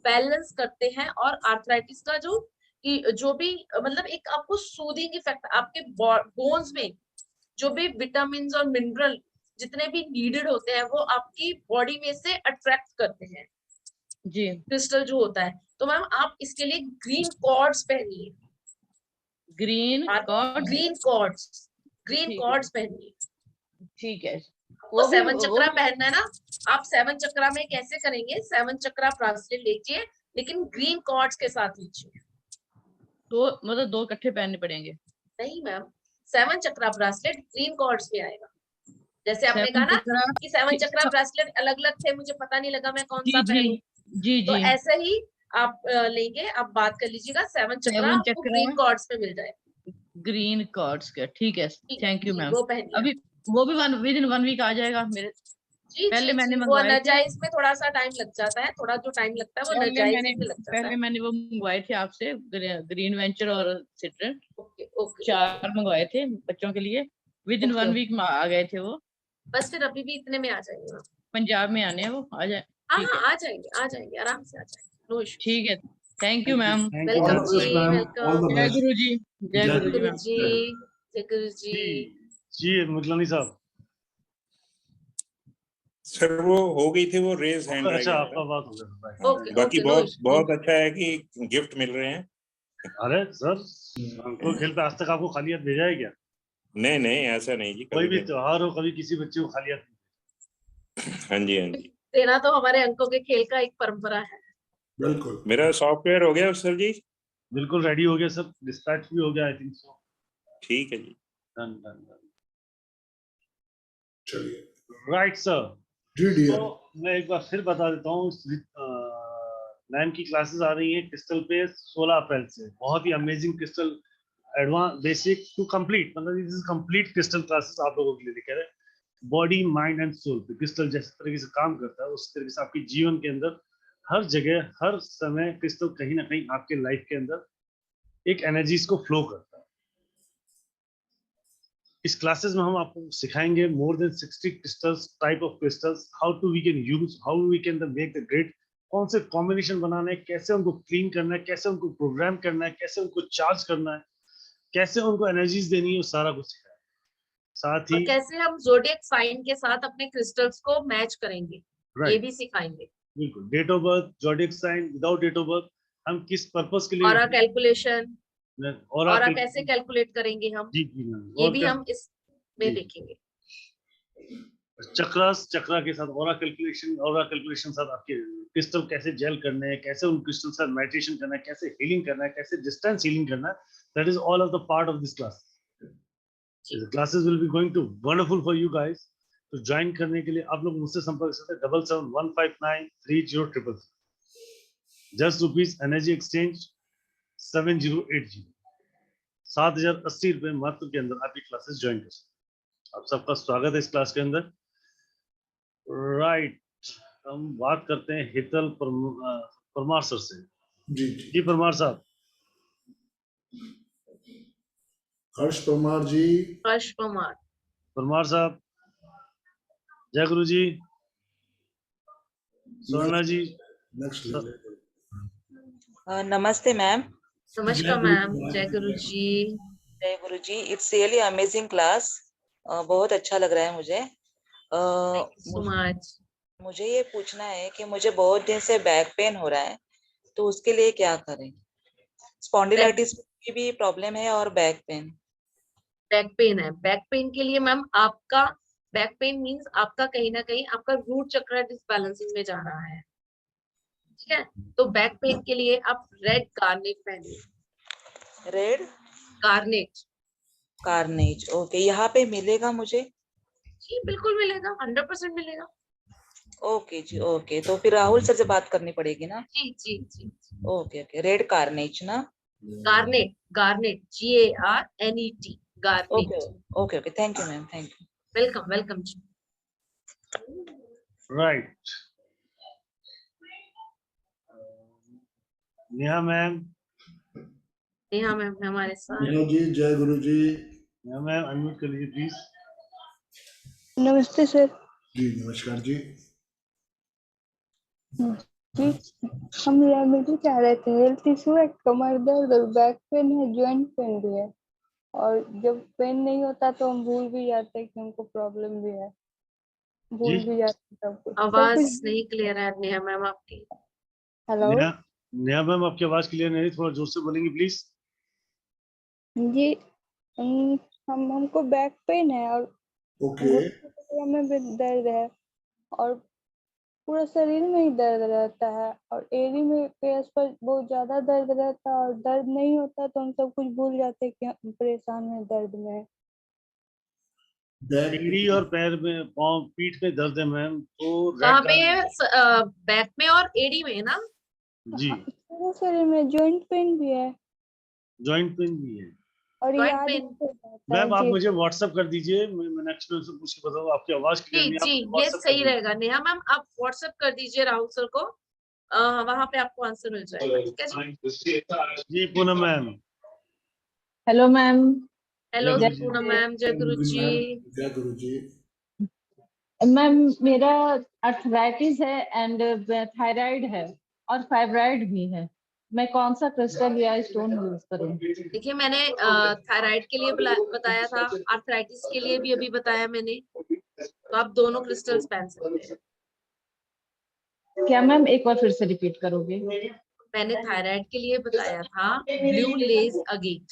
बैलेंस करते हैं। और आर्थराइटिस का जो भी मतलब एक आपको सूदिंग इफेक्ट, आपके बोन्स में जो भी विटामिन और मिनरल जितने भी नीडेड होते हैं वो आपकी बॉडी में से अट्रैक्ट करते हैं जी क्रिस्टल जो होता है। तो मैम आप इसके लिए ग्रीन कॉर्ड्स पहनिए, ग्रीन कॉर्ड ग्रीन ठीक है कॉर्ड्स पहनिए। ठीक है वो वो भी 7 चक्रा पहनना है ना, आप 7 चक्रा में कैसे करेंगे, 7 चक्रा ब्रासलेट लीजिए लेकिन ग्रीन कॉर्ड्स के साथ लीजिए। तो मतलब 2 इकट्ठे पहनने पड़ेंगे? नहीं मैम, 7 चक्रा ब्रासलेट ग्रीन कॉर्ड्स में आएगा। जैसे आपने कहा 7 ना चक्रा कि 7 चक्रा ब्रासलेट अलग अलग थे, मुझे पता नहीं लगा मैं कौन जी सा जी पहनूं, जी तो जी ऐसे ही आप लेंगे, आप बात कर लीजिएगा, 7 चक्रा 7 आपको चक्रा ग्रीन कॉर्ड्स में मिल जाएगा। ग्रीन कॉर्ड्स का ठीक है, थैंक यू जी मैम। वो पहनिए। अभी वो भी विद इन 1 वीक आ जाएगा मेरे? जी पहले जी मैंने जी, वो मंगवाए थे, एनर्जाइज में थोड़ा सा टाइम लग जाता है, थोड़ा जो टाइम लगता है वो एनर्जाइजिंग में लग जाता पहले है। मैंने वो मंगवाए थे आपसे, ग्रीन वेंचर और सिट्रन, ओके ओके 4 मंगवाए थे बच्चों के लिए, विद इन 1 वीक में आ गए थे वो। बस फिर अभी भी इतने में आ जाएंगे मैम। पंजाब में आने हैं वो, आ जाए? हाँ ठीक है हाँ आ जाएंगे आराम से आ जाएंगे, नो इश्यूज। ठीक है, थैंक यू मैम। वेलकम जी, ऑल वेलकम। द जय बेस्ट। गुरु जी, जय गुरु जी गुरु मैम। जी, जय गुरु जी। जी मुगलानी साहब। सर वो हो गई थी, वो रेज हैंड रह अच्छा गया आपका था। बात हो गया। ओके बाकी ओके, नो बहुत इश्यू। बहुत अच्छा है कि गिफ्ट मिल रहे हैं। अरे सर, हमको खेल पे आज तक आपको खाली हाथ भेजा है क्या? नहीं नहीं ऐसा नहीं जी, कोई कभी भी नहीं। त्योहार हो, कभी किसी बच्चे को खाली हाथ हाँ जी हाँ जी, देना तो हमारे अंकों के खेल का एक परंपरा है। बिल्कुल। मेरा सॉफ्टवेयर हो गया सर जी? बिल्कुल रेडी हो गया सर, डिस्पैच भी हो गया आई थिंक सो। ठीक है जी, डन डन डन। चलिए राइट सर। जी डियर। तो मैं एक बार फिर बता देता हूँ, मैम की क्लासेस आ रही हैं क्रिस्टल पे 16 अप्रैल से। बहुत ही amazing crystal, advance basic to complete, मतलब this is complete crystal classes आप लोगों के लिए लेकर आए। बॉडी माइंड एंड सोल पे क्रिस्टल जिस तरीके से काम करता है उस तरीके से आपके जीवन के अंदर हर जगह हर समय क्रिस्टल कहीं ना कहीं आपके लाइफ के अंदर एक एनर्जीज को फ्लो करता है। इस क्लासेस में हम आपको सिखाएंगे more than 60 crystals, type of crystals, how to we can use, how we can make the great, कौन से कॉम्बिनेशन बनाना है, कैसे उनको क्लीन करना है, कैसे उनको प्रोग्राम करना है, कैसे उनको चार्ज करना है, कैसे उनको एनर्जीज देनी है, वो सारा कुछ सिखाएंगे। साथ और ही कैसे हम ज़ोडिएक साइन के साथ अपने क्रिस्टल्स को मैच करेंगे, ये राइट भी सिखाएंगे। बिल्कुल, date of birth, zodiac sign, without date of birth हम किस पर्पस के लिए, ऑरा कैलकुलेशन, और ऑरा कैसे कैलकुलेट करेंगे हम, जी जी मैम, ये और भी हम इस में देखेंगे। चक्रास, चक्रा के साथ ऑरा कैलकुलेशन साथ आपके क्रिस्टल कैसे जेल करने हैं, कैसे उन क्रिस्टल से मेडिटेशन करना है, कैसे हीलिंग करना है, कैसे डिस्टेंस हीलिंग करना है, that is all of the part of this class. The classes will be going to wonderful for you guys. तो ज्वाइन करने के लिए आप लोग मुझसे संपर्क कर सकते हैं 7715930333। ₹10 एनर्जी एक्सचेंज 7080, 7080 मात्र के अंदर आप ये क्लासेस ज्वाइन कर सकते हैं। आप सबका स्वागत है इस क्लास के अंदर। राइट, हम बात करते हैं हितल परमार सर से। जी परमार साहब। हर्ष परमार जी। हर्ष परमार साहब, जय गुरु जी। स्वर्णा जी। नमस्ते मैम। नमस्कार मैम, जय गुरु जी। जय गुरु जी। इट्स रियली अमेजिंग क्लास, बहुत अच्छा लग रहा है मुझे। मुझे ये पूछना है कि मुझे बहुत दिन से बैक पेन हो रहा है, तो उसके लिए क्या करें? स्पॉन्डिलाइटिस की भी प्रॉब्लम है और बैक पेन है। बैक पेन के लिए मैम आपका बैक पेन मींस आपका कहीं ना कहीं आपका रूट चक्र डिसबैलेंसिंग में जा रहा है, ठीक है? तो बैक पेन के लिए आप रेड कार्नेट पहनिए। Red garnet, okay. यहाँ पे मिलेगा मुझे? जी बिल्कुल मिलेगा, 100% मिलेगा। ओके जी, ओके। तो फिर राहुल सर से बात करनी पड़ेगी ना? जी जी जी। ओके ओके, रेड कार्नेट ना? Garnet GARNET, garnet. Okay okay, thank you ma'am, thank you. Welcome जी। Right, Neha ma'am. Neha ma'am हमारे साथ। जी, जय गुरु जी। नेहा मैम अनम्यूट कर लीजिए प्लीज। नमस्ते सर। जी नमस्कार जी। जी हम रेमेडी चाह रहे थे, हेल्थ इशू है, कमर दर्द और बैक पेन है, जॉइंट पेन भी है, और जब पेन नहीं होता तो हम भूल भी जाते हैं कि हमको प्रॉब्लम भी है। भूल भी जाती सब कुछ आवाज नहीं क्लियर है नेहा मैम आपकी। हेलो नेहा मैम आपकी आवाज क्लियर नहीं, थोड़ा जोर से बोलेंगे प्लीज। जी हमको बैक पेन है और घुटने में भी दर्द है और पूरा शरीर में ही दर्द रहता है और एड़ी में के आसपास बहुत ज्यादा दर्द रहता है और दर्द नहीं होता तो हम सब कुछ भूल जाते हैं कि हम परेशान में दर्द में है। एड़ी और पैर में, पाँव, पीठ में दर्द है मैम, तो कहाँ पे है? बैक में और एडी में ना? जी पूरे शरीर में जॉइंट पेन भी है। जॉइंट पेन भी है और जॉइंट याद पेन। मैम। आप मुझे व्हाट्सएप कर दीजिए, मैं मीनाक्षी मैम से पूछ के बताऊँ। आपकी आवाज क्लियर जी नहीं, जी आप ये WhatsApp सही कर रहेगा नेहा मैम, आप व्हाट्सएप कर दीजिए राहुल सर को, वहां पे आपको आंसर मिल जाएगा। ठीक है जी। जी Poonam ma'am. Hello ma'am. Hello Poonam ma'am, जय गुरु जी। जय गुरु जी। मैम मेरा अर्थराइटिस है एंड थायराइड है और फाइब्राइड भी है, मैं कौन सा क्रिस्टल या स्टोन यूज करूं? देखिए मैंने थायराइड के लिए बताया था, आर्थराइटिस के लिए भी अभी बताया मैंने, तो आप दोनों क्रिस्टल्स पहन सकते हैं। क्या मैम एक बार फिर से रिपीट करोगे? मैंने थायराइड के लिए बताया था ब्लू लेस अगेट।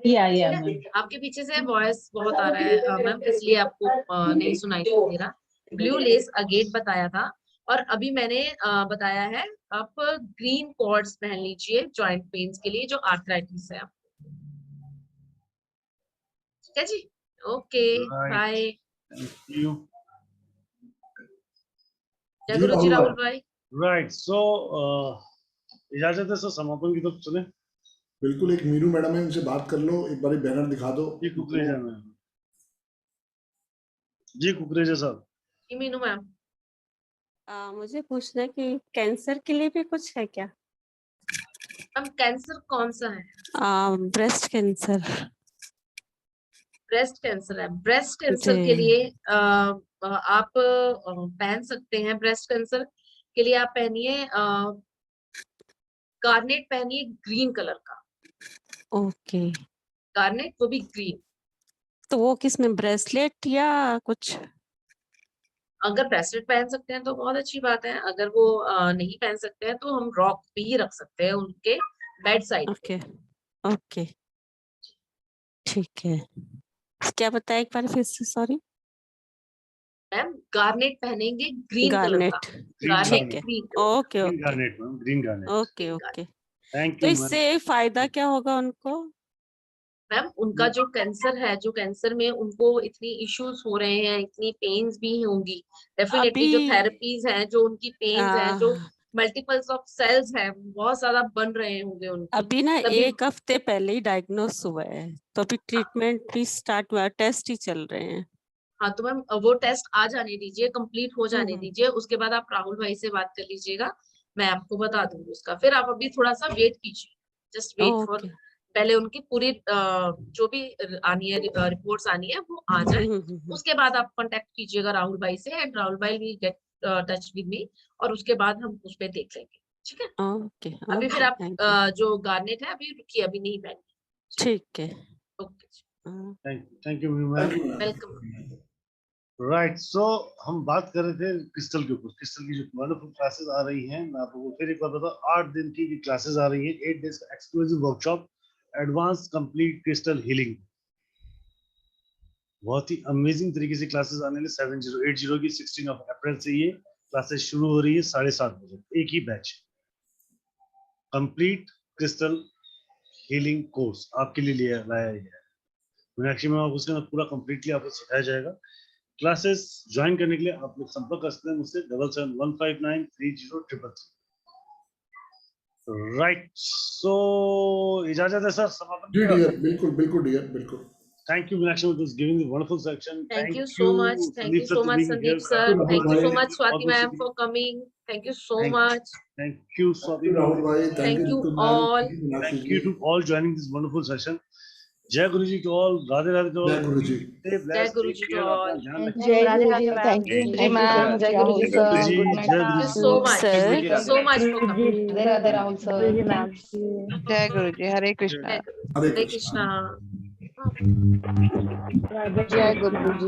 या मैम। आपके पीछे से वॉइस बहुत आ रहा है मैम, इसलिए आपको नहीं सुनाई दे रहा। ब्लू लेस अगेट बताया था और अभी मैंने बताया है आप ग्रीन कॉर्ड्स पहन लीजिए जॉइंट पेन्स के लिए, जो आर्थराइटिस है आपको। ठीक है जी, ओके बाय। Thank you. जय गुरु जी राहुल भाई। राइट, सो इजाजत है सर, समापन की तरफ चले। बिल्कुल, एक मीनू मैडम है, उनसे बात कर लो, एक बार बैनर दिखा दो। जी कुकरेजा मैम। जी कुकरेजा साहब। जी मीनू मैम। मुझे पूछना है कि कैंसर के लिए भी कुछ है क्या? मैम कैंसर कौन सा है? Breast cancer. ब्रेस्ट कैंसर है। ब्रेस्ट कैंसर के लिए आप पहन सकते हैं। ब्रेस्ट कैंसर के लिए आप पहनिए गार्नेट, पहनिए ग्रीन कलर का। ओके। गार्नेट, वो भी ग्रीन। तो वो किस में, ब्रेसलेट या कुछ? अगर ब्रेसलेट पहन सकते हैं तो बहुत अच्छी बात है, अगर वो नहीं पहन सकते हैं तो हम रॉक भी रख सकते हैं उनके बेड साइड। ओके ओके ठीक है। क्या बताया एक बार फिर से, सॉरी? मैम गार्नेट पहनेंगे ग्रीन कलर का। गार्नेट, ठीक है। Okay okay garnet ma'am, green garnet. Okay okay. Thank तो यू। इससे फायदा क्या होगा उनको? मैम उनका जो कैंसर है, जो कैंसर में उनको इतनी इश्यूज हो रहे हैं, इतनी पेन्स भी होंगी डेफिनेटली। जो थेरेपीज हैं, जो उनकी पेन्स हैं, जो मल्टीपल्स ऑफ सेल्स हैं, बहुत ज्यादा बन रहे होंगे उनकी। अभी ना एक हफ्ते पहले ही डायग्नोस हुआ है, तो अभी ट्रीटमेंट भी स्टार्ट हुआ, टेस्ट ही चल रहे हैं। हाँ तो मैम वो टेस्ट आ जाने दीजिए, कंप्लीट हो जाने दीजिए, उसके बाद आप राहुल भाई से बात कर लीजिएगा, मैं आपको बता दूंगी उसका। फिर आप अभी थोड़ा सा वेट कीजिए, जस्ट वेट फॉर, पहले उनकी पूरी जो भी आनी है रिपोर्ट्स आनी है वो आ जाए, उसके बाद आप कांटेक्ट कीजिएगा राहुल भाई से, एंड राहुल भाई will get touch with me, और उसके बाद हम उस पर देख लेंगे। ठीक है ओके। अभी फिर आप जो गार्नेट है अभी रुकिए, अभी नहीं पहनिए। ठीक है, okay. Thank you ma'am. Welcome. Right, so हम बात कर रहे थे क्रिस्टल के ऊपर। क्रिस्टल की जो वंडरफुल क्लासेस आ रही हैं, मैं आपको फिर एक बार बताऊं, 8 दिन की क्लासेस आ रही हैं, 8 डेज का exclusive workshop, advance complete crystal healing. बहुत ही अमेजिंग तरीके से क्लासेस आने वाली 7080 की 16 अप्रैल से ये क्लासेस शुरू हो रही है 7:30 बजे, एक ही batch. Complete crystal healing course आपके लिए लाया गया है। मीनाक्षी मैम आपको उसके अंदर पूरा कंप्लीटली आपको सिखाया जाएगा। क्लासेस ज्वाइन करने के लिए आप लोग संपर्क कर सकते हैं मुझसे 7715930333। राइट, सो इजाजत है सर, समापन। जी डियर, बिल्कुल बिल्कुल डियर, बिल्कुल। Thank you Meenakshi for just giving the wonderful section. Thank you so much. Thank you so much Sandeep sir. Thank you so much Swati ma'am for coming. Thank you so much. Thank you Swati. Thank you all. Thank you to all joining this wonderful session. Jai Guru Ji to all. Radhe Radhe to all. Jai Guru Ji. Jai Guru Ji to all. जय गुरु जी, thank you ma'am, जय गुरु ji sir, good night. Thank you so much. Thank you so much for coming. Radhe Rahul sir, ma'am. जय गुरु जी, हरे Krishna. Hare Krishna. जय गुरु जी।